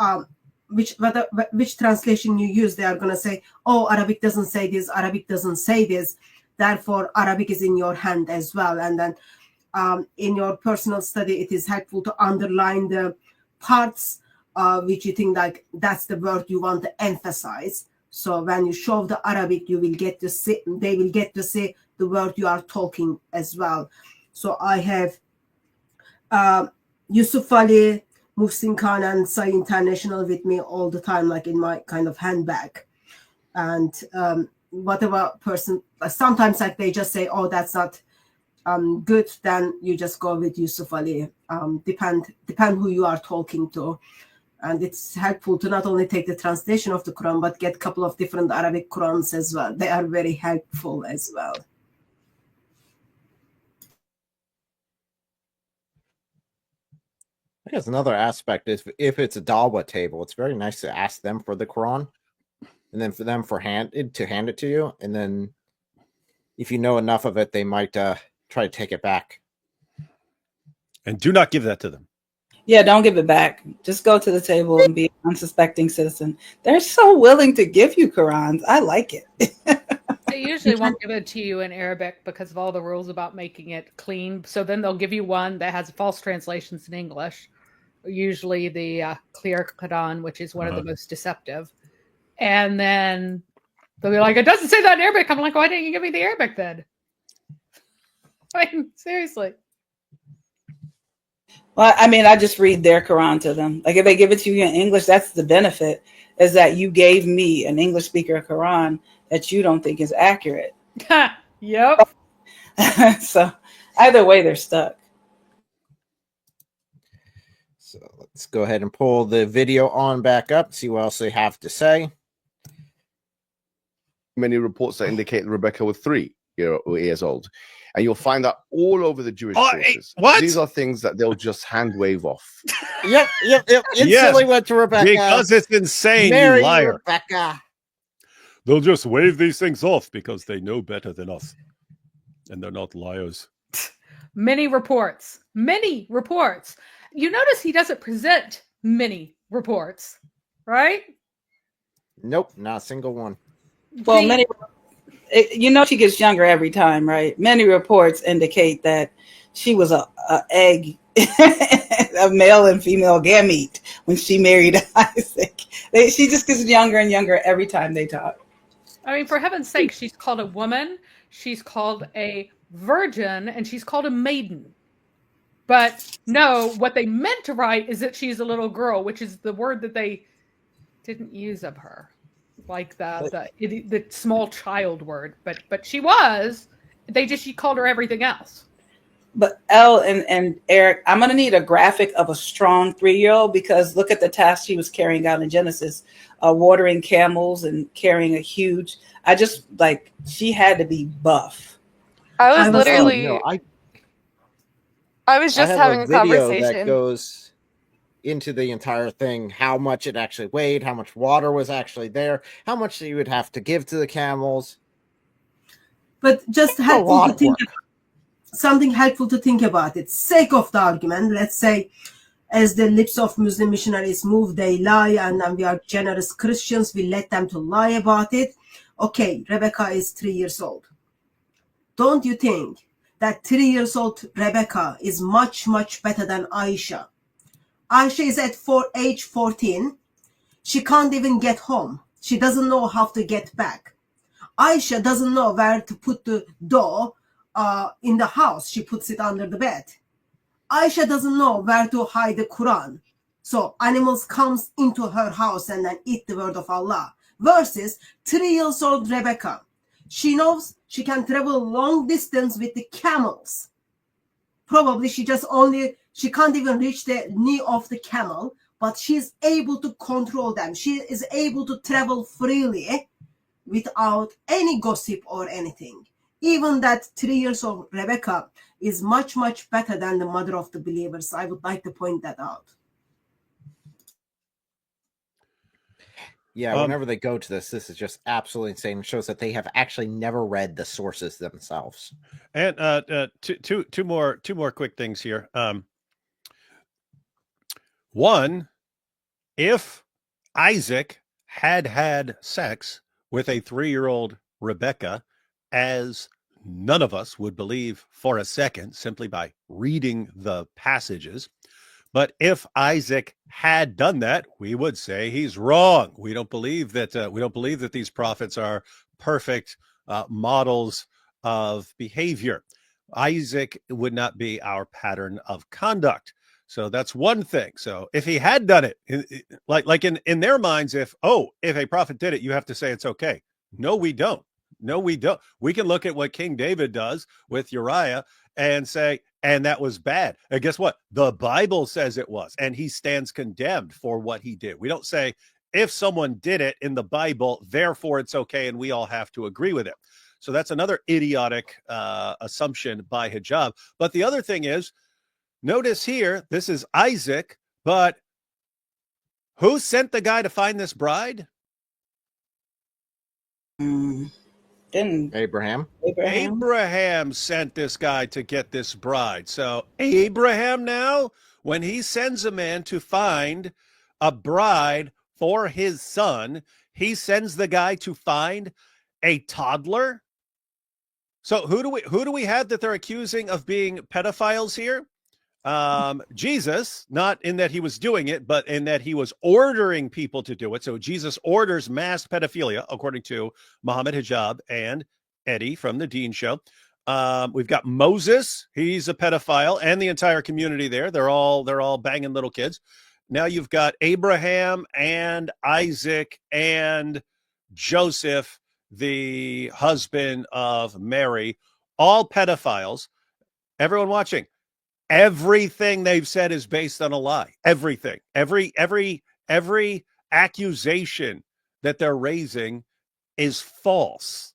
which translation you use, they are going to say, oh, Arabic doesn't say this, Arabic doesn't say this, therefore Arabic is in your hand as well. And then in your personal study, it is helpful to underline the parts which you think like that's the word you want to emphasize. So when you show the Arabic, they will get to see the word you are talking as well. So I have Yusuf Ali, Muhsin Khan, and Sai International with me all the time, like in my kind of handbag. And whatever person, sometimes like they just say, oh, that's not good, then you just go with Yusuf Ali. Depend who you are talking to. And it's helpful to not only take the translation of the Quran, but get a couple of different Arabic Qurans as well. They are very helpful as well. I guess another aspect is if it's a Dawah table, it's very nice to ask them for the Quran, and then for them to hand it to you. And then if you know enough of it, they might try to take it back. And do not give that to them. Yeah, don't give it back. Just go to the table and be an unsuspecting citizen. They're so willing to give you Qurans. I like it. They usually won't give it to you in Arabic because of all the rules about making it clean. So then they'll give you one that has false translations in English, usually the clear Quran, which is one of the most deceptive. And then they'll be like, it doesn't say that in Arabic. I'm like, why didn't you give me the Arabic then? I mean, seriously. Well, I mean, I just read their Quran to them. Like if they give it to you in English, that's the benefit, is that you gave me, an English speaker, a Quran that you don't think is accurate. Yep. So either way, they're stuck. So let's go ahead and pull the video on back up, see what else they have to say. Many reports that indicate that Rebecca was 3 years old. And you'll find that all over the Jewish sources. What? These are things that they'll just hand wave off. Yep. Instantly went to Rebecca. Because it's insane, Marry you liar. Rebecca. They'll just wave these things off because they know better than us. And they're not liars. Many reports. You notice he doesn't present many reports, right? Nope, not a single one. Well, she gets younger every time, right? Many reports indicate that she was a egg a male and female gamete when she married Isaac. She just gets younger and younger every time they talk. I mean, for heaven's sake, she's called a woman, she's called a virgin, and she's called a maiden. But no, what they meant to write is that she's a little girl, which is the word that they didn't use of her, like the small child word. But she was. She called her everything else. But Elle and Eric, I'm gonna need a graphic of a strong 3-year-old, because look at the task she was carrying out in Genesis, watering camels and carrying a huge. She had to be buff. I was literally. I was just having a video conversation that goes into the entire thing, how much it actually weighed, how much water was actually there, how much you would have to give to the camels. But just helpful to think about, something helpful to think about it. Sake of the argument, let's say, as the lips of Muslim missionaries move, they lie, and then we are generous Christians, we let them to lie about it. Okay, Rebecca is 3 years old. Don't you think that 3 years old Rebecca is much, much better than Aisha? Aisha is at age 14. She can't even get home. She doesn't know how to get back. Aisha doesn't know where to put the door in the house. She puts it under the bed. Aisha doesn't know where to hide the Quran. So animals comes into her house and then eat the word of Allah. Versus 3 years old Rebecca. She knows she can travel long distance with the camels. Probably she can't even reach the knee of the camel, but she's able to control them. She is able to travel freely without any gossip or anything. Even that 3 years old Rebecca is much, much better than the mother of the believers. I would like to point that out. Yeah, whenever they go to this is just absolutely insane. It shows that they have actually never read the sources themselves. And two more quick things here. One, if Isaac had sex with a 3-year-old Rebecca, as none of us would believe for a second simply by reading the passages, but if Isaac had done that, we would say he's wrong. We don't believe that these prophets are perfect models of behavior. Isaac would not be our pattern of conduct. So that's one thing. So if he had done it, like in their minds, if a prophet did it, you have to say it's okay. No, we don't. No, we don't. We can look at what King David does with Uriah and say, and that was bad. And guess what? The Bible says it was, and he stands condemned for what he did. We don't say, if someone did it in the Bible, therefore it's okay, and we all have to agree with it. So that's another idiotic assumption by Hijab. But the other thing is, notice here, this is Isaac, but who sent the guy to find this bride? Abraham. Abraham sent this guy to get this bride. So Abraham now, when he sends a man to find a bride for his son, he sends the guy to find a toddler. So who do we have that they're accusing of being pedophiles here? Jesus, not in that he was doing it, but in that he was ordering people to do it. So Jesus orders mass pedophilia, according to Muhammad Hijab and Eddie from the Dean Show. We've got Moses, he's a pedophile, and the entire community there. They're all banging little kids. Now you've got Abraham and Isaac and Joseph, the husband of Mary, all pedophiles. Everyone watching, everything they've said is based on a lie. Everything, every accusation that they're raising is false.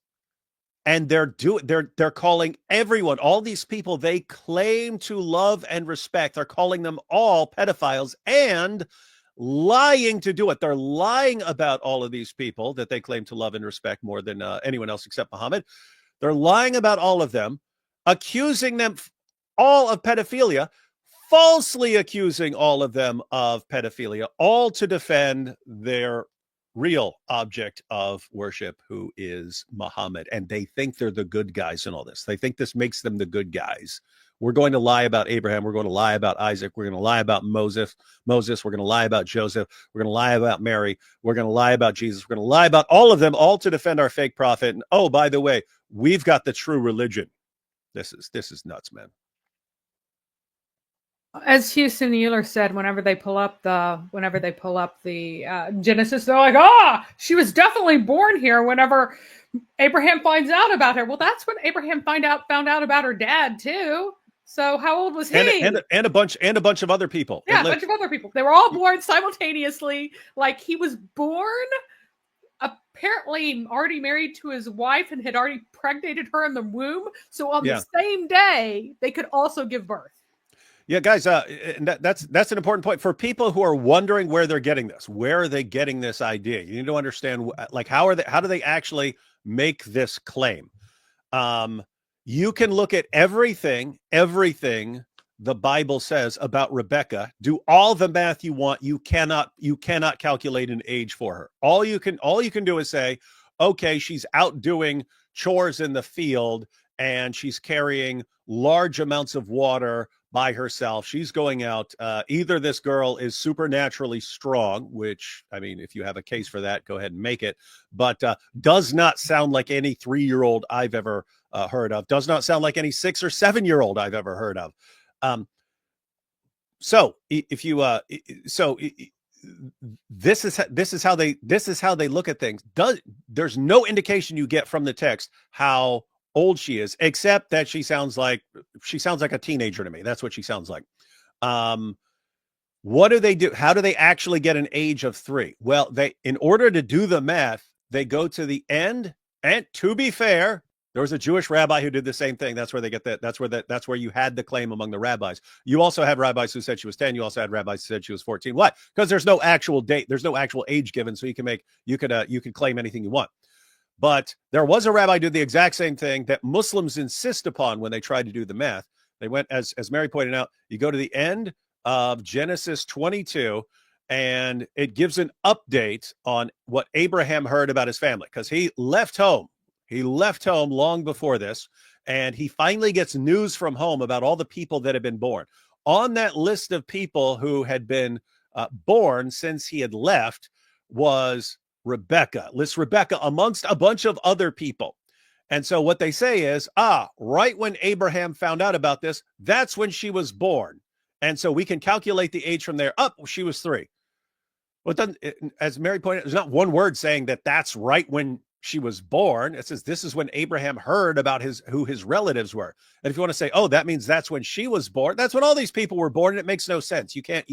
And they're calling everyone, all these people they claim to love and respect, they're calling them all pedophiles and lying to do it. They're lying about all of these people that they claim to love and respect more than anyone else except Muhammad. They're lying about all of them, accusing them all of pedophilia, falsely accusing all of them of pedophilia, all to defend their real object of worship, who is Muhammad. And they think they're the good guys in all this. They think this makes them the good guys We're going to lie about Abraham. We're going to lie about Isaac. We're going to lie about Moses. We're going to lie about Joseph. We're going to lie about Mary. We're going to lie about Jesus. We're going to lie about all of them, all to defend our fake prophet. And oh, by the way, we've got the true religion. This is nuts, man. As Houston Euler said, whenever they pull up the Genesis, they're like, she was definitely born here. Whenever Abraham finds out about her, well, that's when Abraham found out about her dad too. So how old was he? And a bunch of other people. Yeah, a bunch of other people. They were all born simultaneously. Like he was born, apparently already married to his wife and had already impregnated her in the womb. So on the same day, they could also give birth. Yeah, guys, that's an important point for people who are wondering where they're getting this. Where are they getting this idea? You need to understand, like, how do they actually make this claim? You can look at everything the Bible says about Rebecca. Do all the math you want. You cannot calculate an age for her. All you can do is say, okay, she's out doing chores in the field and she's carrying large amounts of water by herself. She's going out. Either this girl is supernaturally strong, which, I mean, if you have a case for that, go ahead and make it, but does not sound like any 3-year-old I've ever heard of. Does not sound like any 6 or 7-year-old I've ever heard of. This is how they look at things. There's no indication you get from the text how old she is, except that she sounds like a teenager to me. That's what she sounds like. What do they do? How do they actually get an age of 3? Well, in order to do the math, they go to the end. And to be fair, there was a Jewish rabbi who did the same thing. That's where they get that. That's where you had the claim among the rabbis. You also had rabbis who said she was 10. You also had rabbis who said she was 14. What? Because there's no actual date. There's no actual age given. So you could claim anything you want. But there was a rabbi who did the exact same thing that Muslims insist upon when they try to do the math. They went, as Mary pointed out, you go to the end of Genesis 22, and it gives an update on what Abraham heard about his family, because he left home. He left home long before this, and he finally gets news from home about all the people that had been born. On that list of people who had been born since he had left was Rebecca. Lists Rebecca amongst a bunch of other people. And so what they say is, right when Abraham found out about this, that's when she was born. And so we can calculate the age from there. She was 3. Well, as Mary pointed out, there's not one word saying that that's right when she was born. It says this is when Abraham heard about who his relatives were. And if you want to say, that means that's when she was born, that's when all these people were born. And it makes no sense. You can't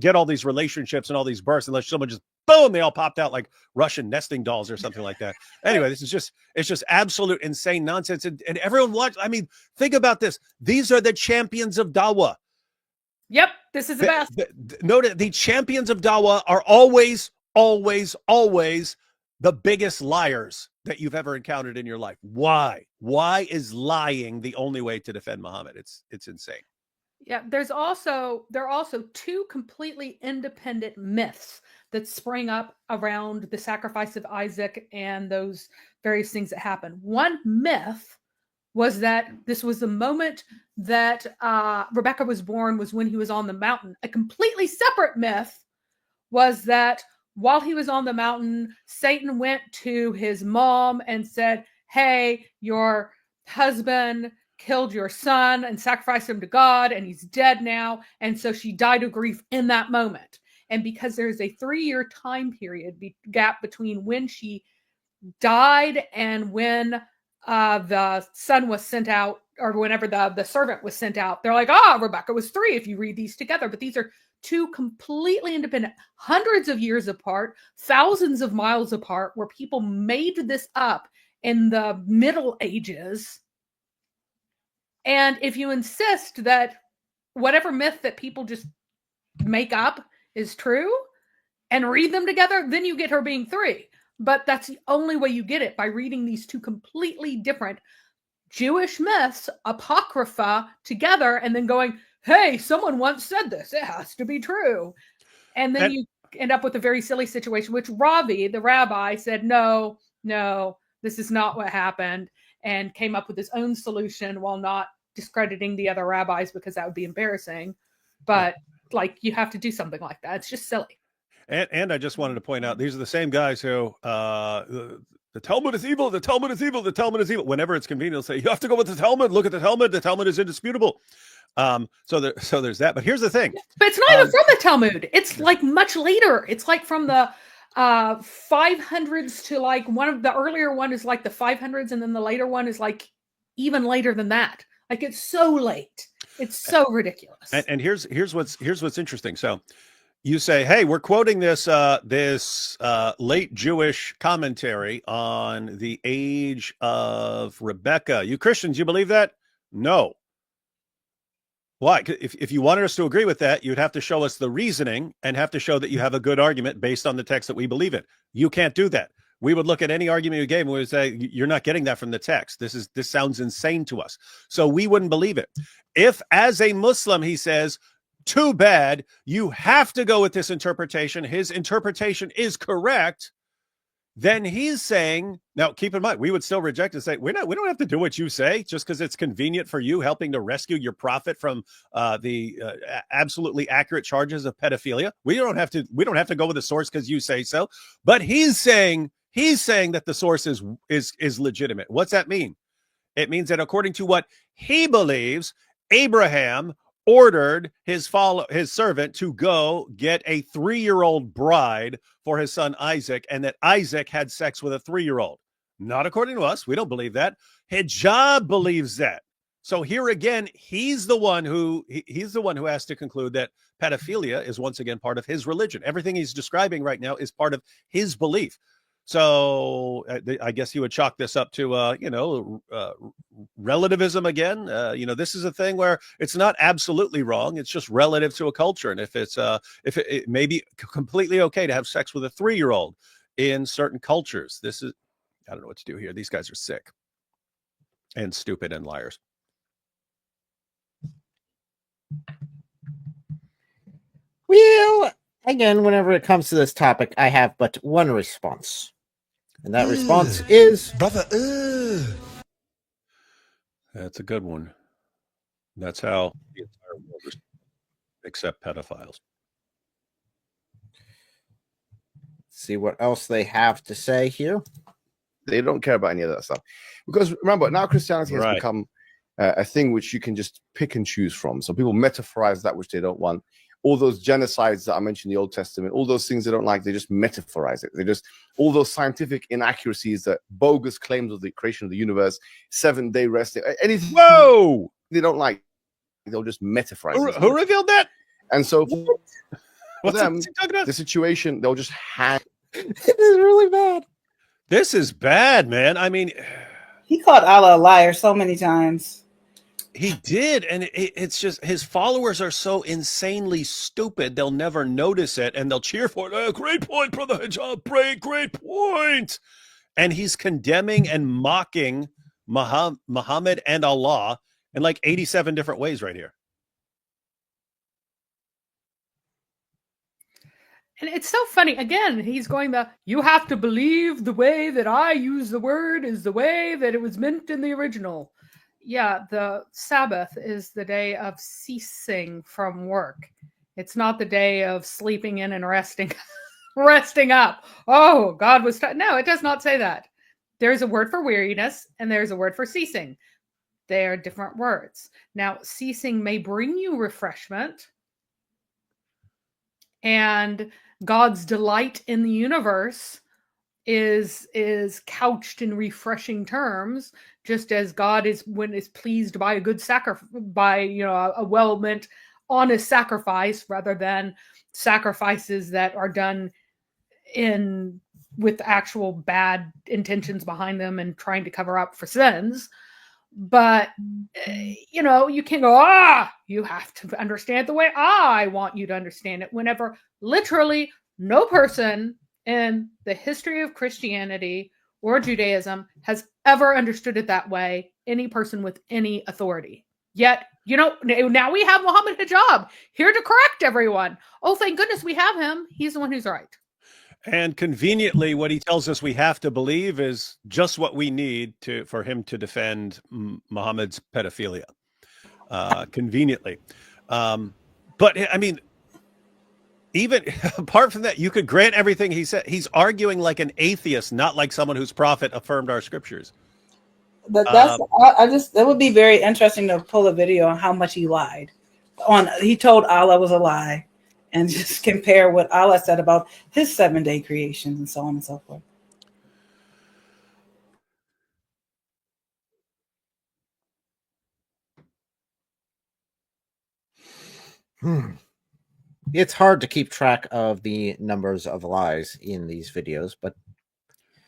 get all these relationships and all these births unless someone just boom, they all popped out like Russian nesting dolls or something like that. Anyway, it's just absolute insane nonsense. And everyone watch. I mean, think about this. These are the champions of Dawa. Yep, this is the best. Note the champions of Dawa are always the biggest liars that you've ever encountered in your life. Why? Why is lying the only way to defend Muhammad? It's insane. Yeah, there are also 2 completely independent myths that spring up around the sacrifice of Isaac and those various things that happened. One myth was that this was the moment that Rebecca was born, was when he was on the mountain. A completely separate myth was that while he was on the mountain, Satan went to his mom and said, hey, your husband killed your son and sacrificed him to God, and he's dead now. And so she died of grief in that moment. And because there's a 3-year time period gap between when she died and when the son was sent out, or whenever the servant was sent out, they're like, Rebecca was 3 if you read these together. But these are 2 completely independent, hundreds of years apart, thousands of miles apart, where people made this up in the Middle Ages. And if you insist that whatever myth that people just make up is true and read them together, then you get her being 3. But that's the only way you get it, by reading these 2 completely different Jewish myths, apocrypha, together, and then going, hey, someone once said this, it has to be true. And then you end up with a very silly situation, which Ravi, the rabbi, said, no, this is not what happened, and came up with his own solution while not discrediting the other rabbis because that would be embarrassing. But like, you have to do something like that. It's just silly. And I just wanted to point out, these are the same guys who the Talmud is evil, the Talmud is evil, the Talmud is evil. Whenever it's convenient, they'll say, you have to go with the Talmud. Look at the Talmud is indisputable. So there's that. But here's the thing. But it's not even from the Talmud. It's like much later. It's like from the 500s to like one of the earlier one is like the 500s, and then the later one is like even later than that. Like, it's so late. It's so ridiculous. And here's what's interesting. So you say, hey, we're quoting this late Jewish commentary on the age of Rebecca. You Christians, you believe that? No. Why? If you wanted us to agree with that, you'd have to show us the reasoning and have to show that you have a good argument based on the text that we believe in. You can't do that. We would look at any argument you gave and we would say, you're not getting that from the text. This sounds insane to us. So we wouldn't believe it. If, as a Muslim, he says, too bad, you have to go with this interpretation, his interpretation is correct, then he's saying, now keep in mind, we would still reject and say, we don't have to do what you say just because it's convenient for you, helping to rescue your prophet from the absolutely accurate charges of pedophilia. We don't have to go with the source because you say so. But he's saying that the source is legitimate. What's that mean? It means that according to what he believes, Abraham ordered his servant to go get a 3-year-old bride for his son Isaac, and that Isaac had sex with a 3-year-old. Not according to us. We don't believe that. Hijab believes that. So here again, he's the one who has to conclude that pedophilia is once again part of his religion. Everything he's describing right now is part of his belief. So I guess you would chalk this up to, relativism again. This is a thing where it's not absolutely wrong. It's just relative to a culture. And if it may be completely okay to have sex with a 3-year-old in certain cultures, I don't know what to do here. These guys are sick and stupid and liars. Well, again, whenever it comes to this topic, I have but one response. And that response is... Brother, That's a good one. That's how the entire world is, except pedophiles. See what else they have to say here. They don't care about any of that stuff. Because remember, now Christianity has become a thing which you can just pick and choose from. So people metaphorize that which they don't want. All those genocides that I mentioned in the Old Testament, all those things they don't like, they just metaphorize it. All those scientific inaccuracies, that bogus claims of the creation of the universe, 7-day rest, anything they don't like, they'll just metaphorize. Who revealed that? And so for them, the situation, they'll just hang. It is really bad. This is bad, man. I mean, he called Allah a liar so many times. He did, and it's just his followers are so insanely stupid they'll never notice it, and they'll cheer for it. Oh, great point, Brother Hijab. Great point. And he's condemning and mocking Muhammad and Allah in like 87 different ways right here. And it's so funny. Again, he's going you have to believe the way that I use the word is the way that it was meant in the original. Yeah, the Sabbath is the day of ceasing from work. It's not the day of sleeping in and resting up. Oh, God was... No, it does not say that. There's a word for weariness and there's a word for ceasing. They are different words. Now, ceasing may bring you refreshment, and God's delight in the universe is couched in refreshing terms, just as God is pleased by a good sacrifice, by a well-meant, honest sacrifice, rather than sacrifices that are done with actual bad intentions behind them and trying to cover up for sins. But you can't go, you have to understand the way I want you to understand it, whenever literally no person in the history of Christianity or Judaism has ever understood it that way, any person with any authority. Yet, now we have Muhammad Hijab here to correct everyone. Oh, thank goodness we have him. He's the one who's right. And conveniently, what he tells us we have to believe is just what we need for him to defend Muhammad's pedophilia. conveniently. But I mean, even apart from that, you could grant everything he said. He's arguing like an atheist, not like someone whose prophet affirmed our scriptures. But that would be very interesting to pull a video on how much he lied. He told Allah was a lie, and just compare what Allah said about his 7-day creations and so on and so forth. It's hard to keep track of the numbers of lies in these videos, but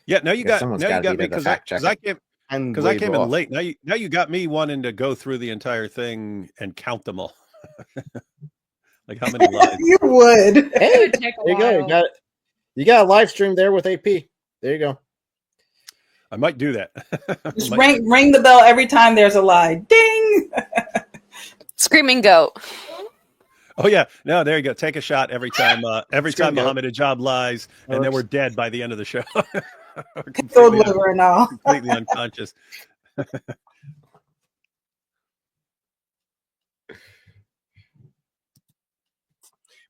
yeah, now you got me because I came in late. Now you got me wanting to go through the entire thing and count them all. Like how many lies? You would. Hey, there you go. You got a live stream there with AP. There you go. I might do that. Just ring the bell every time there's a lie. Ding. Screaming goat. Oh yeah, no, there you go. Take a shot every time. Every time Muhammad Hijab lies, and then we're dead by the end of the show. Throw liver and all. Completely unconscious.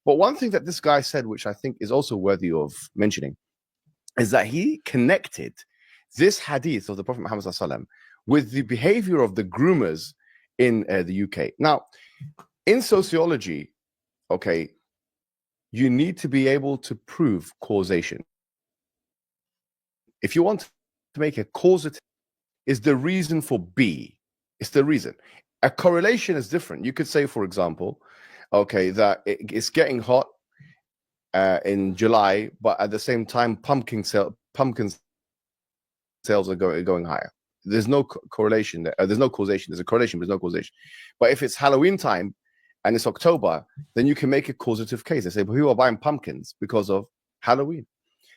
But one thing that this guy said, which I think is also worthy of mentioning, is that he connected this hadith of the Prophet Muhammad ﷺ with the behavior of the groomers in the UK. Now, in sociology, okay, you need to be able to prove causation. If you want to make a causative, is the reason for B. It's the reason. A correlation is different. You could say, for example, okay, that it's getting hot in July, but at the same time, pumpkin sales are going higher. There's no correlation there. There's no causation. There's a correlation, but there's no causation. But if it's Halloween time and it's October, then you can make a causative case. They say, well, people are buying pumpkins because of Halloween.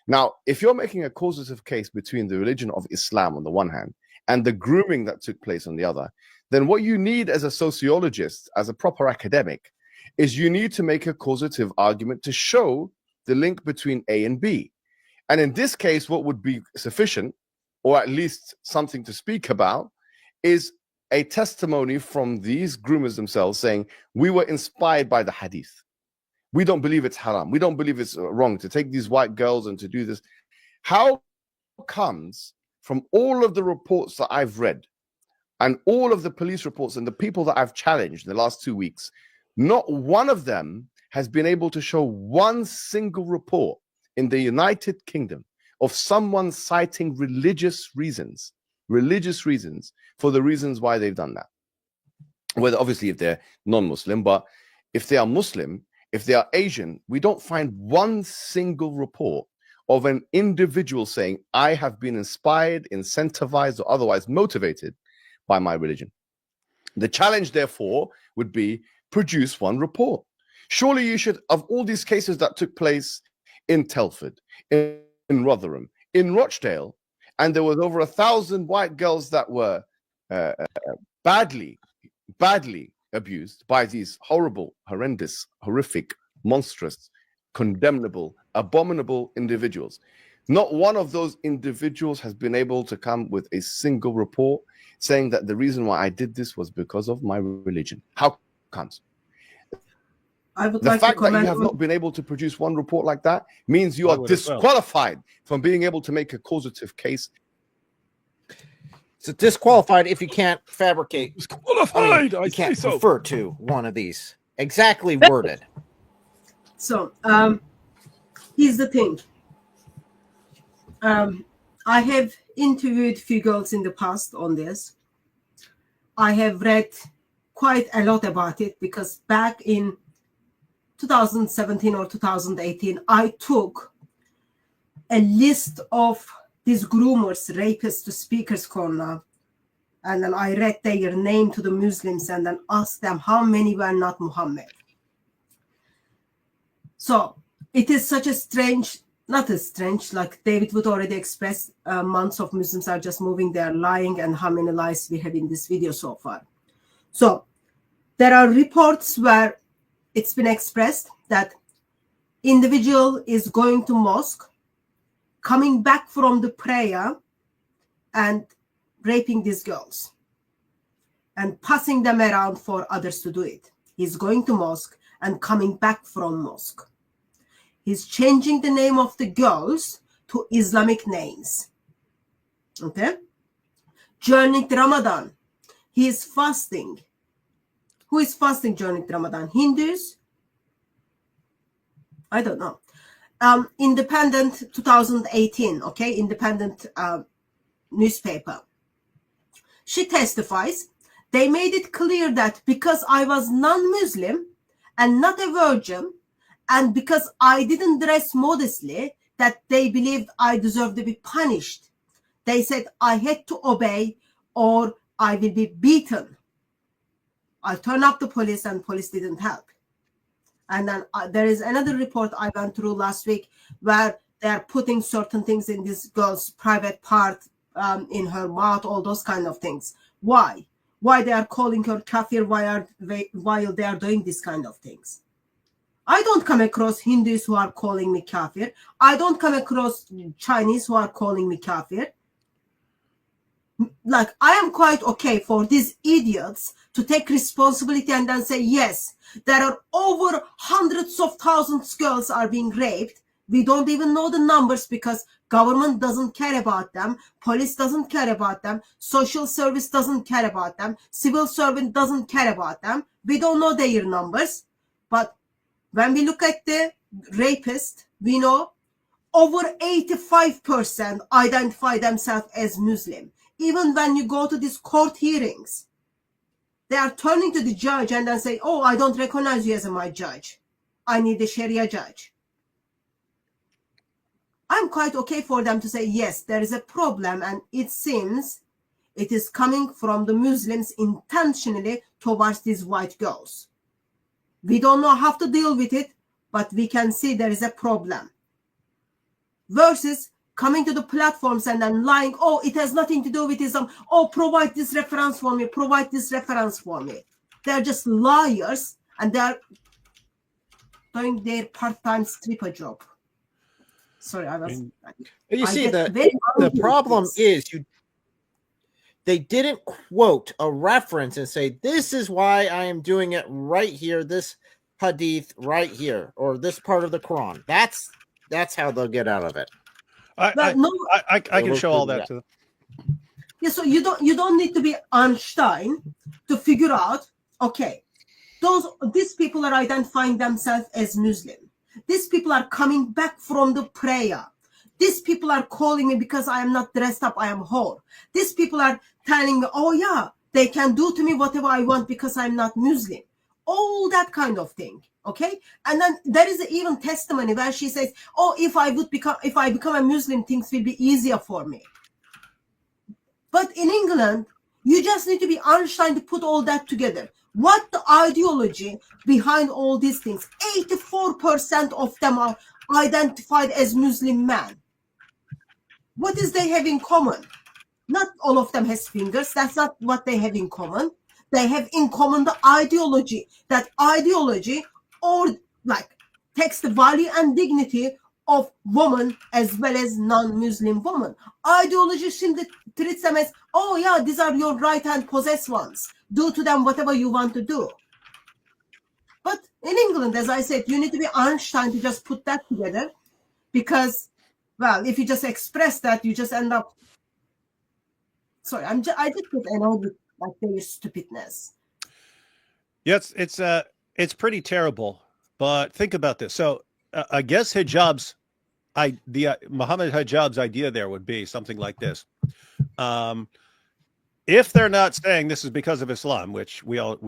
Now, if you're making a causative case between the religion of Islam on the one hand and the grooming that took place on the other, then what you need as a sociologist, as a proper academic, is you need to make a causative argument to show the link between A and B. And in this case, what would be sufficient, or at least something to speak about, is a testimony from these groomers themselves saying, we were inspired by the hadith. We don't believe it's haram. We don't believe it's wrong to take these white girls and to do this. How comes from all of the reports that I've read and all of the police reports and the people that I've challenged in the last 2 weeks, not one of them has been able to show one single report in the United Kingdom of someone citing religious reasons for the reasons why they've done that. Whether obviously if they're non-Muslim, but if they are Muslim, if they are Asian, we don't find one single report of an individual saying, I have been inspired, incentivized, or otherwise motivated by my religion. The challenge, therefore, would be produce one report. Surely you should, of all these cases that took place in Telford, in Rotherham, in Rochdale, and there was over 1,000 white girls that were badly abused by these horrible, horrendous, horrific, monstrous, condemnable, abominable individuals. Not one of those individuals has been able to come with a single report saying that the reason why I did this was because of my religion. How comes? I would the like fact to comment that you have not been able to produce one report like that means you are disqualified from being able to make a causative case. So disqualified if you can't fabricate. Disqualified. You can't refer to one of these exactly worded. So here's the thing. I have interviewed few girls in the past on this. I have read quite a lot about it because back in 2017 or 2018, I took a list of these groomers, rapists to Speaker's Corner, and then I read their name to the Muslims and then asked them how many were not Muhammad. So it is such a strange, not as strange, like David would already express, months of Muslims are just moving, they're lying, and how many lies we have in this video so far. So there are reports where it's been expressed that individual is going to mosque, coming back from the prayer and raping these girls. and passing them around for others to do it. He's going to mosque and coming back from mosque. He's changing the name of the girls to Islamic names. Okay? During Ramadan, he is fasting. Who is fasting during Ramadan? Hindus? I don't know. Independent 2018, okay? Independent newspaper. She testifies, they made it clear that because I was non-Muslim and not a virgin, and because I didn't dress modestly, that they believed I deserved to be punished. They said I had to obey or I will be beaten. I turned up the police and police didn't help. And then there is another report I went through last week where they're putting certain things in this girl's private part, in her mouth, all those kind of things. Why? Why they are calling her kafir while they are doing this kind of things? I don't come across Hindus who are calling me kafir. I don't come across Chinese who are calling me kafir. Like, I am quite okay for these idiots to take responsibility and then say, yes, there are over hundreds of thousands of girls are being raped. We don't even know the numbers because government doesn't care about them. Police doesn't care about them. Social service doesn't care about them. Civil servant doesn't care about them. We don't know their numbers. But when we look at the rapist, we know over 85% identify themselves as Muslim. Even when you go to these court hearings, they are turning to the judge and then say, oh, I don't recognize you as my judge. I need a Sharia judge. I'm quite okay for them to say, yes, there is a problem, and it seems it is coming from the Muslims intentionally towards these white girls. We don't know how to deal with it, but we can see there is a problem. Versus coming to the platforms and then lying, oh, it has nothing to do with Islam. Oh, provide this reference for me, provide this reference for me. They're just liars, and they're doing their part-time stripper job. Sorry, I was. You see, the problem is they didn't quote a reference and say, this is why I am doing it right here, this hadith right here, or this part of the Quran. That's how they'll get out of it. I can show all that to them. Yeah, so you don't need to be Einstein to figure out, okay, these people are identifying themselves as Muslim. These people are coming back from the prayer. These people are calling me because I am not dressed up, I am whore. These people are telling me, oh yeah, they can do to me whatever I want because I'm not Muslim. All that kind of thing. Okay. And then there is even testimony where she says, oh, if I become a Muslim, things will be easier for me. But in England, you just need to be Einstein to put all that together. What the ideology behind all these things? 84% of them are identified as Muslim men. What is they have in common? Not all of them has fingers. That's not what they have in common. They have in common the ideology. That ideology, or like, takes the value and dignity of woman as well as non-Muslim woman. Ideology simply treats them as, oh yeah, these are your right hand possessed ones. Do to them whatever you want to do. But in England, as I said, you need to be Einstein to just put that together, because, well, if you just express that, you just end up. Sorry, I just get annoyed with like their stupidness. Yes, it's pretty terrible. But think about this. So I guess Muhammad Hijab's idea there would be something like this. If they're not saying this is because of Islam, which we all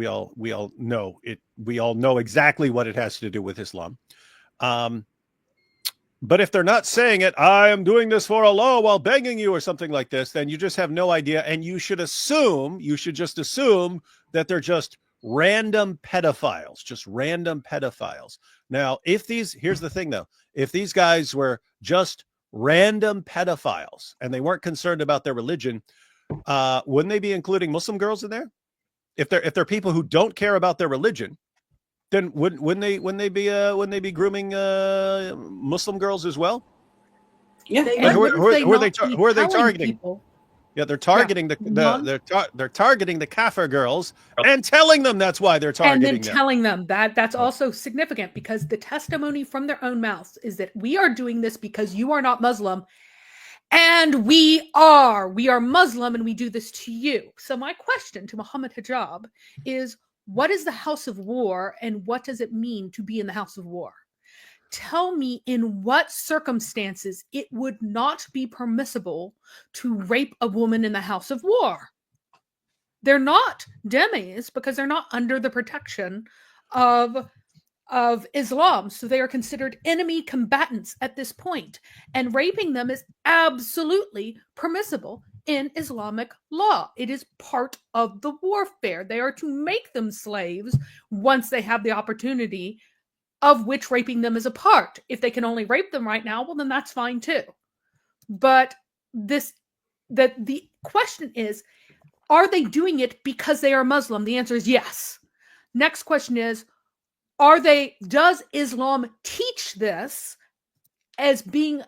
know it, we all know exactly what it has to do with Islam. But if they're not saying it, I am doing this for Allah while begging you or something like this, then you just have no idea. And you should just assume that they're just random pedophiles, Now, here's the thing though, if these guys were just random pedophiles and they weren't concerned about their religion, wouldn't they be including Muslim girls in there? If they're people who don't care about their religion, then wouldn't they be grooming Muslim girls as well? Yeah. And who are they targeting? People? Yeah, they're targeting they're targeting the kafir girls and telling them that's why they're targeting and then them. telling them that's also significant, because the testimony from their own mouths is that we are doing this because you are not Muslim, and we are Muslim, and we do this to you. So my question to Muhammad Hijab is, what is the house of war, and what does it mean to be in the house of war? Tell me in what circumstances it would not be permissible to rape a woman in the house of war. They're not dhimmis because they're not under the protection of Islam. So they are considered enemy combatants at this point. And raping them is absolutely permissible in Islamic law. It is part of the warfare. They are to make them slaves once they have the opportunity, of which raping them is a part. If they can only rape them right now, well, then that's fine too. But the question is, are they doing it because they are Muslim? The answer is yes. Next question is, does Islam teach this as being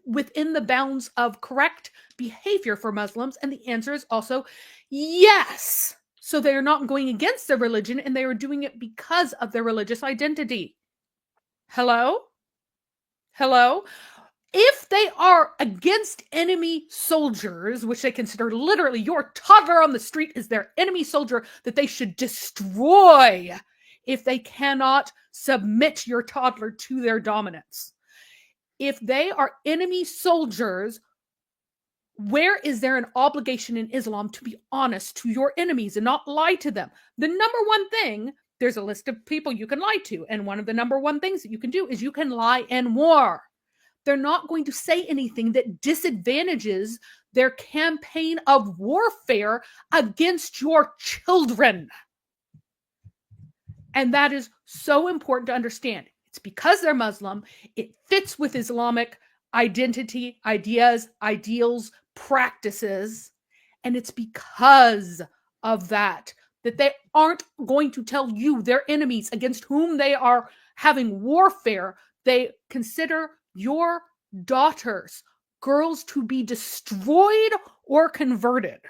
within the bounds of correct behavior for Muslims? And the answer is also yes. So they are not going against their religion, and they are doing it because of their religious identity. Hello? If they are against enemy soldiers, which they consider literally your toddler on the street is their enemy soldier that they should destroy if they cannot submit your toddler to their dominance. If they are enemy soldiers, where is there an obligation in Islam to be honest to your enemies and not lie to them? The number one thing, there's a list of people you can lie to, and one of the number one things that you can do is you can lie in war. They're not going to say anything that disadvantages their campaign of warfare against your children. And that is so important to understand. It's because they're Muslim. It fits with Islamic identity, ideas, ideals, practices. And it's because of that they aren't going to tell you their enemies against whom they are having warfare. They consider your daughters, girls, to be destroyed or converted.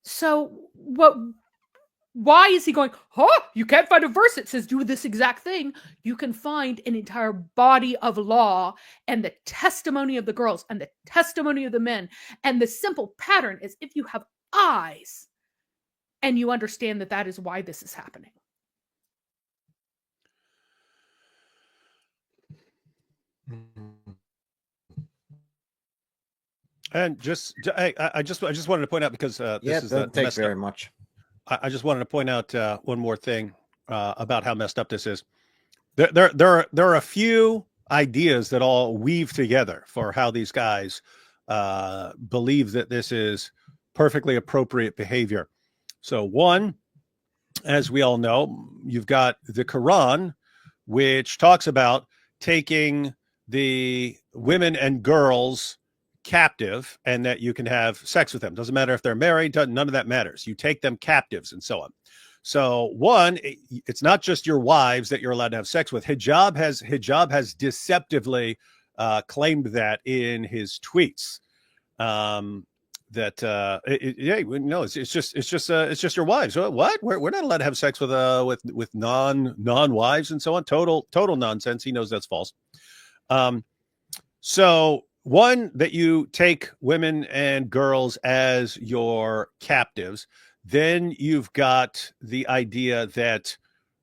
So why is he going, you can't find a verse that says do this exact thing? You can find an entire body of law and the testimony of the girls and the testimony of the men. And the simple pattern is, if you have eyes and you understand that is why this is happening. And I just wanted to point out, because this is doesn't take very much. I just wanted to point out one more thing about how messed up this is. There are a few ideas that all weave together for how these guys believe that this is perfectly appropriate behavior. So one, as we all know, you've got the Quran, which talks about taking the women and girls captive, and that you can have sex with them. Doesn't matter if they're married, none of that matters. You take them captives and so on. So one, it's not just your wives that you're allowed to have sex with. Hijab has deceptively claimed that in his tweets. It's just your wives. What? We're not allowed to have sex with non-wives and so on. Total nonsense. He knows that's false. So one, that you take women and girls as your captives. Then you've got the idea that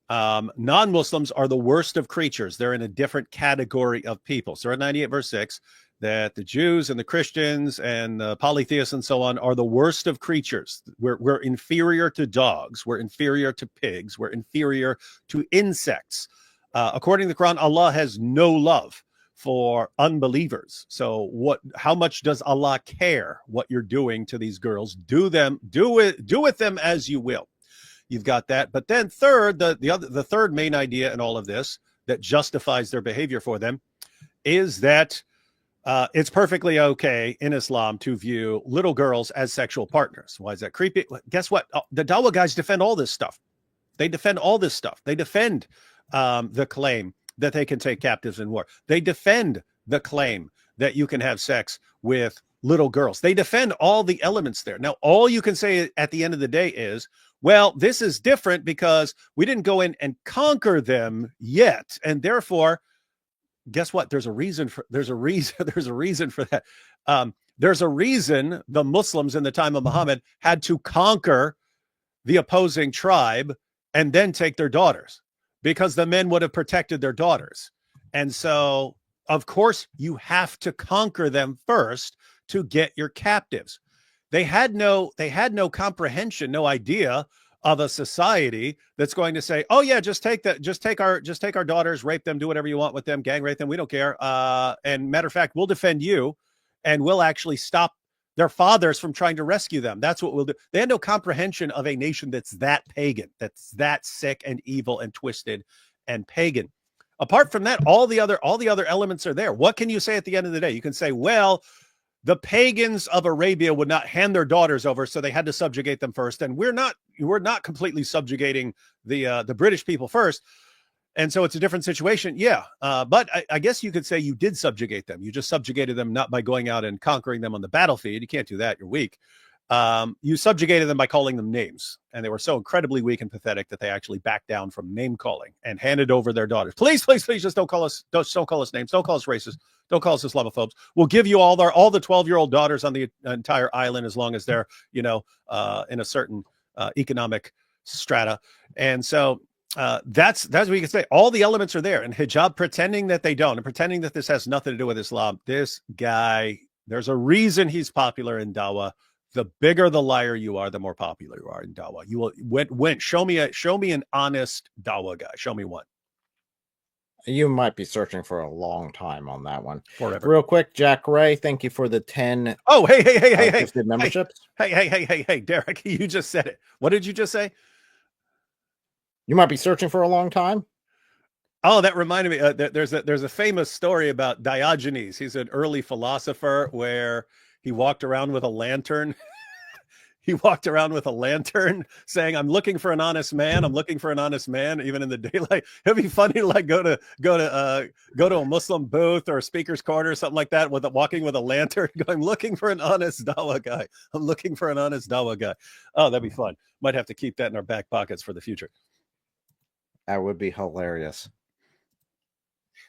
non-Muslims are the worst of creatures. They're in a different category of people. Surah 98 verse 6, that the Jews and the Christians and the polytheists and so on are the worst of creatures. We're inferior to dogs. We're inferior to pigs. We're inferior to insects. According to the Quran, Allah has no love for unbelievers. So how much does Allah care what you're doing to these girls? Do with them as you will. You've got that. But then third, the third main idea in all of this that justifies their behavior for them is that it's perfectly okay in Islam to view little girls as sexual partners. Why is that creepy? Guess what? The Dawah guys defend all this stuff. They defend all this stuff. They defend the claim that they can take captives in war. They defend the claim that you can have sex with little girls. They defend all the elements there. Now, all you can say at the end of the day is, well, this is different because we didn't go in and conquer them yet. And therefore, guess what? There's a reason for that. There's a reason the Muslims in the time of Muhammad had to conquer the opposing tribe and then take their daughters, because the men would have protected their daughters. And so, of course, you have to conquer them first to get your captives. They had no comprehension, no idea of a society that's going to say, oh yeah, just take our daughters, rape them, do whatever you want with them, gang rape them, we don't care. And matter of fact, we'll defend you, and we'll actually stop their fathers from trying to rescue them. That's what we'll do. They had no comprehension of a nation that's that pagan, that's that sick and evil and twisted and pagan. Apart from that, all the other elements are there. What can you say at the end of the day? You can say, well, the pagans of Arabia would not hand their daughters over, so they had to subjugate them first. And we're not completely subjugating the British people first. And so it's a different situation. Yeah. But I guess you could say you did subjugate them. You just subjugated them not by going out and conquering them on the battlefield. You can't do that. You're weak. You subjugated them by calling them names. And they were so incredibly weak and pathetic that they actually backed down from name calling and handed over their daughters. Please, please, please, just don't call us names. Don't call us racist. Don't call us Islamophobes. We'll give you all the 12-year-old daughters on the entire island, as long as they're, in a certain economic strata. And so that's what you can say. All the elements are there. And hijab, pretending that they don't, and pretending that this has nothing to do with Islam. This guy, there's a reason he's popular in Dawah. The bigger the liar you are, the more popular you are in Dawah. You will show me an honest Dawah guy. Show me one. You might be searching for a long time on that one. Forever. Real quick, Jack Ray, thank you for the 10. Oh, hey, gifted memberships. Hey, Derek, you just said it. What did you just say? You might be searching for a long time. Oh, that reminded me. There's a famous story about Diogenes. He's an early philosopher where he walked around with a lantern. He walked around with a lantern saying, I'm looking for an honest man. I'm looking for an honest man, even in the daylight. It'd be funny to like go to a Muslim booth or a speaker's corner or something like that, walking with a lantern, going, looking for an honest Dawah guy. I'm looking for an honest Dawah guy. Oh, that'd be fun. Might have to keep that in our back pockets for the future. That would be hilarious.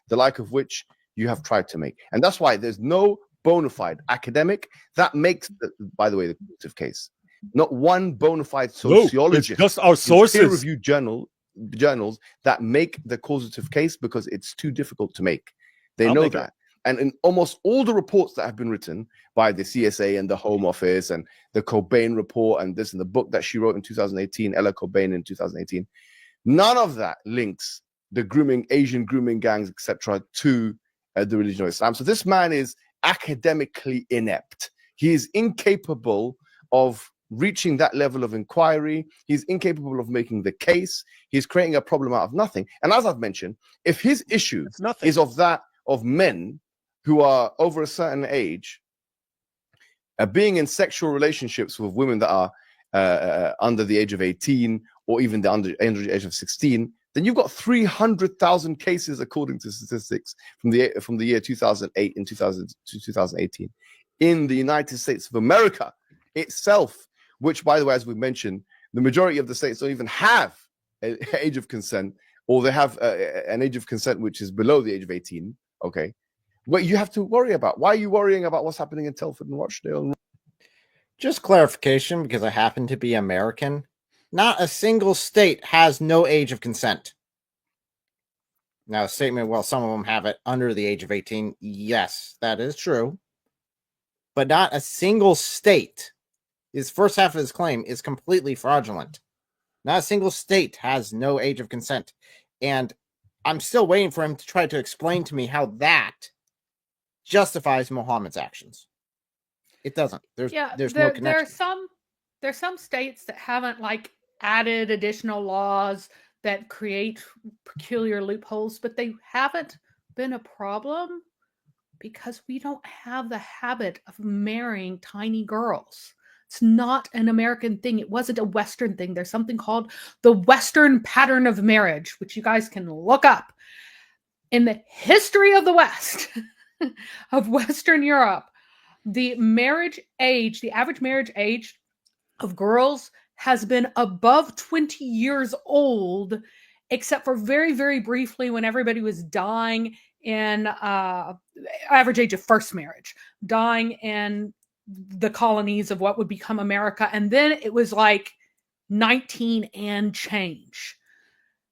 The like of which you have tried to make. And that's why there's no bona fide academic that makes, by the way, the causative case. Not one bona fide sociologist. It's just our sources. Peer-reviewed journals that make the causative case, because it's too difficult to make. They know that. And in almost all the reports that have been written by the CSA and the Home Office and the Cobain report and this and the book that she wrote in 2018, Ella Cobain in 2018, none of that links the Asian grooming gangs, etc., to the religion of Islam. So this man is academically inept. He is incapable of reaching that level of inquiry. He's incapable of making the case. He's creating a problem out of nothing. And as I've mentioned, if his issue is of men who are over a certain age being in sexual relationships with women that are under the age of 18 or even the under the age of 16, then you've got 300,000 cases, according to statistics from the year 2008 and 2018 in the United States of America itself, which, by the way, as we mentioned, the majority of the states don't even have an age of consent, or they have an age of consent which is below the age of 18. Okay, what you have to worry about? Why are you worrying about what's happening in Telford and Rochdale? Just clarification, because I happen to be American. Not a single state has no age of consent. Now, a statement, well, some of them have it under the age of 18. Yes, that is true. But not a single state. His first half of his claim is completely fraudulent. Not a single state has no age of consent. And I'm still waiting for him to try to explain to me how that justifies Muhammad's actions. It doesn't. There's no connection. There's some states that haven't added additional laws that create peculiar loopholes, but they haven't been a problem because we don't have the habit of marrying tiny girls. It's not an American thing. It wasn't a Western thing. There's something called the Western pattern of marriage, which you guys can look up. In the history of the West, of Western Europe, the marriage age, the average marriage age of girls has been above 20 years old, except for very, very briefly when everybody was dying in average age of first marriage, dying in the colonies of what would become America. And then it was like 19 and change.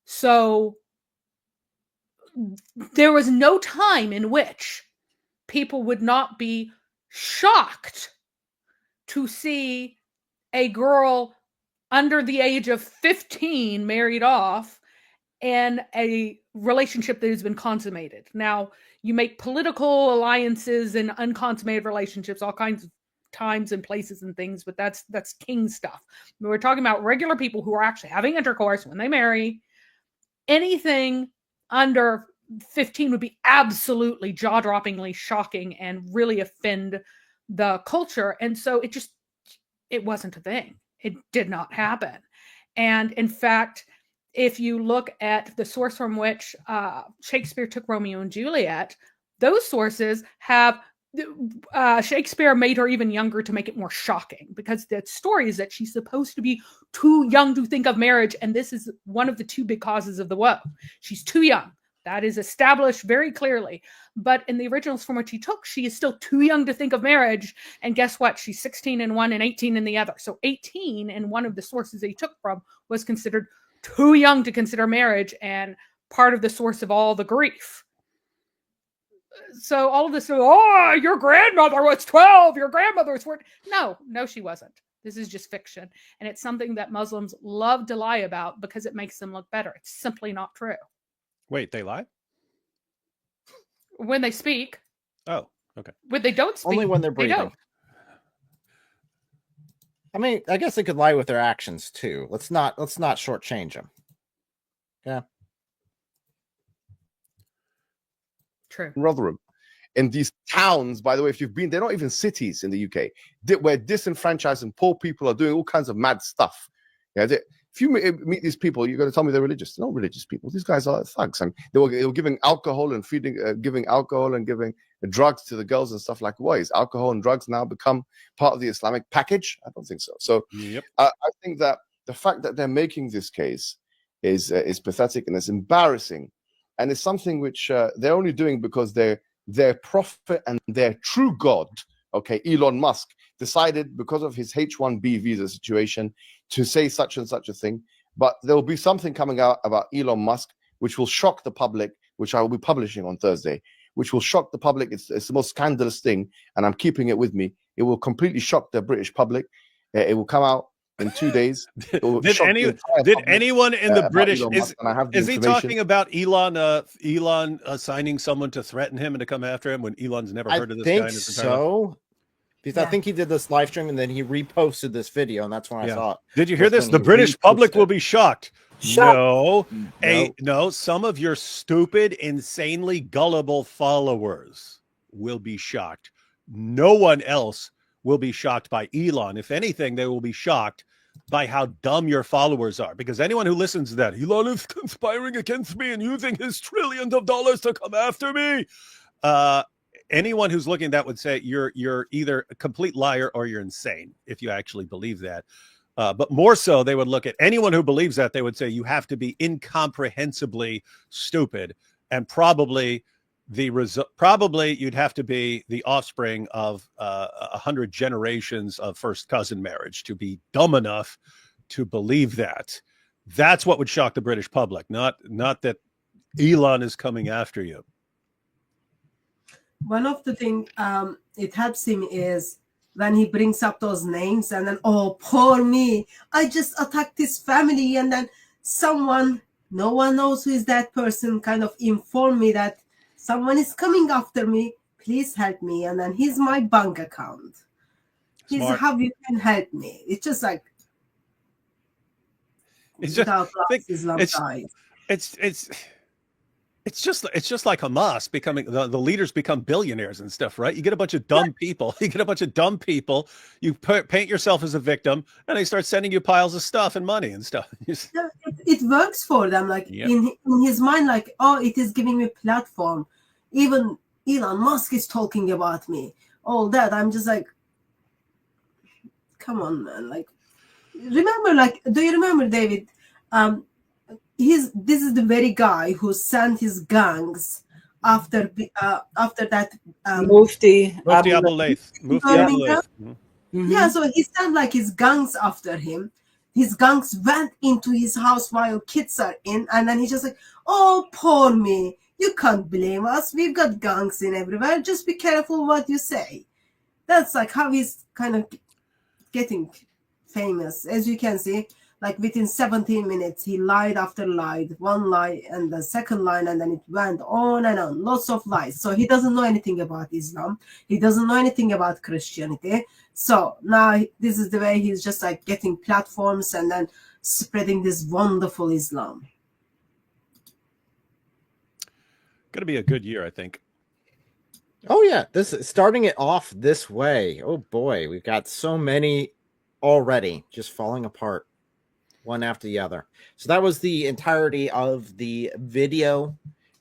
So there was no time in which people would not be shocked to see a girl under the age of 15 married off and a relationship that has been consummated. Now, you make political alliances and unconsummated relationships all kinds of times and places and things, but that's king stuff. We're talking about regular people who are actually having intercourse when they marry. Anything under 15 would be absolutely jaw-droppingly shocking and really offend the culture. And so it wasn't a thing. It did not happen. And in fact, if you look at the source from which Shakespeare took Romeo and Juliet, those sources have Shakespeare made her even younger to make it more shocking, because the story is that she's supposed to be too young to think of marriage. And this is one of the two big causes of the woe. She's too young. That is established very clearly. But in the originals from which he took, she is still too young to think of marriage. And guess what? She's 16 in one and 18 in the other. So 18 in one of the sources that he took from was considered too young to consider marriage and part of the source of all the grief. So all of this, oh, your grandmother was 12, your grandmother was 14. No, she wasn't. This is just fiction. And it's something that Muslims love to lie about because it makes them look better. It's simply not true. Wait, they lie? When they speak. Oh, okay. When they don't speak. Only when they're breathing. They don't. I mean, I guess they could lie with their actions too. Let's not shortchange them. Yeah. True. Rotherham. In these towns, by the way, if you've been, they're not even cities in the UK, where disenfranchised and poor people are doing all kinds of mad stuff. Yeah, if you meet these people, you're going to tell me they're religious. They're not religious people. These guys are thugs, and they were giving alcohol and giving alcohol and giving drugs to the girls and stuff like. What is alcohol and drugs now become part of the Islamic package? I don't think so. So yep. I think that the fact that they're making this case is pathetic and it's embarrassing, and it's something which they're only doing because their prophet and their true God, okay, Elon Musk, decided because of his H-1B visa situation to say such and such a thing. But there will be something coming out about Elon Musk which will shock the public, which I will be publishing on Thursday, which will shock the public. It's the most scandalous thing, and I'm keeping it with me. It will completely shock the British public. It will come out in 2 days. Did anyone in the British is he talking about Elon assigning someone to threaten him and to come after him when Elon's never heard of this guy in his entire life? Because I think he did this live stream and then he reposted this video, and that's when I saw it. Did you hear this? The British public will be shocked. No. Some of your stupid, insanely gullible followers will be shocked. No one else will be shocked by Elon. If anything, they will be shocked by how dumb your followers are. Because anyone who listens to that, Elon is conspiring against me and using his trillions of dollars to come after me. Anyone who's looking at that would say you're either a complete liar or you're insane if you actually believe that. But more so, they would look at anyone who believes that. They would say you have to be incomprehensibly stupid, and probably you'd have to be the offspring of 100 generations of first cousin marriage to be dumb enough to believe that. That's what would shock the British public, not that Elon is coming after you. One of the things it helps him is when he brings up those names and then, oh, poor me, I just attacked his family, and then no one knows who is that person, kind of inform me that someone is coming after me, please help me, and then here's my bank account. Here's how you can help me. It's just like It's just like Hamas becoming the leaders become billionaires and stuff, right? You get a bunch of dumb people. You paint yourself as a victim, and they start sending you piles of stuff and money and stuff. It works for them. Like in his mind, like, oh, it is giving me a platform. Even Elon Musk is talking about me. all that. I'm just like, come on, man. Like, remember, like, do you remember, David? This is the very guy who sent his gangs after that Mufti Abu Layth. Birmingham. Yeah, so he sent like his gangs after him. His gangs went into his house while kids are in, and then he's just like, oh, poor me. You can't blame us. We've got gangs in everywhere. Just be careful what you say. That's like how he's kind of getting famous. As you can see, like within 17 minutes, he lied after lie, one lie and the second line, and then it went on and on, lots of lies. So he doesn't know anything about Islam. He doesn't know anything about Christianity. So now this is the way he's just like getting platforms and then spreading this wonderful Islam. Going to be a good year, I think. Oh yeah, this is starting it off this way. Oh boy, we've got so many already just falling apart one after the other. So that was the entirety of the video.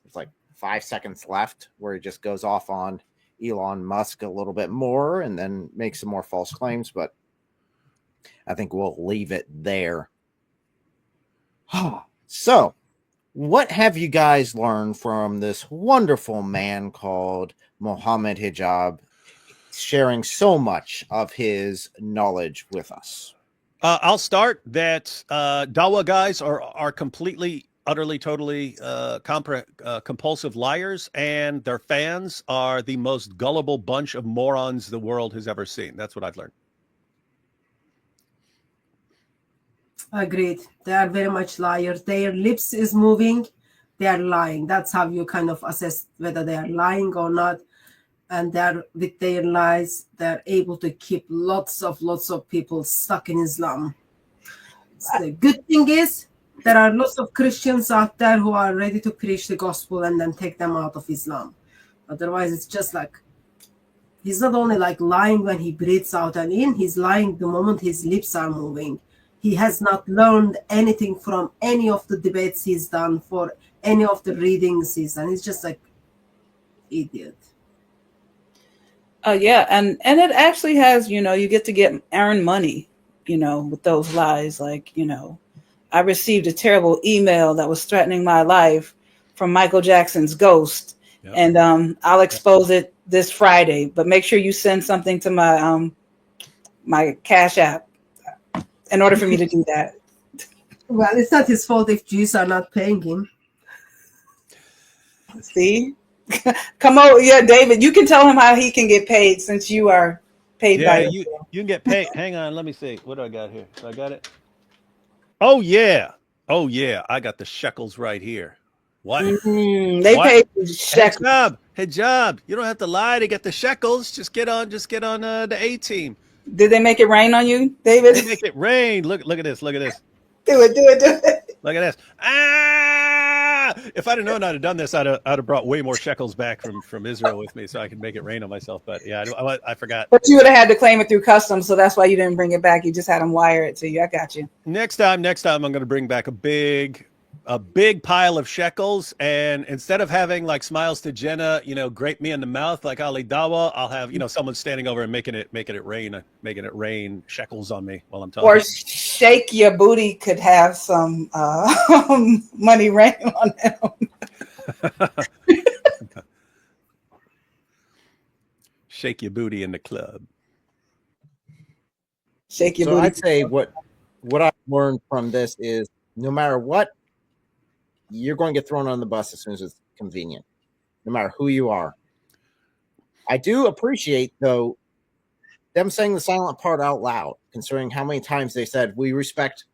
It's like 5 seconds left where it just goes off on Elon Musk a little bit more and then makes some more false claims, but I think we'll leave it there. So, what have you guys learned from this wonderful man called Mohammed Hijab, sharing so much of his knowledge with us? I'll start that Dawa guys are completely, utterly, totally compulsive liars, and their fans are the most gullible bunch of morons the world has ever seen. That's what I've learned. Agreed. They are very much liars. Their lips is moving. They are lying. That's how you kind of assess whether they are lying or not. And they're with their lies, they're able to keep lots of people stuck in Islam. So the good thing is there are lots of Christians out there who are ready to preach the gospel and then take them out of Islam. Otherwise, it's just like he's not only like lying when he breathes out and in, he's lying the moment his lips are moving. He has not learned anything from any of the debates he's done, for any of the readings he's done. He's just like idiot. Yeah, and it actually has, you get to earn money, with those lies. Like, I received a terrible email that was threatening my life from Michael Jackson's ghost, and I'll expose it this Friday. But make sure you send something to my my Cash App in order for me to do that. Well, it's not his fault if Jews are not paying him. See? Come on, yeah, David, you can tell him how he can get paid since you are paid by you can get paid. Hang on, let me see. What do I got here? So I got it. Oh yeah. I got the shekels right here. What? They pay shekels. Hijab. You don't have to lie to get the shekels. Just get on the A team. Did they make it rain on you, David? They make it rain. Look at this. Do it. Look at this. If I'd have known I'd have done this, I'd have brought way more shekels back from Israel with me so I could make it rain on myself. But yeah, I forgot. But you would have had to claim it through customs, so that's why you didn't bring it back. You just had them wire it to you. I got you. Next time, I'm going to bring back a big pile of shekels, and instead of having like Smiles to Jenna, grape me in the mouth like Ali Dawa, I'll have someone standing over and making it rain shekels on me while I'm talking. Or Shake Your Booty could have some money rain on him. Shake your booty in the club. Shake your booty. booty. I'd say what I've learned from this is no matter what, you're going to get thrown on the bus as soon as it's convenient, no matter who you are. I do appreciate, though, them saying the silent part out loud, considering how many times they said, we respect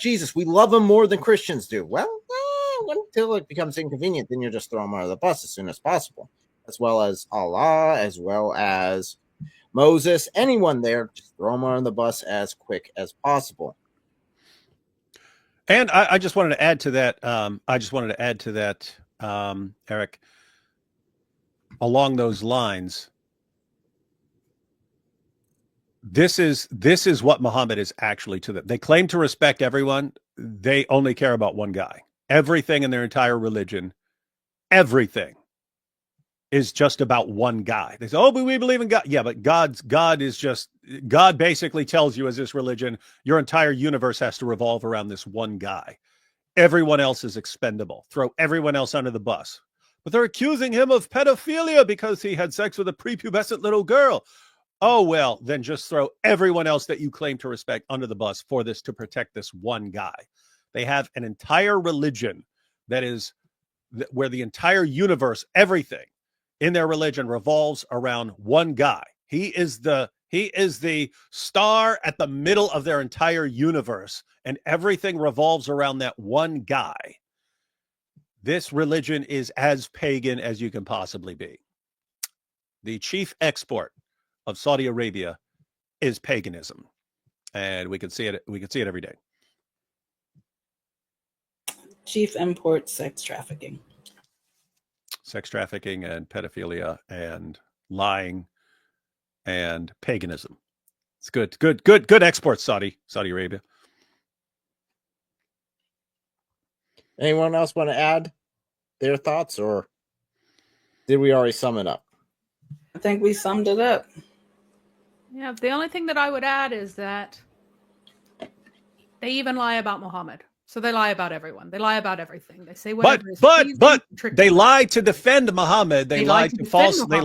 Jesus. We love him more than Christians do. Well, until it becomes inconvenient, then you're just throwing them under the bus as soon as possible, as well as Allah, as well as Moses, anyone there, just throw them under the bus as quick as possible. And I just wanted to add to that. Eric, along those lines, this is what Muhammad is actually to them. They claim to respect everyone. They only care about one guy. Everything in their entire religion, everything is just about one guy. They say, oh, but we believe in God. Yeah, but God basically tells you as this religion, your entire universe has to revolve around this one guy. Everyone else is expendable. Throw everyone else under the bus. But they're accusing him of pedophilia because he had sex with a prepubescent little girl. Oh, well, then just throw everyone else that you claim to respect under the bus for this to protect this one guy. They have an entire religion that is where the entire universe, everything in their religion revolves around one guy. He is the star at the middle of their entire universe, and everything revolves around that one guy. This religion is as pagan as you can possibly be. The chief export of Saudi Arabia is paganism, and we can see it every day. Chief import, sex trafficking And pedophilia and lying and paganism. It's good exports, Saudi Arabia. Anyone else want to add their thoughts, or did we already sum it up? I think we summed it up. Yeah, the only thing that I would add is that they even lie about Muhammad. So they lie about everyone. They lie about everything. They say whatever is pleasing, but trick they them. lie to defend Muhammad. They lie to falsely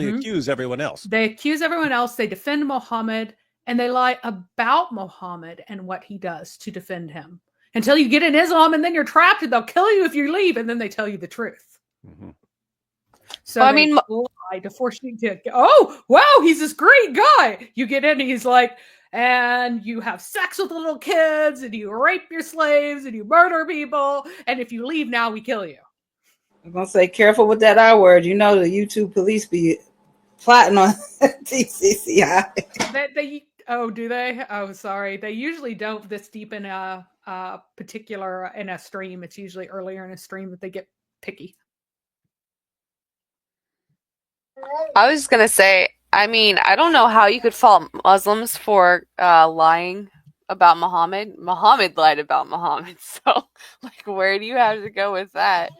Mhm. accuse everyone else. They accuse everyone else. They defend Muhammad, and they lie about Muhammad and what he does to defend him until you get in Islam, and then you're trapped, and they'll kill you if you leave, and then they tell you the truth. Mm-hmm. So I mean, lie to force you to. Oh, wow, he's this great guy. You get in, and he's like, and you have sex with little kids, and you rape your slaves, and you murder people, and if you leave now, we kill you. I'm gonna say, careful with that I word. You know, the YouTube police be plotting on TCCI. Do they? Oh, sorry. They usually don't this deep in a stream. It's usually earlier in a stream that they get picky. I was going to say, I mean, I don't know how you could fault Muslims for lying about Muhammad. Muhammad lied about Muhammad. So, like, where do you have to go with that?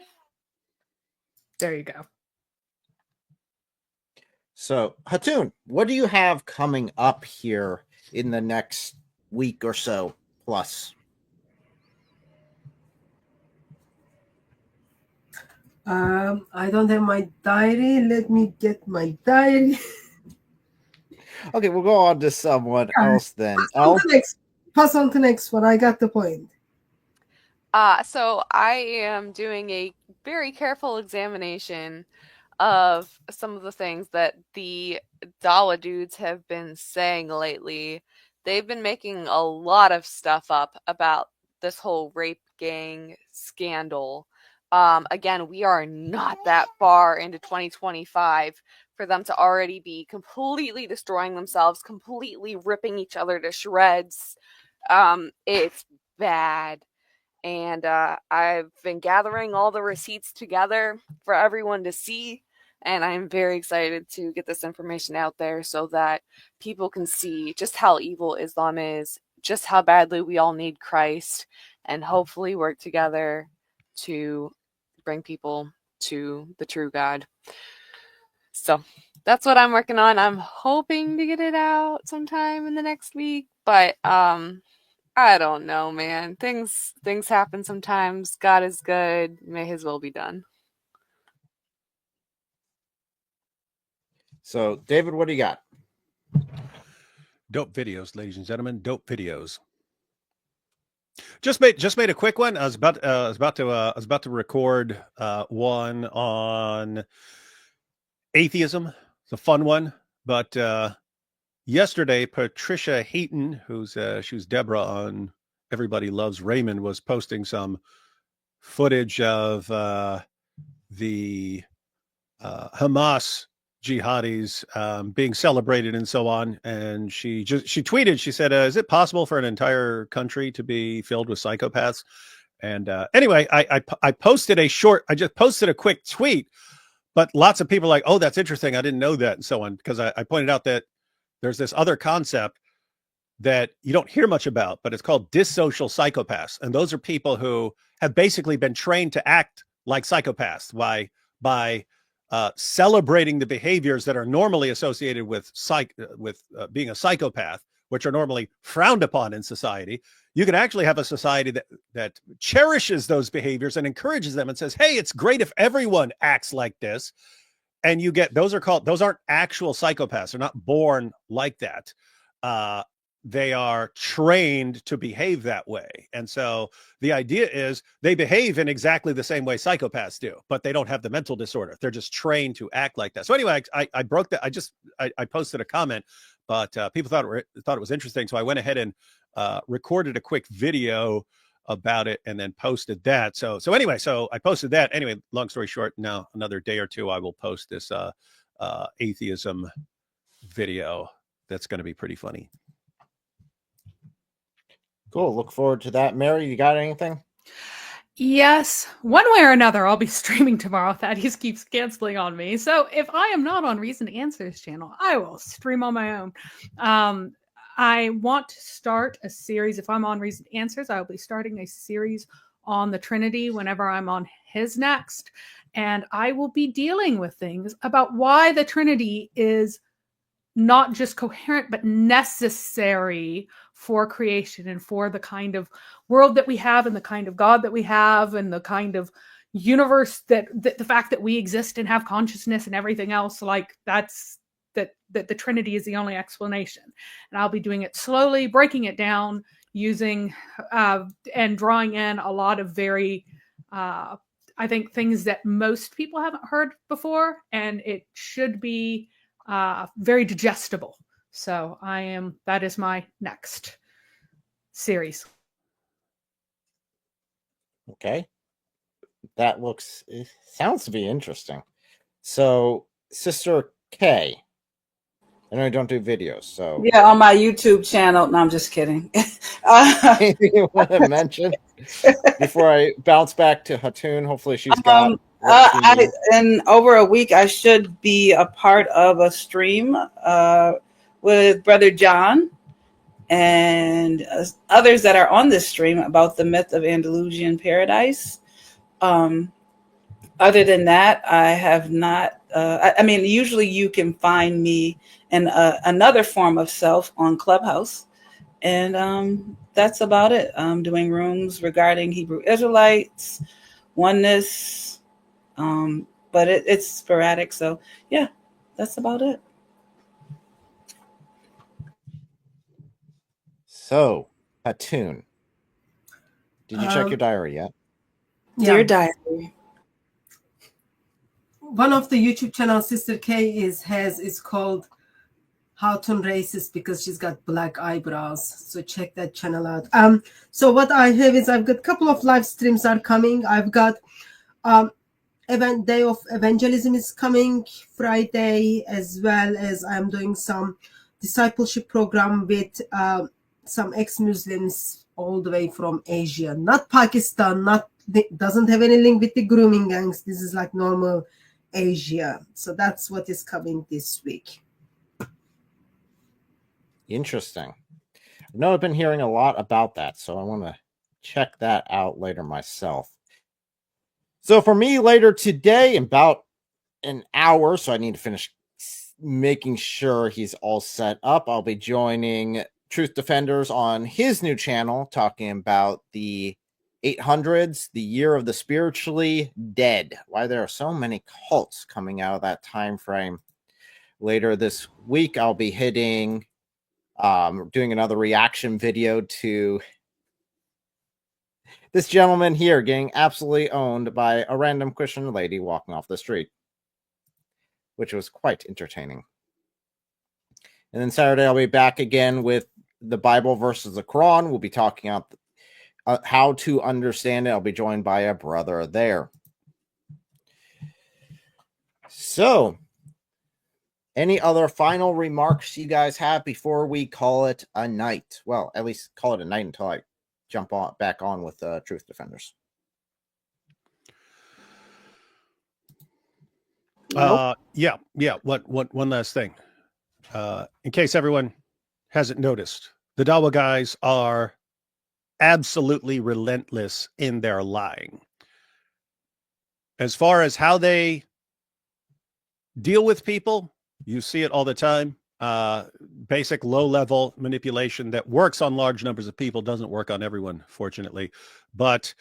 There you go. So, Hatun, what do you have coming up here in the next week or so plus? I don't have my diary. Let me get my diary. Okay, we'll go on to someone else then. Pass on to next one. I got the point. So I am doing a very careful examination of some of the things that the Dawa dudes have been saying lately. They've been making a lot of stuff up about this whole rape gang scandal. Again, we are not that far into 2025 for them to already be completely destroying themselves, completely ripping each other to shreds. It's bad. And I've been gathering all the receipts together for everyone to see. And I'm very excited to get this information out there so that people can see just how evil Islam is, just how badly we all need Christ, and hopefully work together to bring people to the true God. So that's what I'm working on. I'm hoping to get it out sometime in the next week, but I don't know, man. Things happen sometimes. God is good. May his will be done. So, David, what do you got? Dope videos, ladies and gentlemen. Dope videos. Just made a quick one. I was about to record one on atheism. It's a fun one, but yesterday Patricia Heaton, she was Deborah on Everybody Loves Raymond, was posting some footage of the Hamas jihadis being celebrated and so on, and she tweeted, she said, is it possible for an entire country to be filled with psychopaths? And anyway, I just posted a quick tweet, but lots of people are like, oh, that's interesting, I didn't know that, and so on, because I pointed out that there's this other concept that you don't hear much about, but it's called dissocial psychopaths, and those are people who have basically been trained to act like psychopaths by celebrating the behaviors that are normally associated with being a psychopath, which are normally frowned upon in society. You can actually have a society that cherishes those behaviors and encourages them and says, hey, it's great if everyone acts like this. And you get, those aren't actual psychopaths. They're not born like that. They are trained to behave that way. And so the idea is they behave in exactly the same way psychopaths do, but they don't have the mental disorder. They're just trained to act like that. So anyway, I broke that. I posted a comment, but people thought it was interesting. So I went ahead and recorded a quick video about it and then posted that. So anyway, so I posted that. Anyway, long story short, now another day or two, I will post this atheism video. That's going to be pretty funny. Cool. Look forward to that. Mary, you got anything? Yes, one way or another, I'll be streaming tomorrow. Thaddeus keeps canceling on me. So if I am not on Reason Answers channel, I will stream on my own. I want to start a series. If I'm on Reason Answers, I'll be starting a series on the Trinity whenever I'm on his next. And I will be dealing with things about why the Trinity is not just coherent, but necessary for creation and for the kind of world that we have and the kind of God that we have and the kind of universe that the fact that we exist and have consciousness and everything else, like that the Trinity is the only explanation. And I'll be doing it slowly, breaking it down, using and drawing in a lot of very, I think, things that most people haven't heard before, and it should be very digestible. So that is my next series. Okay. That sounds to be interesting. So, Sister K, I know you don't do videos, so. Yeah, on my YouTube channel. No, I'm just kidding. Anything you want to mention before I bounce back to Hatun? Hopefully she's got in over a week, I should be a part of a stream with Brother John and others that are on this stream about the myth of Andalusian paradise. Other than that, I have not. I mean, usually you can find me in another form of self on Clubhouse. And that's about it. I'm doing rooms regarding Hebrew Israelites, oneness, but it's sporadic. So yeah, that's about it. So, Hatun, did you check your diary yet? Yeah. Dear diary. One of the YouTube channels Sister K is called Hatun Racist because she's got black eyebrows. So check that channel out. So what I have is I've got a couple of live streams are coming. I've got Day of Evangelism is coming Friday, as well as I'm doing some discipleship program with some ex-Muslims all the way from Asia, not Pakistan, doesn't have any link with the grooming gangs. This is like normal Asia. So that's what is coming this week. Interesting. I know I've been hearing a lot about that, so I want to check that out later myself. So for me, later today, in about an hour, so I need to finish making sure he's all set up, I'll be joining Truth Defenders on his new channel, talking about the 800s, the year of the spiritually dead, why there are so many cults coming out of that time frame. Later this week, I'll be doing another reaction video to this gentleman here getting absolutely owned by a random Christian lady walking off the street, which was quite entertaining. And then Saturday, I'll be back again with the Bible versus the Quran. We'll be talking about how to understand it. I'll be joined by a brother there. So, any other final remarks you guys have before we call it a night? Well, at least call it a night until I jump back on with Truth Defenders. Yeah. One last thing. In case everyone hasn't noticed, the Dawa guys are absolutely relentless in their lying. As far as how they deal with people. You see it all the time. Basic low-level manipulation that works on large numbers of people doesn't work on everyone, fortunately. But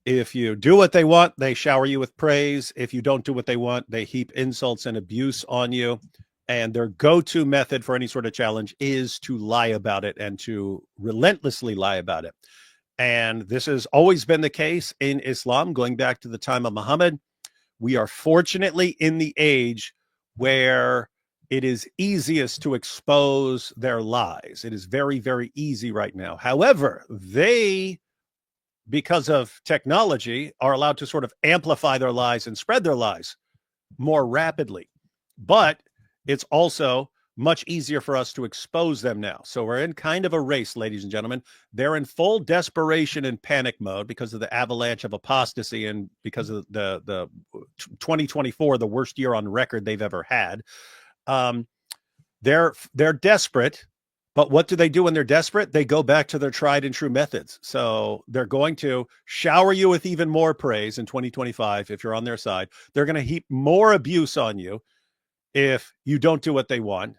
if you do what they want, they shower you with praise. If you don't do what they want, they heap insults and abuse on you. And their go-to method for any sort of challenge is to lie about it and to relentlessly lie about it. And this has always been the case in Islam, going back to the time of Muhammad. We are fortunately in the age where it is easiest to expose their lies. It is very, very easy right now. However, they, because of technology, are allowed to sort of amplify their lies and spread their lies more rapidly. But it's also much easier for us to expose them now. So we're in kind of a race, ladies and gentlemen. They're in full desperation and panic mode because of the avalanche of apostasy and because of the 2024, the worst year on record they've ever had. They're desperate, but what do they do when they're desperate? They go back to their tried and true methods. So they're going to shower you with even more praise in 2025 if you're on their side. They're going to heap more abuse on you if you don't do what they want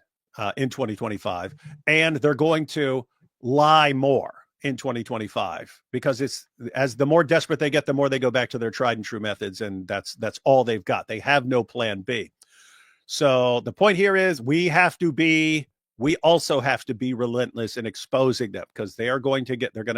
in 2025, and they're going to lie more in 2025 because it's as the more desperate they get, the more they go back to their tried and true methods, and that's all they've got. They have no plan B. So the point here is we also have to be relentless in exposing them because they are going to get, their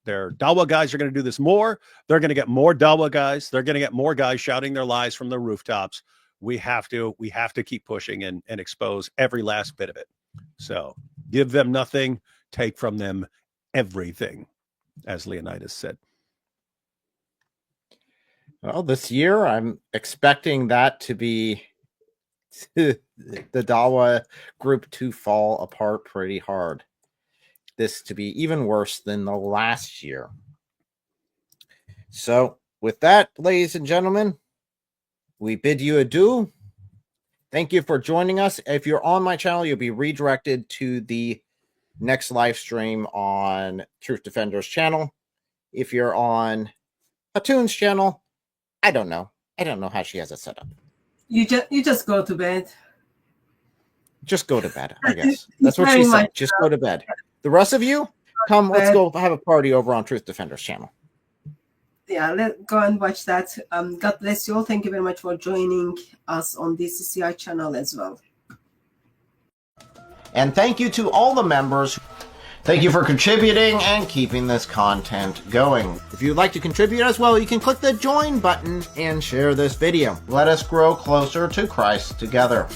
Dawa guys are going to do this more. They're going to get more Dawa guys. They're going to get more guys shouting their lies from the rooftops. We have to keep pushing and expose every last bit of it. So give them nothing, take from them everything, as Leonidas said. Well, this year I'm expecting that to be the Dawa group to fall apart pretty hard. This to be even worse than the last year. So with that, ladies and gentlemen, we bid you adieu. Thank you for joining us. If you're on my channel, you'll be redirected to the next live stream on Truth Defenders channel. If you're on Atoon's channel, I don't know how she has it set up. You just go to bed. Just go to bed, I guess. That's what she said. Just go to bed. The rest of you, come, let's go have a party over on Truth Defenders channel. Yeah, let's go and watch that. God bless you all. Thank you very much for joining us on this CCI channel as well. And thank you to all the members. Thank you for contributing and keeping this content going. If you'd like to contribute as well, you can click the join button and share this video. Let us grow closer to Christ together.